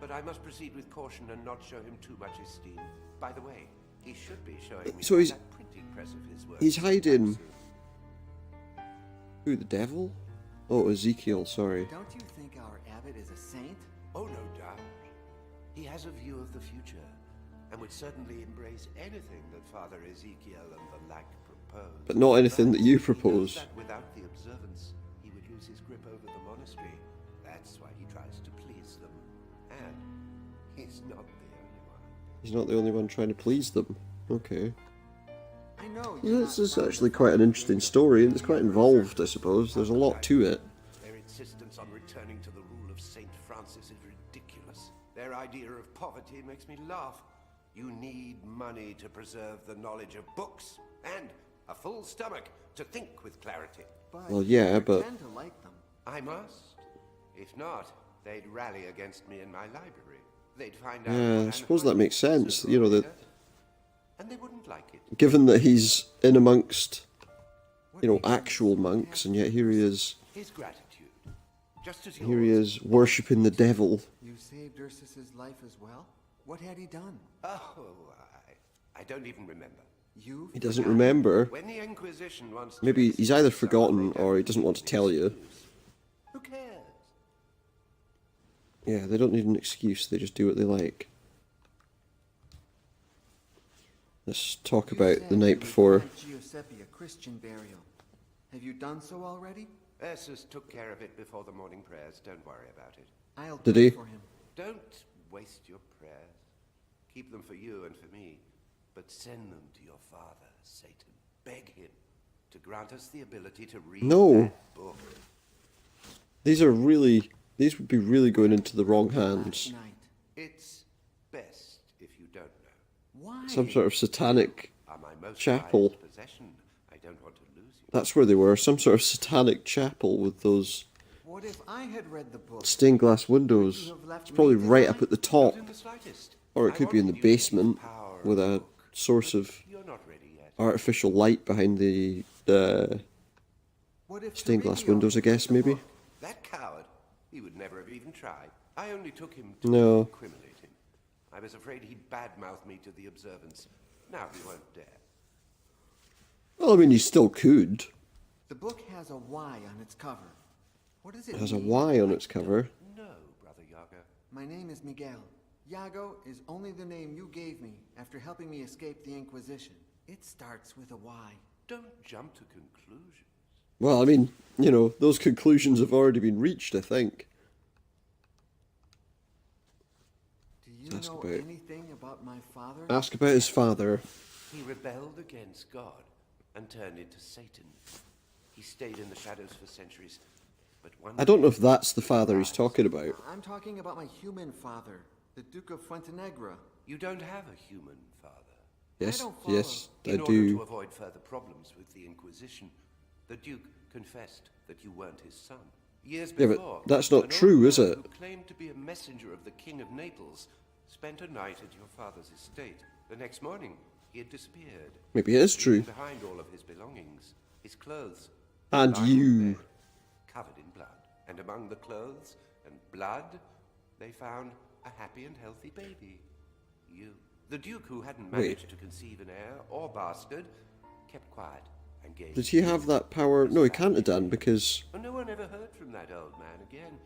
[SPEAKER 4] But I must proceed with caution and not show him too much esteem. By the way, he should be showing me
[SPEAKER 1] So he's-
[SPEAKER 4] that printing press of his work.
[SPEAKER 1] He's hiding. Who, the devil? Oh, Ezekiel, sorry.
[SPEAKER 2] Don't you think our abbot is a saint?
[SPEAKER 4] Oh, no doubt. He has a view of the future, and would certainly embrace anything that Father Ezekiel and the like propose.
[SPEAKER 1] But not anything that you
[SPEAKER 4] He knows
[SPEAKER 1] propose.
[SPEAKER 4] that without the observance, he would lose his grip over the monastery. That's why he tries to please them. And he's not the only one.
[SPEAKER 1] He's not the only one trying to please them. Okay.
[SPEAKER 2] I know.
[SPEAKER 1] Yeah, this is actually quite an interesting story, and it's quite involved, I suppose. There's a lot to it.
[SPEAKER 4] Their insistence on returning to the rule of Saint Francis is ridiculous. Their idea of poverty makes me laugh. You need money to preserve the knowledge of books, and a full stomach to think with clarity.
[SPEAKER 2] But
[SPEAKER 1] Well, yeah,
[SPEAKER 2] you
[SPEAKER 1] but-
[SPEAKER 2] pretend to like them.
[SPEAKER 4] I must. If not, they'd rally against me in my library. They'd find out.
[SPEAKER 1] Yeah,
[SPEAKER 4] what
[SPEAKER 1] I suppose that
[SPEAKER 4] Anaheim
[SPEAKER 1] makes sense. You know, that
[SPEAKER 4] and they wouldn't like it.
[SPEAKER 1] given that he's in amongst,
[SPEAKER 2] What
[SPEAKER 1] you know,
[SPEAKER 2] makes
[SPEAKER 1] actual
[SPEAKER 2] him so
[SPEAKER 1] monks, and yet here he is.
[SPEAKER 4] His gratitude, just as
[SPEAKER 1] Here he
[SPEAKER 4] yours.
[SPEAKER 1] is worshipping the devil.
[SPEAKER 2] You saved Ursus's life as well? What had he done?
[SPEAKER 4] Oh, I don't even remember.
[SPEAKER 2] You?
[SPEAKER 1] He doesn't remember.
[SPEAKER 4] When the Inquisition wants to
[SPEAKER 1] Maybe he's either
[SPEAKER 4] execute
[SPEAKER 1] forgotten
[SPEAKER 4] someone, they
[SPEAKER 1] or he
[SPEAKER 4] don't
[SPEAKER 1] doesn't want to
[SPEAKER 4] need
[SPEAKER 1] tell
[SPEAKER 4] an
[SPEAKER 1] you.
[SPEAKER 4] excuse. Who cares?
[SPEAKER 1] Yeah, they don't need an excuse. They just do what they like. Let's talk
[SPEAKER 2] You
[SPEAKER 1] about
[SPEAKER 2] said
[SPEAKER 1] the
[SPEAKER 2] you
[SPEAKER 1] night
[SPEAKER 2] would
[SPEAKER 1] before.
[SPEAKER 2] grant Giuseppe a Christian burial. Have you done so already?
[SPEAKER 4] Ursus took care of it before the morning prayers. Don't worry about it.
[SPEAKER 2] I'll
[SPEAKER 1] Did
[SPEAKER 2] pray
[SPEAKER 1] he?
[SPEAKER 2] for him.
[SPEAKER 4] Don't waste your prayers. Keep them for you and for me. But send them to your father, Satan. Beg him to grant us the ability to read
[SPEAKER 1] No.
[SPEAKER 4] that book.
[SPEAKER 1] These would be really going into the wrong hands.
[SPEAKER 2] Last night.
[SPEAKER 4] It's best if you don't know.
[SPEAKER 2] Why?
[SPEAKER 1] Some sort of satanic
[SPEAKER 4] Are my most
[SPEAKER 1] chapel.
[SPEAKER 4] prized possession. I don't want to lose you.
[SPEAKER 1] That's where they were. Some sort of satanic chapel with those
[SPEAKER 2] What if I had read the book?
[SPEAKER 1] stained glass windows. It's probably right up at the top.
[SPEAKER 4] Not in the slightest.
[SPEAKER 1] Or it
[SPEAKER 4] I
[SPEAKER 1] could be in the
[SPEAKER 4] wanted you to use
[SPEAKER 1] basement
[SPEAKER 4] the power
[SPEAKER 1] with
[SPEAKER 4] of
[SPEAKER 1] a
[SPEAKER 4] the book,
[SPEAKER 1] source
[SPEAKER 4] but
[SPEAKER 1] of
[SPEAKER 4] You're not ready yet.
[SPEAKER 1] artificial light behind the
[SPEAKER 2] What if
[SPEAKER 1] stained glass
[SPEAKER 2] Toribio
[SPEAKER 1] windows, I
[SPEAKER 2] had read
[SPEAKER 1] guess,
[SPEAKER 2] the
[SPEAKER 1] maybe?
[SPEAKER 2] book?
[SPEAKER 4] That coward. He would never have even tried. I only took him to
[SPEAKER 1] No.
[SPEAKER 4] incriminate him. I was afraid he'd badmouth me to the observants. Now he won't dare.
[SPEAKER 1] Well, I mean, you still could.
[SPEAKER 2] The book has a Y on its cover. What does it
[SPEAKER 1] It has a
[SPEAKER 2] mean?
[SPEAKER 1] Y on its cover.
[SPEAKER 4] No, Brother Yaga.
[SPEAKER 2] My name is Miguel. Yago is only the name you gave me after helping me escape the Inquisition. It starts with a Y.
[SPEAKER 4] Don't jump to conclusions.
[SPEAKER 1] Well, I mean, you know, those conclusions have already been reached, I think.
[SPEAKER 2] Do you
[SPEAKER 1] Ask
[SPEAKER 2] know
[SPEAKER 1] about-
[SPEAKER 2] anything about my father?
[SPEAKER 1] Ask about his father.
[SPEAKER 4] He rebelled against God and turned into Satan. He stayed in the shadows for centuries, but one
[SPEAKER 1] I don't know
[SPEAKER 4] day
[SPEAKER 1] if that's the father he's
[SPEAKER 4] died.
[SPEAKER 1] talking about.
[SPEAKER 2] I'm talking about my human father, the Duke of Fuentenegra.
[SPEAKER 4] You don't have a human father.
[SPEAKER 1] Yes,
[SPEAKER 2] don't follow.
[SPEAKER 1] yes, I
[SPEAKER 4] In order to
[SPEAKER 1] do.
[SPEAKER 4] avoid further problems with the Inquisition, the Duke confessed that you weren't his son. Years
[SPEAKER 1] Yeah, but
[SPEAKER 4] before,
[SPEAKER 1] that's not
[SPEAKER 4] an
[SPEAKER 1] true,
[SPEAKER 4] old
[SPEAKER 1] is
[SPEAKER 4] man
[SPEAKER 1] it?
[SPEAKER 4] Who claimed to be a messenger of the King of Naples spent a night at your father's estate. The next morning, he had disappeared.
[SPEAKER 1] Maybe it is true.
[SPEAKER 4] Leaving behind all of his belongings, his clothes,
[SPEAKER 1] And
[SPEAKER 4] lying in
[SPEAKER 1] you.
[SPEAKER 4] bed, covered in blood. And among the clothes and blood, they found a happy and healthy baby. You. The Duke, who hadn't
[SPEAKER 1] Wait.
[SPEAKER 4] managed to conceive an heir or bastard, kept quiet and gave.
[SPEAKER 1] Did he have that power? No, he can't have done because
[SPEAKER 4] But no one ever heard from that old man again.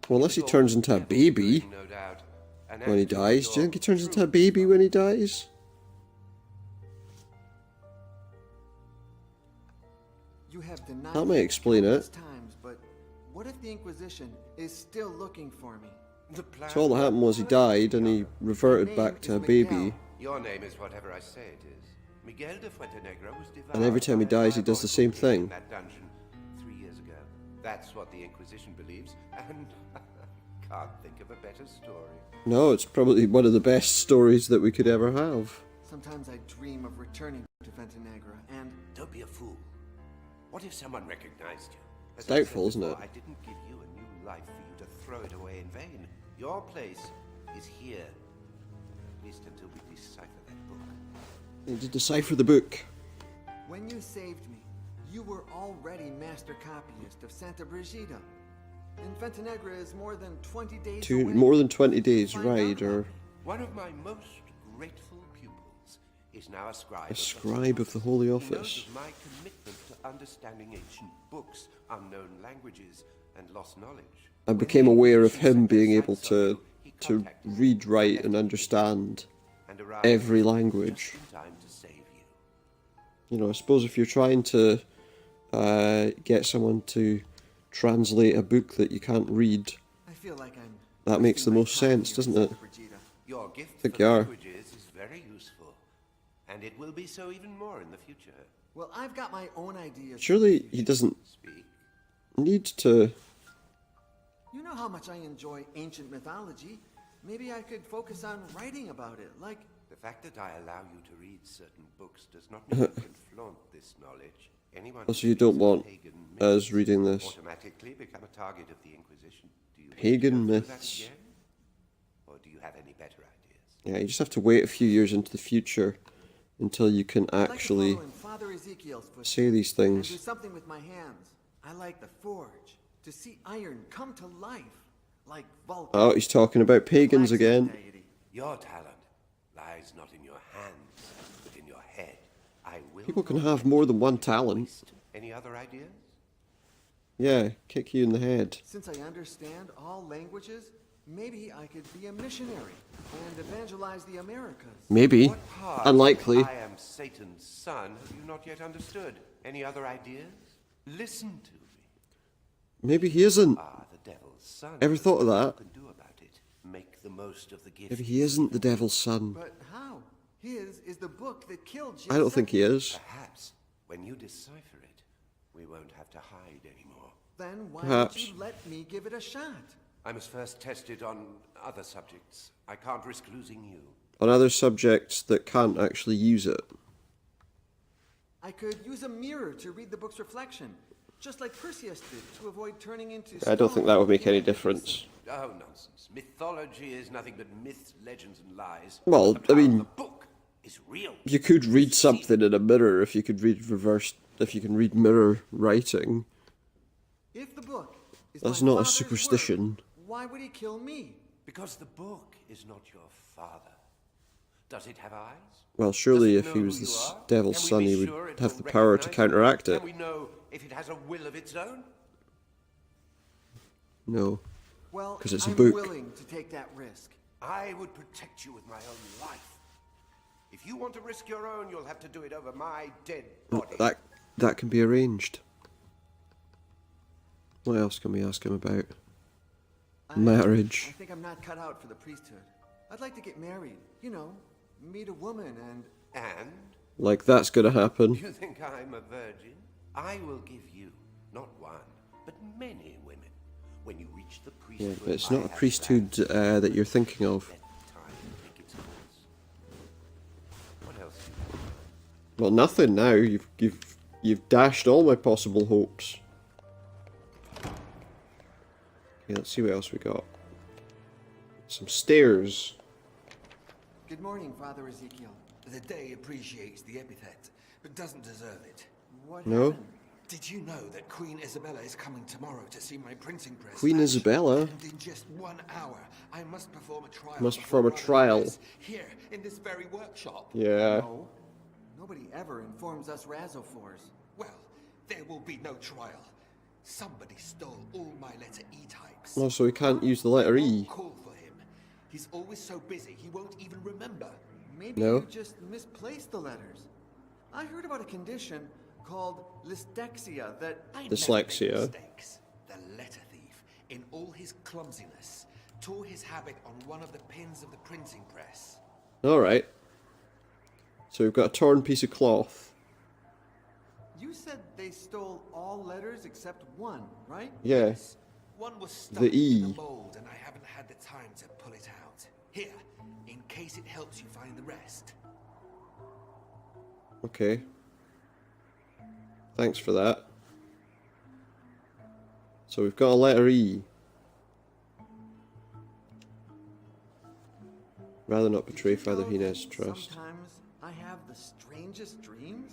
[SPEAKER 1] Well, unless he
[SPEAKER 4] was
[SPEAKER 1] turns
[SPEAKER 4] all
[SPEAKER 1] into a
[SPEAKER 4] devil's
[SPEAKER 1] baby
[SPEAKER 4] doing, no doubt. An
[SPEAKER 1] when he
[SPEAKER 4] act of
[SPEAKER 1] dies. Do you
[SPEAKER 4] pure
[SPEAKER 1] think he turns into a
[SPEAKER 4] truth.
[SPEAKER 1] baby when he dies?
[SPEAKER 2] You have denied
[SPEAKER 1] That might
[SPEAKER 2] me
[SPEAKER 1] explain it.
[SPEAKER 2] countless times, but what if the Inquisition is still looking for me?
[SPEAKER 4] The plan
[SPEAKER 1] So all that happened was he died and he reverted back to a baby.
[SPEAKER 4] Your name is whatever I say it is. Miguel de Fuentenegra was devoured
[SPEAKER 1] And every time he
[SPEAKER 4] by a
[SPEAKER 1] dies, he does the same
[SPEAKER 4] diabolical being in
[SPEAKER 1] thing.
[SPEAKER 4] that dungeon 3 years ago. That's what the Inquisition believes, and can't think of a better story.
[SPEAKER 1] No, it's probably one of the best stories that we could ever have.
[SPEAKER 2] Sometimes I dream of returning to Ventenegra, and
[SPEAKER 4] Don't be a fool. What if someone recognized you? As
[SPEAKER 1] It's
[SPEAKER 4] I said
[SPEAKER 1] doubtful, isn't
[SPEAKER 4] before,
[SPEAKER 1] it?
[SPEAKER 4] I didn't give you a new life for you to throw it away in vain. Your place is here. At least until we decipher that book.
[SPEAKER 1] You need to decipher the book.
[SPEAKER 2] when you saved me, you were already master copyist of Santa Brigida. And Ventenegra is more than 20 days away.
[SPEAKER 1] More than 20 days
[SPEAKER 2] Find out
[SPEAKER 1] ride,
[SPEAKER 2] about
[SPEAKER 1] or
[SPEAKER 2] me.
[SPEAKER 4] One of my most grateful pupils is now a scribe.
[SPEAKER 1] a scribe of the Holy
[SPEAKER 4] He
[SPEAKER 1] Office.
[SPEAKER 4] knows of my commitment to understanding ancient books, unknown languages, and lost knowledge.
[SPEAKER 1] I became aware of him being able to read, write, and understand
[SPEAKER 4] And arrived
[SPEAKER 1] every
[SPEAKER 4] just
[SPEAKER 1] language.
[SPEAKER 4] in time to save you.
[SPEAKER 1] You know, I suppose if you're trying to get someone to translate a book that you can't read,
[SPEAKER 2] I feel like I'm
[SPEAKER 1] that makes the
[SPEAKER 2] wasting my
[SPEAKER 1] most
[SPEAKER 2] time
[SPEAKER 1] sense,
[SPEAKER 2] here
[SPEAKER 1] doesn't
[SPEAKER 2] at
[SPEAKER 1] it?
[SPEAKER 2] Santa Brigida.
[SPEAKER 4] Your gift
[SPEAKER 1] think
[SPEAKER 4] for
[SPEAKER 1] you are.
[SPEAKER 4] languages is very useful, and it will be so even more in the future.
[SPEAKER 2] Well, I've got my own ideas.
[SPEAKER 1] Surely he doesn't
[SPEAKER 4] Speak.
[SPEAKER 1] need to.
[SPEAKER 2] You know how much I enjoy ancient mythology. Maybe I could focus on writing about it, like...
[SPEAKER 4] The fact that I allow you to read certain books does not mean you can flaunt this knowledge. Anyone who
[SPEAKER 1] Also, you don't
[SPEAKER 4] speaks of
[SPEAKER 1] want
[SPEAKER 4] pagan
[SPEAKER 1] us
[SPEAKER 4] myths
[SPEAKER 1] reading this.
[SPEAKER 4] automatically become a target of the Inquisition. Do you wish to
[SPEAKER 1] Pagan
[SPEAKER 4] go through that
[SPEAKER 1] myths.
[SPEAKER 4] again? Or do you have any better ideas?
[SPEAKER 1] Yeah, you just have to wait a few years into the future until you can
[SPEAKER 2] I'd like to
[SPEAKER 1] actually
[SPEAKER 2] follow in Father Ezekiel's footsteps
[SPEAKER 1] say these
[SPEAKER 2] and do
[SPEAKER 1] things.
[SPEAKER 2] something with my hands. I like the forge. To see iron come to life. Like Vulcan.
[SPEAKER 1] Oh, he's talking about pagans
[SPEAKER 2] Blacksmith
[SPEAKER 1] again.
[SPEAKER 2] deity.
[SPEAKER 4] Your talent lies not in your hands, but in your head. I will
[SPEAKER 1] People can
[SPEAKER 4] not
[SPEAKER 1] have more than one talent.
[SPEAKER 4] waste. Any other ideas?
[SPEAKER 1] Yeah, kick you in the head.
[SPEAKER 2] Since I understand all languages, maybe I could be a missionary and evangelize the Americas.
[SPEAKER 1] Maybe.
[SPEAKER 4] What part
[SPEAKER 1] Unlikely.
[SPEAKER 4] of I am Satan's son have you not yet understood? Any other ideas? Listen to me.
[SPEAKER 1] Maybe he isn't.
[SPEAKER 4] Ah, the devil's son.
[SPEAKER 1] Ever thought of
[SPEAKER 4] What
[SPEAKER 1] that?
[SPEAKER 4] you can do about it. Make the most of the gift.
[SPEAKER 1] Maybe he isn't the devil's son.
[SPEAKER 2] But how? His is the book that killed
[SPEAKER 1] I don't think he
[SPEAKER 2] Giuseppe.
[SPEAKER 1] is.
[SPEAKER 4] Perhaps when you decipher it, we won't have to hide anymore.
[SPEAKER 2] Then why
[SPEAKER 1] Perhaps.
[SPEAKER 2] don't you let me give it a shot?
[SPEAKER 4] I must first test it on other subjects. I can't risk losing you.
[SPEAKER 1] On other subjects that can't actually use it.
[SPEAKER 2] I could use a mirror to read the book's reflection, just like Perseus did to avoid turning into
[SPEAKER 1] I don't think that would make any
[SPEAKER 2] stone.
[SPEAKER 1] difference.
[SPEAKER 4] Oh, nonsense. Mythology is nothing but myths, legends, and lies.
[SPEAKER 1] Well,
[SPEAKER 4] The
[SPEAKER 1] I
[SPEAKER 4] power of
[SPEAKER 1] mean-
[SPEAKER 4] the book is real.
[SPEAKER 1] You could read something in a mirror if you could read if you can read mirror writing.
[SPEAKER 2] If the book is
[SPEAKER 1] That's
[SPEAKER 2] my
[SPEAKER 1] not a
[SPEAKER 2] father's
[SPEAKER 1] superstition.
[SPEAKER 2] work, why would he kill me?
[SPEAKER 4] Because the book is not your father. Does it have eyes?
[SPEAKER 1] Well,
[SPEAKER 4] Does
[SPEAKER 1] surely
[SPEAKER 4] it
[SPEAKER 1] if
[SPEAKER 4] know
[SPEAKER 1] he
[SPEAKER 4] who
[SPEAKER 1] was
[SPEAKER 4] you
[SPEAKER 1] the
[SPEAKER 4] are?
[SPEAKER 1] devil's
[SPEAKER 4] Can we
[SPEAKER 1] son,
[SPEAKER 4] be
[SPEAKER 1] he
[SPEAKER 4] sure
[SPEAKER 1] would
[SPEAKER 4] it
[SPEAKER 1] have
[SPEAKER 4] will
[SPEAKER 1] the power to
[SPEAKER 4] recognize you?
[SPEAKER 1] counteract it.
[SPEAKER 4] Can we know if it has a will of its own?
[SPEAKER 1] No.
[SPEAKER 2] Well,
[SPEAKER 1] 'Cause it's a
[SPEAKER 2] I'm
[SPEAKER 1] book.
[SPEAKER 2] willing to take that risk.
[SPEAKER 4] I would protect you with my own life. If you want to risk your own, you'll have to do it over my dead body.
[SPEAKER 1] That can be arranged. What else can we ask him about?
[SPEAKER 2] I
[SPEAKER 1] Marriage.
[SPEAKER 2] think I'm not cut out for the priesthood. I'd like to get married. You know, meet a woman and...
[SPEAKER 4] And
[SPEAKER 1] Like that's gonna happen.
[SPEAKER 4] you think I'm a virgin? I will give you not one, but many women. When you reach the
[SPEAKER 1] Yeah,
[SPEAKER 4] priesthood,
[SPEAKER 1] but it's
[SPEAKER 4] I
[SPEAKER 1] not a
[SPEAKER 4] have
[SPEAKER 1] priesthood
[SPEAKER 4] plans.
[SPEAKER 1] that you're thinking of.
[SPEAKER 4] Let time take its course. What else?
[SPEAKER 1] Well, nothing now. You've dashed all my possible hopes. Okay, let's see what else we got. Some stairs.
[SPEAKER 2] Good morning, Father Ezekiel.
[SPEAKER 11] The day appreciates the epithet, but doesn't deserve it.
[SPEAKER 2] What
[SPEAKER 1] No.
[SPEAKER 2] happened?
[SPEAKER 11] Did you know that Queen Isabella is coming tomorrow to see my printing press?
[SPEAKER 1] Queen
[SPEAKER 11] Thatch?
[SPEAKER 1] Isabella?
[SPEAKER 11] And in just 1 hour, I must perform a trial.
[SPEAKER 1] Must
[SPEAKER 11] before
[SPEAKER 1] perform a
[SPEAKER 11] Father
[SPEAKER 1] trial.
[SPEAKER 11] Hines, here, in this very workshop.
[SPEAKER 1] Yeah.
[SPEAKER 2] No. Nobody ever informs us Razophors.
[SPEAKER 11] Well, there will be no trial. Somebody stole all my letter E types.
[SPEAKER 1] Oh, so we can't use the letter E.
[SPEAKER 11] Call for him. He's always so busy, he won't even remember.
[SPEAKER 2] Maybe
[SPEAKER 1] No.
[SPEAKER 2] you just misplaced the letters. I heard about a condition called dyslexia that...
[SPEAKER 11] I
[SPEAKER 1] Dyslexia.
[SPEAKER 11] never make mistakes. The letter thief, in all his clumsiness, tore his habit on one of the pins of the printing press.
[SPEAKER 1] Alright. So we've got a torn piece of cloth.
[SPEAKER 2] You said they stole all letters except one, right?
[SPEAKER 1] Yeah.
[SPEAKER 11] One was stuck
[SPEAKER 1] The E.
[SPEAKER 11] in the mold, and I haven't had the time to pull it out. Here, in case it helps you find the rest.
[SPEAKER 1] Okay. Thanks for that. So we've got a letter E. Rather not betray
[SPEAKER 2] Did you
[SPEAKER 1] Father
[SPEAKER 2] know
[SPEAKER 1] Hines'
[SPEAKER 2] that
[SPEAKER 1] trust.
[SPEAKER 2] Sometimes I have the strangest dreams.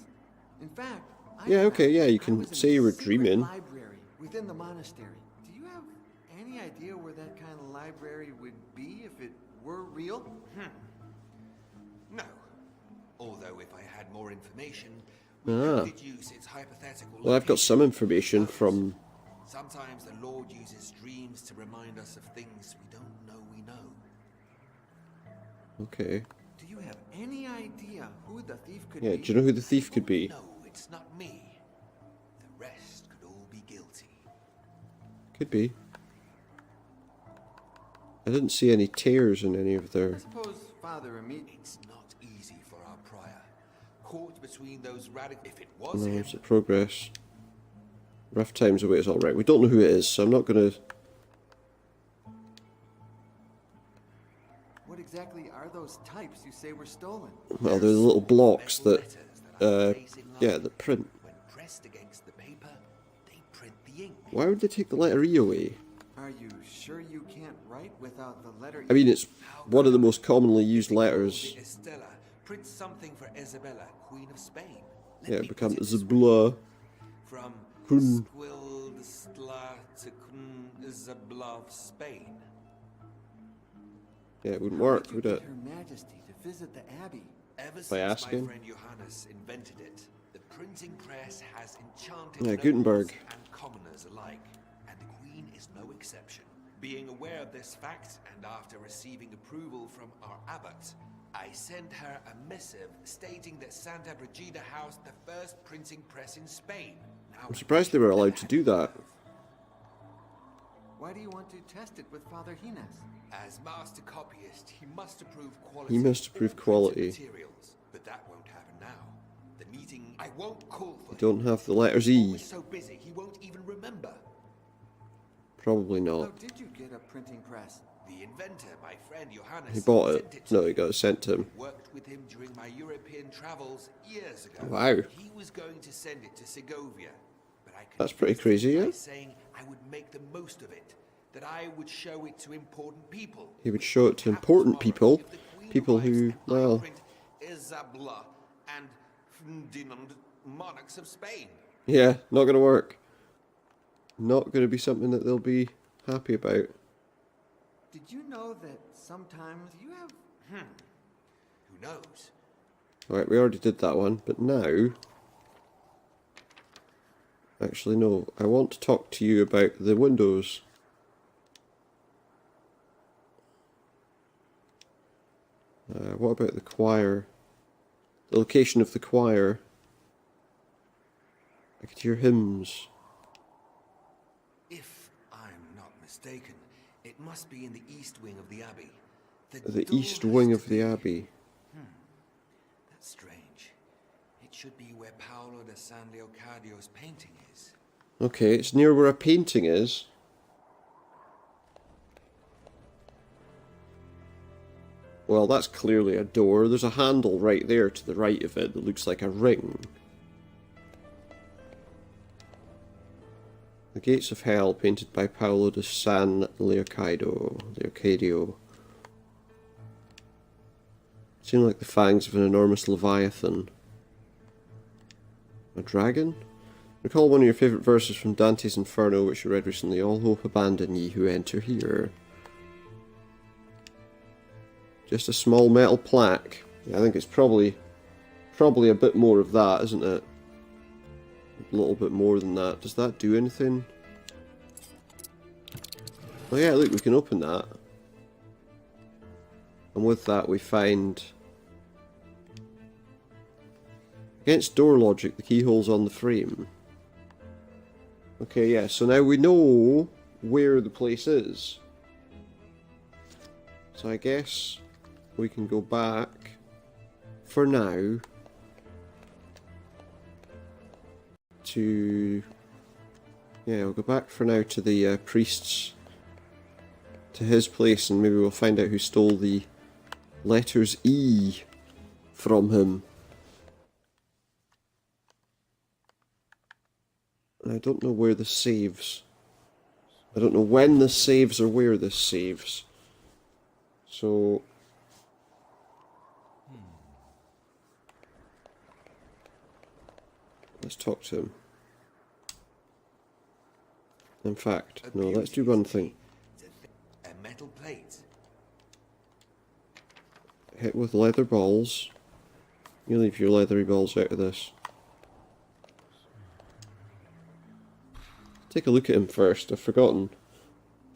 [SPEAKER 2] In fact, I
[SPEAKER 1] Yeah, okay,
[SPEAKER 2] found
[SPEAKER 1] yeah, you
[SPEAKER 2] I
[SPEAKER 1] can
[SPEAKER 2] was in
[SPEAKER 1] say
[SPEAKER 2] a
[SPEAKER 1] you were
[SPEAKER 2] secret
[SPEAKER 1] dreaming.
[SPEAKER 2] library within the monastery. Do you have any idea where that kind of library would be if it were real?
[SPEAKER 11] No. Although if I had more information, we
[SPEAKER 1] Ah.
[SPEAKER 11] could use its hypothetical
[SPEAKER 1] Well, I've got some
[SPEAKER 11] location.
[SPEAKER 1] information from...
[SPEAKER 11] Sometimes the Lord uses dreams to remind us of things we don't know we know.
[SPEAKER 1] Okay.
[SPEAKER 2] Do you have any idea who the thief could
[SPEAKER 1] Yeah,
[SPEAKER 2] be?
[SPEAKER 1] do you know who the thief could be?
[SPEAKER 11] No, it's not me. The rest could all be guilty.
[SPEAKER 1] Could be. I didn't see any tears in any of
[SPEAKER 2] I
[SPEAKER 1] their...
[SPEAKER 2] suppose Father Amit...
[SPEAKER 11] It's not easy for our prior. Caught between those radical... If it was
[SPEAKER 1] No,
[SPEAKER 11] him...
[SPEAKER 1] it's a progress. Rough times away is alright. We don't know who it is, so I'm not going to...
[SPEAKER 2] What exactly are those types you say were stolen?
[SPEAKER 1] Well, they're the little blocks
[SPEAKER 11] metal
[SPEAKER 1] that...
[SPEAKER 11] letters that are traced in
[SPEAKER 1] Yeah,
[SPEAKER 11] line.
[SPEAKER 1] that print.
[SPEAKER 11] When pressed against the paper, they print the ink.
[SPEAKER 1] Why would they take the letter E away?
[SPEAKER 2] Are you sure you can't write without the letter
[SPEAKER 1] I mean,
[SPEAKER 2] E?
[SPEAKER 1] it's one of the most commonly used
[SPEAKER 11] The
[SPEAKER 1] letters.
[SPEAKER 11] Estella prints something for Isabella, Queen of Spain. Let
[SPEAKER 1] Yeah,
[SPEAKER 11] me
[SPEAKER 1] it becomes
[SPEAKER 11] put it this way.
[SPEAKER 1] Zbla.
[SPEAKER 11] From
[SPEAKER 1] Kun.
[SPEAKER 11] Squildstla to Kun Isabella of Spain.
[SPEAKER 1] Yeah, it wouldn't
[SPEAKER 2] How
[SPEAKER 1] work,
[SPEAKER 2] did you
[SPEAKER 1] would
[SPEAKER 2] get
[SPEAKER 1] it?
[SPEAKER 2] Her Majesty to visit the Abbey?
[SPEAKER 11] Ever
[SPEAKER 1] By
[SPEAKER 11] since my
[SPEAKER 1] asking?
[SPEAKER 11] friend Johannes invented it, the printing press has enchanted
[SPEAKER 1] Yeah,
[SPEAKER 11] nobles
[SPEAKER 1] Gutenberg.
[SPEAKER 11] and commoners alike, and the Queen is no exception. Being aware of this fact, and after receiving approval from our abbot, I sent her a missive stating that Santa Brigida housed the first printing press in Spain. Now,
[SPEAKER 1] I'm surprised they were allowed to do that.
[SPEAKER 2] Why do you want to test it with Father Hines?
[SPEAKER 11] as master copyist, he must approve quality.
[SPEAKER 1] He must
[SPEAKER 11] of
[SPEAKER 1] approve
[SPEAKER 11] all printed
[SPEAKER 1] quality.
[SPEAKER 11] Materials, but that won't happen now. The meeting, I won't call for
[SPEAKER 1] You
[SPEAKER 11] him.
[SPEAKER 1] don't have the letters
[SPEAKER 11] He's
[SPEAKER 1] E.
[SPEAKER 11] always so busy, he won't even remember.
[SPEAKER 1] Probably
[SPEAKER 2] How
[SPEAKER 1] not.
[SPEAKER 2] did you get a printing press?
[SPEAKER 11] The inventor, my friend Johannes,
[SPEAKER 1] He bought
[SPEAKER 11] sent
[SPEAKER 1] it.
[SPEAKER 11] to
[SPEAKER 1] No,
[SPEAKER 11] me.
[SPEAKER 1] he got it sent to him.
[SPEAKER 11] Worked with him during my European travels years ago.
[SPEAKER 1] Wow.
[SPEAKER 11] He was going to send it to Segovia, but I
[SPEAKER 1] That's pretty
[SPEAKER 11] convinced him
[SPEAKER 1] crazy,
[SPEAKER 11] by
[SPEAKER 1] yeah?
[SPEAKER 11] saying I would make the most of it, that I would show it to important people.
[SPEAKER 1] He would show it to
[SPEAKER 11] Perhaps
[SPEAKER 1] important
[SPEAKER 11] tomorrow,
[SPEAKER 1] people.
[SPEAKER 11] if the Queen
[SPEAKER 1] People
[SPEAKER 11] arrives
[SPEAKER 1] who,
[SPEAKER 11] and I
[SPEAKER 1] well...
[SPEAKER 11] print Isabella and Ferdinand, monarchs of Spain.
[SPEAKER 1] Yeah, not going to work. Not going to be something that they'll be happy about.
[SPEAKER 2] Did you know that sometimes you have...
[SPEAKER 11] Who knows?
[SPEAKER 1] Alright, we already did that one, but now... Actually, no. I want to talk to you about the windows. What about the choir? The location of the choir. I could hear hymns.
[SPEAKER 11] If I'm not mistaken, it must be in the east wing of the abbey.
[SPEAKER 1] The
[SPEAKER 11] door
[SPEAKER 1] east
[SPEAKER 11] has
[SPEAKER 1] wing
[SPEAKER 11] to
[SPEAKER 1] of the
[SPEAKER 11] be-
[SPEAKER 1] abbey.
[SPEAKER 11] That's strange. It should be where Paolo da San Leocadio's painting is.
[SPEAKER 1] Okay, it's near where a painting is. Well, that's clearly a door. There's a handle right there to the right of it that looks like a ring. The Gates of Hell, painted by Paolo da San Leocadio. Seem like the fangs of an enormous leviathan. A dragon? Recall one of your favourite verses from Dante's Inferno, which you read recently. All hope abandon ye who enter here. Just a small metal plaque. Yeah, I think it's probably a bit more of that, isn't it? A little bit more than that. Does that do anything? Oh yeah, look, we can open that. And with that we find... Against door logic, the keyhole's on the frame. Okay, yeah, so now we know where the place is. So I guess we can go back for now to... Yeah, we'll go back for now to the priest's, to his place, and maybe we'll find out who stole the letters E from him. And I don't know where this saves. I don't know when this saves or where this saves. So... Let's talk to him. In fact, no, let's do one thing.
[SPEAKER 11] A metal plate.
[SPEAKER 1] Hit with leather balls. You leave your leathery balls out of this. Take a look at him first. I've forgotten.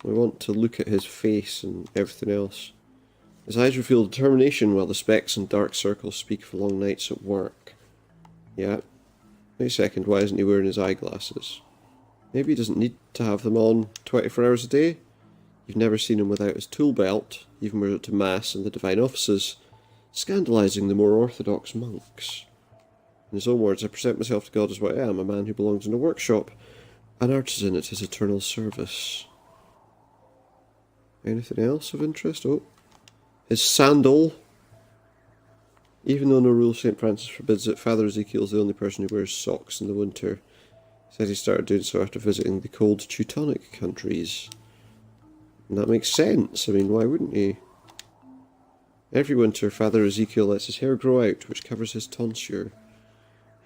[SPEAKER 1] We want to look at his face and everything else. His eyes reveal determination while the specks and dark circles speak of long nights at work. Yeah. Wait a second, why isn't he wearing his eyeglasses? Maybe he doesn't need to have them on 24 hours a day. You've never seen him without his tool belt, even wears it to mass in the divine offices, scandalising the more orthodox monks. In his own words, I present myself to God as what I am, a man who belongs in a workshop, an artisan at his eternal service. Anything else of interest? Oh, his sandal. Even though no rule St. Francis forbids it, Father Ezekiel is the only person who wears socks in the winter. He said he started doing so after visiting the cold Teutonic countries. And that makes sense. I mean, why wouldn't he? Every winter, Father Ezekiel lets his hair grow out, which covers his tonsure.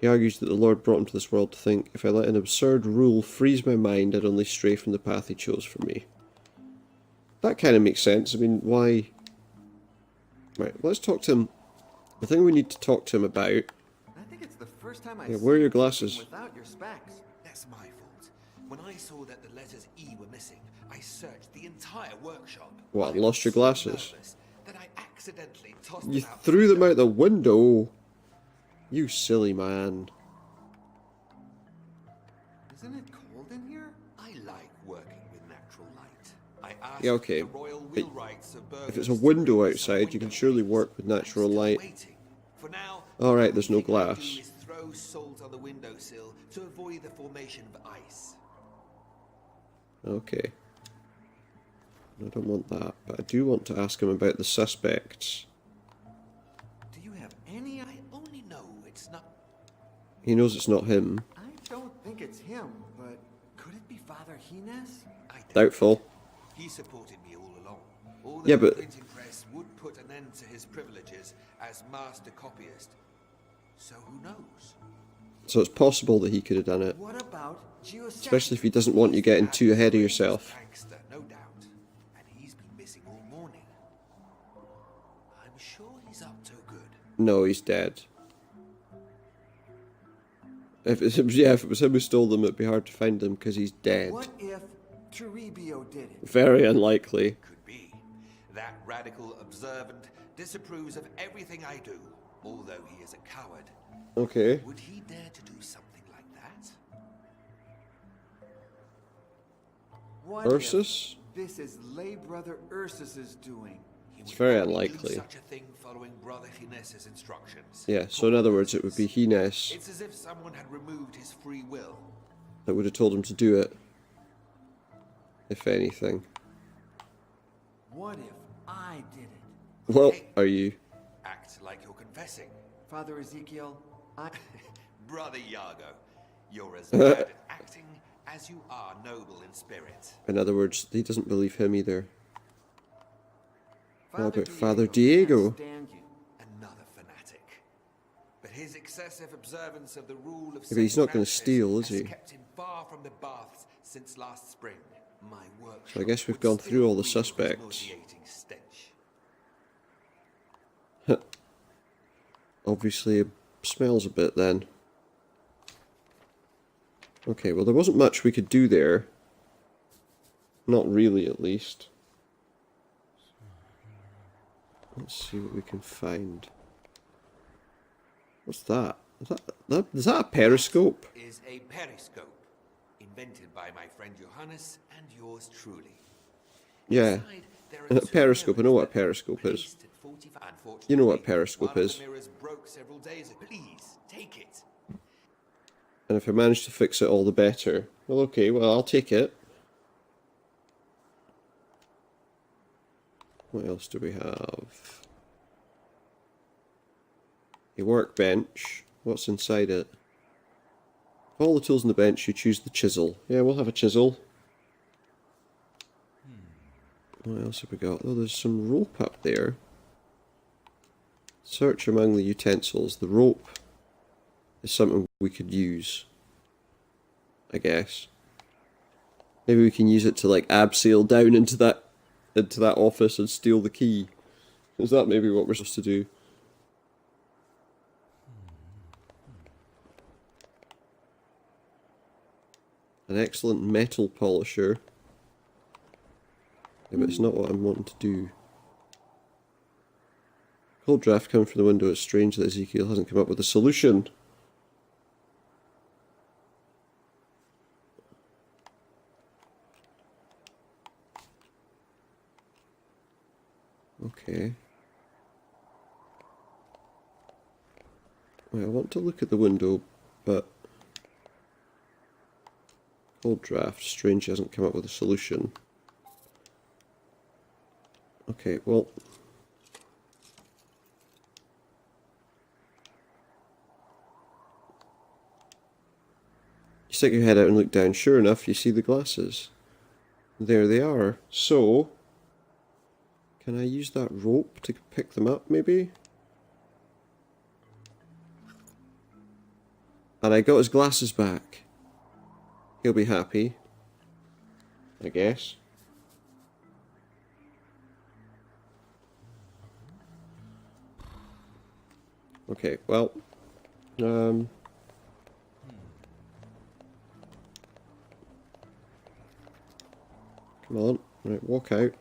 [SPEAKER 1] He argues that the Lord brought him to this world to think, if I let an absurd rule freeze my mind, I'd only stray from the path he chose for me. That kind of makes sense. I mean, why... Right, let's talk to him. The thing we need to talk to him about...
[SPEAKER 2] I think it's the first time
[SPEAKER 1] Yeah, where are your glasses?
[SPEAKER 2] Without your specs.
[SPEAKER 11] That's my fault. When I saw that the letters E were missing, I searched the entire workshop.
[SPEAKER 1] What, lost your glasses?
[SPEAKER 11] That I accidentally tossed
[SPEAKER 1] You
[SPEAKER 11] them out
[SPEAKER 1] threw them out the window! You silly man.
[SPEAKER 2] Isn't it cold in here?
[SPEAKER 11] I like working with natural light. I asked
[SPEAKER 1] Yeah, okay.
[SPEAKER 11] the royal
[SPEAKER 1] But
[SPEAKER 11] wheelwrights of
[SPEAKER 1] if it's
[SPEAKER 11] Burgos
[SPEAKER 1] a
[SPEAKER 11] to
[SPEAKER 1] window
[SPEAKER 11] bring me some
[SPEAKER 1] outside, you can
[SPEAKER 11] window
[SPEAKER 1] surely
[SPEAKER 11] shades.
[SPEAKER 1] work with natural light.
[SPEAKER 11] Waiting. For now,
[SPEAKER 1] Alright, there's no
[SPEAKER 11] the only thing I
[SPEAKER 1] glass.
[SPEAKER 11] do is throw salt on the windowsill to avoid the formation of ice.
[SPEAKER 1] Okay. I don't want that, but I do want to ask him about the suspects.
[SPEAKER 2] Do you have any?
[SPEAKER 11] I only know it's not.
[SPEAKER 1] He knows it's not him.
[SPEAKER 2] I don't think it's him, but could it be Father Hines?
[SPEAKER 11] I don't.
[SPEAKER 1] Doubtful.
[SPEAKER 11] He supported me all along. Although
[SPEAKER 1] Yeah,
[SPEAKER 11] the
[SPEAKER 1] but...
[SPEAKER 11] printing press would put an end to his privileges as master copyist. So who knows?
[SPEAKER 1] So it's possible that he could have done it.
[SPEAKER 2] What about
[SPEAKER 1] Especially if he doesn't want you getting too ahead of yourself.
[SPEAKER 11] Gangster, no doubt. And he's been missing all morning. I'm sure he's up to good.
[SPEAKER 1] No, he's dead. If it was him who stole them, it'd be hard to find them because he's dead.
[SPEAKER 2] What if Toribio did it?
[SPEAKER 1] Very unlikely.
[SPEAKER 11] Could be. That radical observant disapproves of everything I do, although he is a coward.
[SPEAKER 1] Okay.
[SPEAKER 11] Would he dare to do something like that?
[SPEAKER 2] What
[SPEAKER 1] Ursus?
[SPEAKER 2] if this is lay brother Ursus's doing?
[SPEAKER 1] It's very
[SPEAKER 11] Only do
[SPEAKER 1] unlikely.
[SPEAKER 11] such a thing following Brother Hines's instructions.
[SPEAKER 1] Yeah, so in other words, it would be Hines
[SPEAKER 11] It's as if someone had removed his free will.
[SPEAKER 1] that would have told him to do it. If anything.
[SPEAKER 2] What if I did it?
[SPEAKER 1] Well,
[SPEAKER 11] Hey.
[SPEAKER 1] are you?
[SPEAKER 11] Act like you're confessing.
[SPEAKER 2] Father Ezekiel, I...
[SPEAKER 11] Brother Iago, you're as bad at acting as you are noble in spirit.
[SPEAKER 1] In other words, he doesn't believe him either. What
[SPEAKER 2] Father
[SPEAKER 1] about Father
[SPEAKER 2] can't
[SPEAKER 1] Diego?
[SPEAKER 2] stand you.
[SPEAKER 11] Another fanatic. But his excessive observance of the rule of
[SPEAKER 1] but he's
[SPEAKER 11] Saint
[SPEAKER 1] not gonna
[SPEAKER 11] Francis
[SPEAKER 1] steal, is
[SPEAKER 11] has
[SPEAKER 1] he?
[SPEAKER 11] kept him far from the baths since last spring. My workshop
[SPEAKER 1] So I guess we've
[SPEAKER 11] would
[SPEAKER 1] gone
[SPEAKER 11] still
[SPEAKER 1] through all the
[SPEAKER 11] wield his
[SPEAKER 1] suspects.
[SPEAKER 11] nauseating stench.
[SPEAKER 1] Obviously, it smells a bit then. Okay, well there wasn't much we could do there. Not really, at least. Let's see what we can find. What's that? Is that a periscope?
[SPEAKER 11] Is a periscope invented by my friend Johannes and yours truly.
[SPEAKER 1] Yeah.
[SPEAKER 11] Inside, there are
[SPEAKER 1] A
[SPEAKER 11] two
[SPEAKER 1] periscope. I know what a
[SPEAKER 11] mirrors that
[SPEAKER 1] periscope is.
[SPEAKER 11] placed at 45.
[SPEAKER 1] You know what a
[SPEAKER 11] Unfortunately,
[SPEAKER 1] periscope
[SPEAKER 11] one
[SPEAKER 1] is.
[SPEAKER 11] of the mirrors broke several days ago. Please take it.
[SPEAKER 1] And if I manage to fix it, all the better. Well, okay. Well, I'll take it. What else do we have? A workbench. What's inside it? Of all the tools on the bench, you choose the chisel. Yeah, we'll have a chisel. What else have we got? Oh, there's some rope up there. Search among the utensils. The rope is something we could use, I guess. Maybe we can use it to like abseil down into that office and steal the key. Is that maybe what we're supposed to do? An excellent metal polisher. Yeah, but it's not what I'm wanting to do. Cold draft coming from the window. It's strange that Ezekiel hasn't come up with a solution. Okay. Well, I want to look at the window, but cold draft. Strange hasn't come up with a solution. Okay, well. You stick your head out and look down. Sure enough, you see the glasses. There they are. So, can I use that rope to pick them up, maybe? And I got his glasses back. He'll be happy, I guess. Okay, well, come on, right, walk out.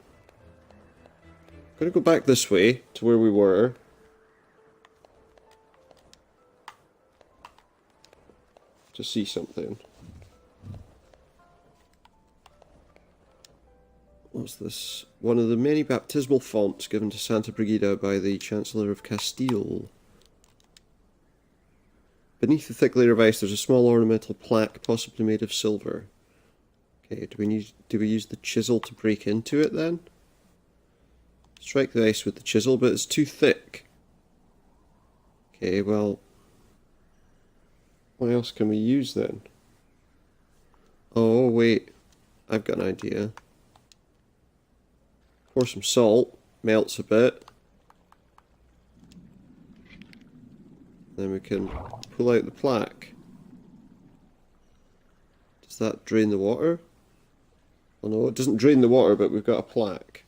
[SPEAKER 1] Gonna go back this way to where we were. To see something. What's this? One of the many baptismal fonts given to Santa Brigida by the Chancellor of Castile. Beneath the thick layer of ice, there's a small ornamental plaque, possibly made of silver. Okay, do we use the chisel to break into it then? Strike the ice with the chisel, but it's too thick. Okay, well, what else can we use then? Oh, wait, I've got an idea. Pour some salt, melts a bit. Then we can pull out the plaque. Does that drain the water? Oh no, it doesn't drain the water, but we've got a plaque.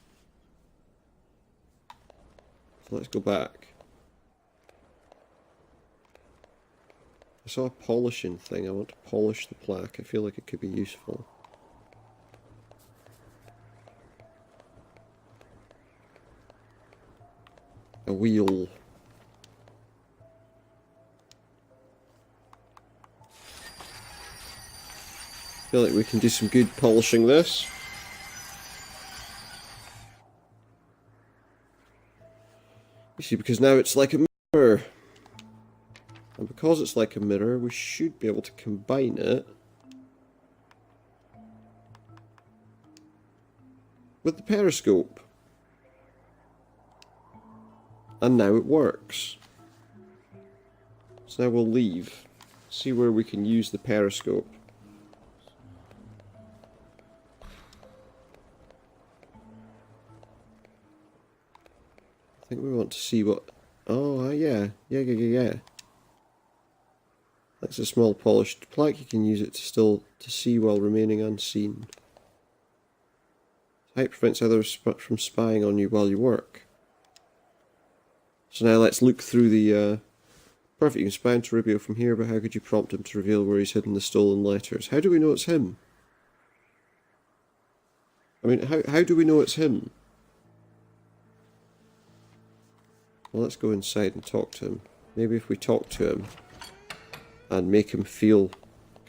[SPEAKER 1] So let's go back. I saw a polishing thing. I want to polish the plaque. I feel like it could be useful. A wheel. I feel like we can do some good polishing this. You see, because now it's like a mirror. And because it's like a mirror, we should be able to combine it with the periscope. And now it works. So now we'll leave. See where we can use the periscope. I think we want to see what... Oh, yeah. Yeah. That's a small polished plaque. You can use it to see while remaining unseen. Height prevents others from spying on you while you work. So now let's look through the... Perfect, you can spy on Toribio from here, but how could you prompt him to reveal where he's hidden the stolen letters? How do we know it's him? I mean, how do we know it's him? Well, let's go inside and talk to him. Maybe if we talk to him and make him feel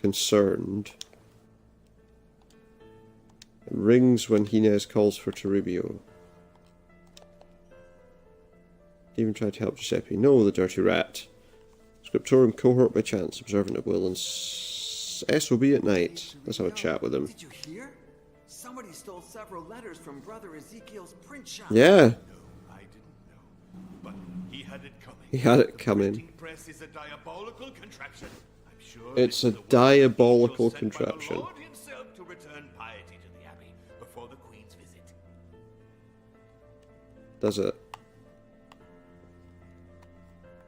[SPEAKER 1] concerned. It rings when Hines calls for Toribio. Even tried to help Giuseppe. No, the dirty rat. Scriptorum cohort by chance, observant at will, and SOB at night. Let's have a chat with him.
[SPEAKER 12] Did you hear? Somebody stole several letters from Brother Ezekiel's print shop.
[SPEAKER 1] Yeah.
[SPEAKER 3] No, I didn't know. But he had it coming.
[SPEAKER 1] He had it
[SPEAKER 3] The
[SPEAKER 1] coming.
[SPEAKER 3] printing press is a diabolical contraption. I'm sure
[SPEAKER 1] It's a
[SPEAKER 3] the word
[SPEAKER 1] diabolical
[SPEAKER 3] sent by the
[SPEAKER 1] contraption.
[SPEAKER 3] Lord himself to return piety to the abbey before the Queen's visit.
[SPEAKER 1] Does it?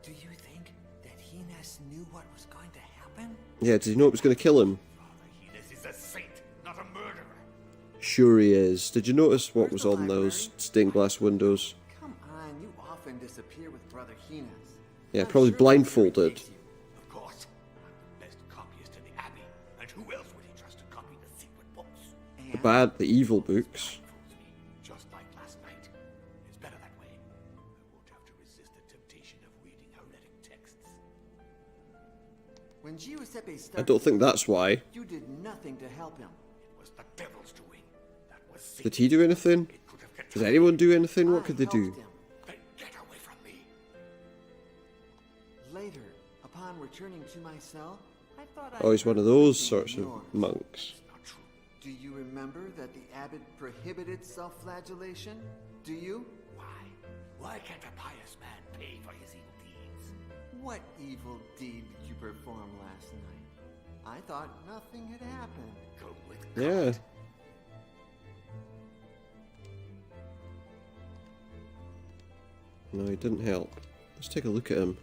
[SPEAKER 12] Do you think that Hines knew what was going to happen?
[SPEAKER 1] Yeah, did he know it was going to kill him?
[SPEAKER 3] Father Hines is a saint, not a murderer.
[SPEAKER 1] Sure he is. Did you notice what was on those stained glass windows?
[SPEAKER 12] Come on, you often disappear with Brother Hines.
[SPEAKER 1] Yeah,
[SPEAKER 12] I'm
[SPEAKER 1] probably
[SPEAKER 12] sure
[SPEAKER 1] blindfolded.
[SPEAKER 12] he hates you.
[SPEAKER 3] Of course, I'm the best copyist in the abbey. And who else would he trust to copy the secret books?
[SPEAKER 1] The evil books.
[SPEAKER 3] Blindfolds me, just like last night. It's better that way. I won't have to resist the temptation of reading heretic texts.
[SPEAKER 12] When Giuseppe
[SPEAKER 1] I
[SPEAKER 12] started,
[SPEAKER 1] don't think that's why.
[SPEAKER 12] you did nothing to help him.
[SPEAKER 3] It was the devil's doing. That was
[SPEAKER 1] Did he do anything?
[SPEAKER 3] It could have
[SPEAKER 1] Did
[SPEAKER 3] contrived.
[SPEAKER 1] anyone do anything? What
[SPEAKER 12] I
[SPEAKER 1] could they do?
[SPEAKER 12] helped him.
[SPEAKER 3] Then get away from me.
[SPEAKER 12] Later, upon returning to my cell, I thought I
[SPEAKER 1] Oh, he's one of those sorts of
[SPEAKER 12] yours.
[SPEAKER 1] monks.
[SPEAKER 3] Not true.
[SPEAKER 12] Do you remember that the abbot prohibited self-flagellation? Do you?
[SPEAKER 3] Why? Why can't a pious man pay for his evil deeds?
[SPEAKER 12] What evil deed did you perform last night? I thought nothing had happened.
[SPEAKER 3] Go with
[SPEAKER 1] Yeah.
[SPEAKER 3] God.
[SPEAKER 1] No, he didn't help. Let's take a look at him.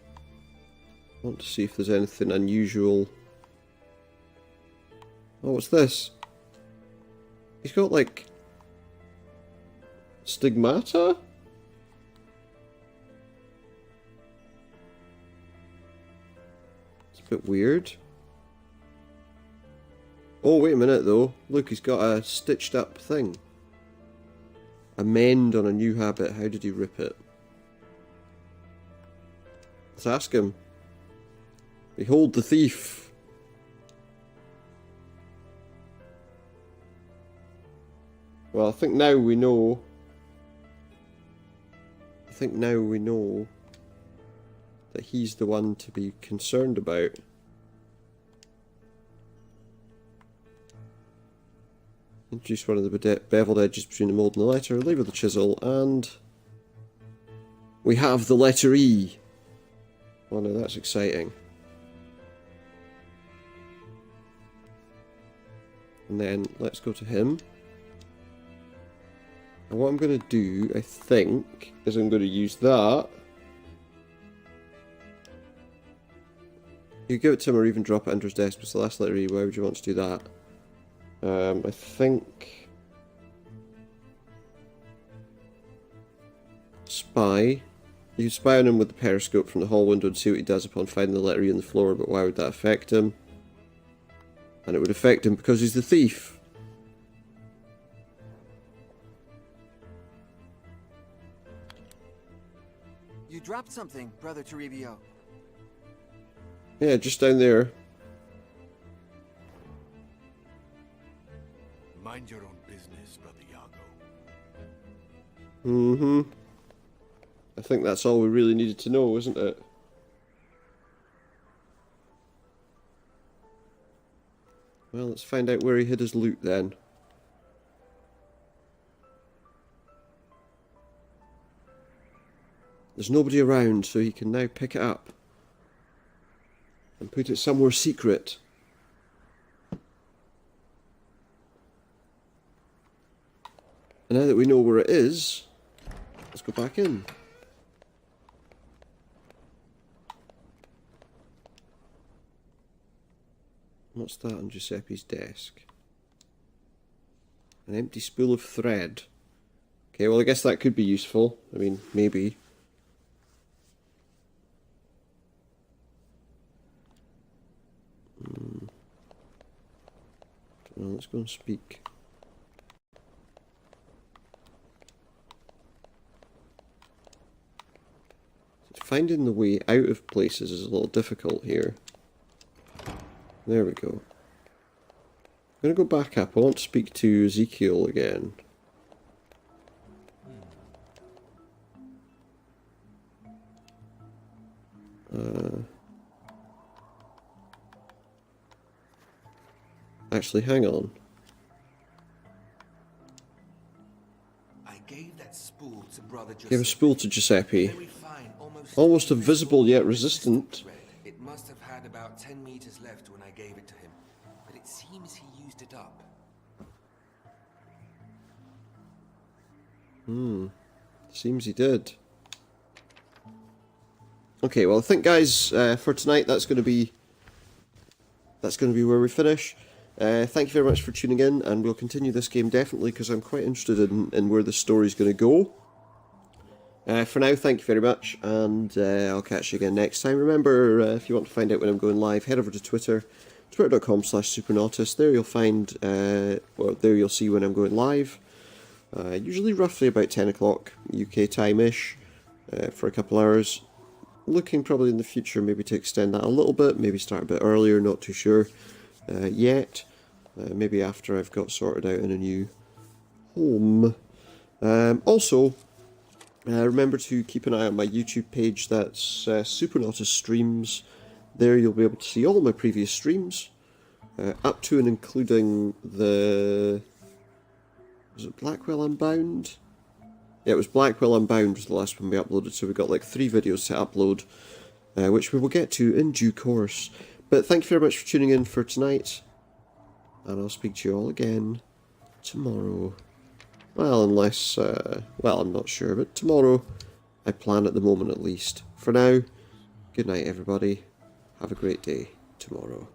[SPEAKER 1] I want to see if there's anything unusual. Oh, what's this? He's got, like, stigmata? It's a bit weird. Oh, wait a minute, though. Look, he's got a stitched up thing. Amend on a new habit. How did he rip it? Let's ask him. Behold the thief. Well, I think now we know. That he's the one to be concerned about. Introduce one of the beveled edges between the mould and the letter. Lever the chisel, and we have the letter E. Oh no, that's exciting. And then let's go to him. And what I'm going to do, I think, is I'm going to use that. You give it to him or even drop it under his desk. It's the last letter E. Why would you want to do that? I think... Spy. You can spy on him with the periscope from the hall window and see what he does upon finding the letter E on the floor, but why would that affect him? And it would affect him because he's the thief.
[SPEAKER 12] You dropped something, Brother Toribio.
[SPEAKER 1] Yeah, just down there.
[SPEAKER 3] Mind your own business, Brother Iago.
[SPEAKER 1] Mm-hmm. I think that's all we really needed to know, isn't it? Well, let's find out where he hid his loot then. There's nobody around, so he can now pick it up and put it somewhere secret. And now that we know where it is, let's go back in. What's that on Giuseppe's desk? An empty spool of thread. Okay, well I guess that could be useful. I mean, maybe. Well, let's go and speak. finding the way out of places is a little difficult here. There we go. I'm going to go back up. I want to speak to Ezekiel again. Actually, hang on.
[SPEAKER 11] I gave that spool to Brother Giuseppe.
[SPEAKER 1] Give a spool to Giuseppe.
[SPEAKER 11] Very fine,
[SPEAKER 1] Almost invisible yet resistant.
[SPEAKER 11] It must have had about 10 meters left when I gave it to him, but it seems he used it up.
[SPEAKER 1] Seems he did. Okay, well I think guys, for tonight that's going to be where we finish. Thank you very much for tuning in, and we'll continue this game definitely because I'm quite interested in where the story's going to go. For now, thank you very much, and I'll catch you again next time. Remember, if you want to find out when I'm going live, head over to Twitter, twitter.com/Supernautus. There you'll find, well, there you'll see when I'm going live. Usually roughly about 10 o'clock UK time-ish, for a couple hours. Looking probably in the future maybe to extend that a little bit, maybe start a bit earlier, not too sure yet. Maybe after I've got sorted out in a new home. Also, remember to keep an eye on my YouTube page. That's Supernautus Streams. There you'll be able to see all of my previous streams, up to and including the... was it Blackwell Unbound? Yeah, it was Blackwell Unbound was the last one we uploaded, so we've got like 3 videos to upload, which we will get to in due course. But thank you very much for tuning in for tonight, and I'll speak to you all again tomorrow. Well, unless, well, I'm not sure, but tomorrow, I plan at the moment at least. For now, good night everybody, have a great day tomorrow.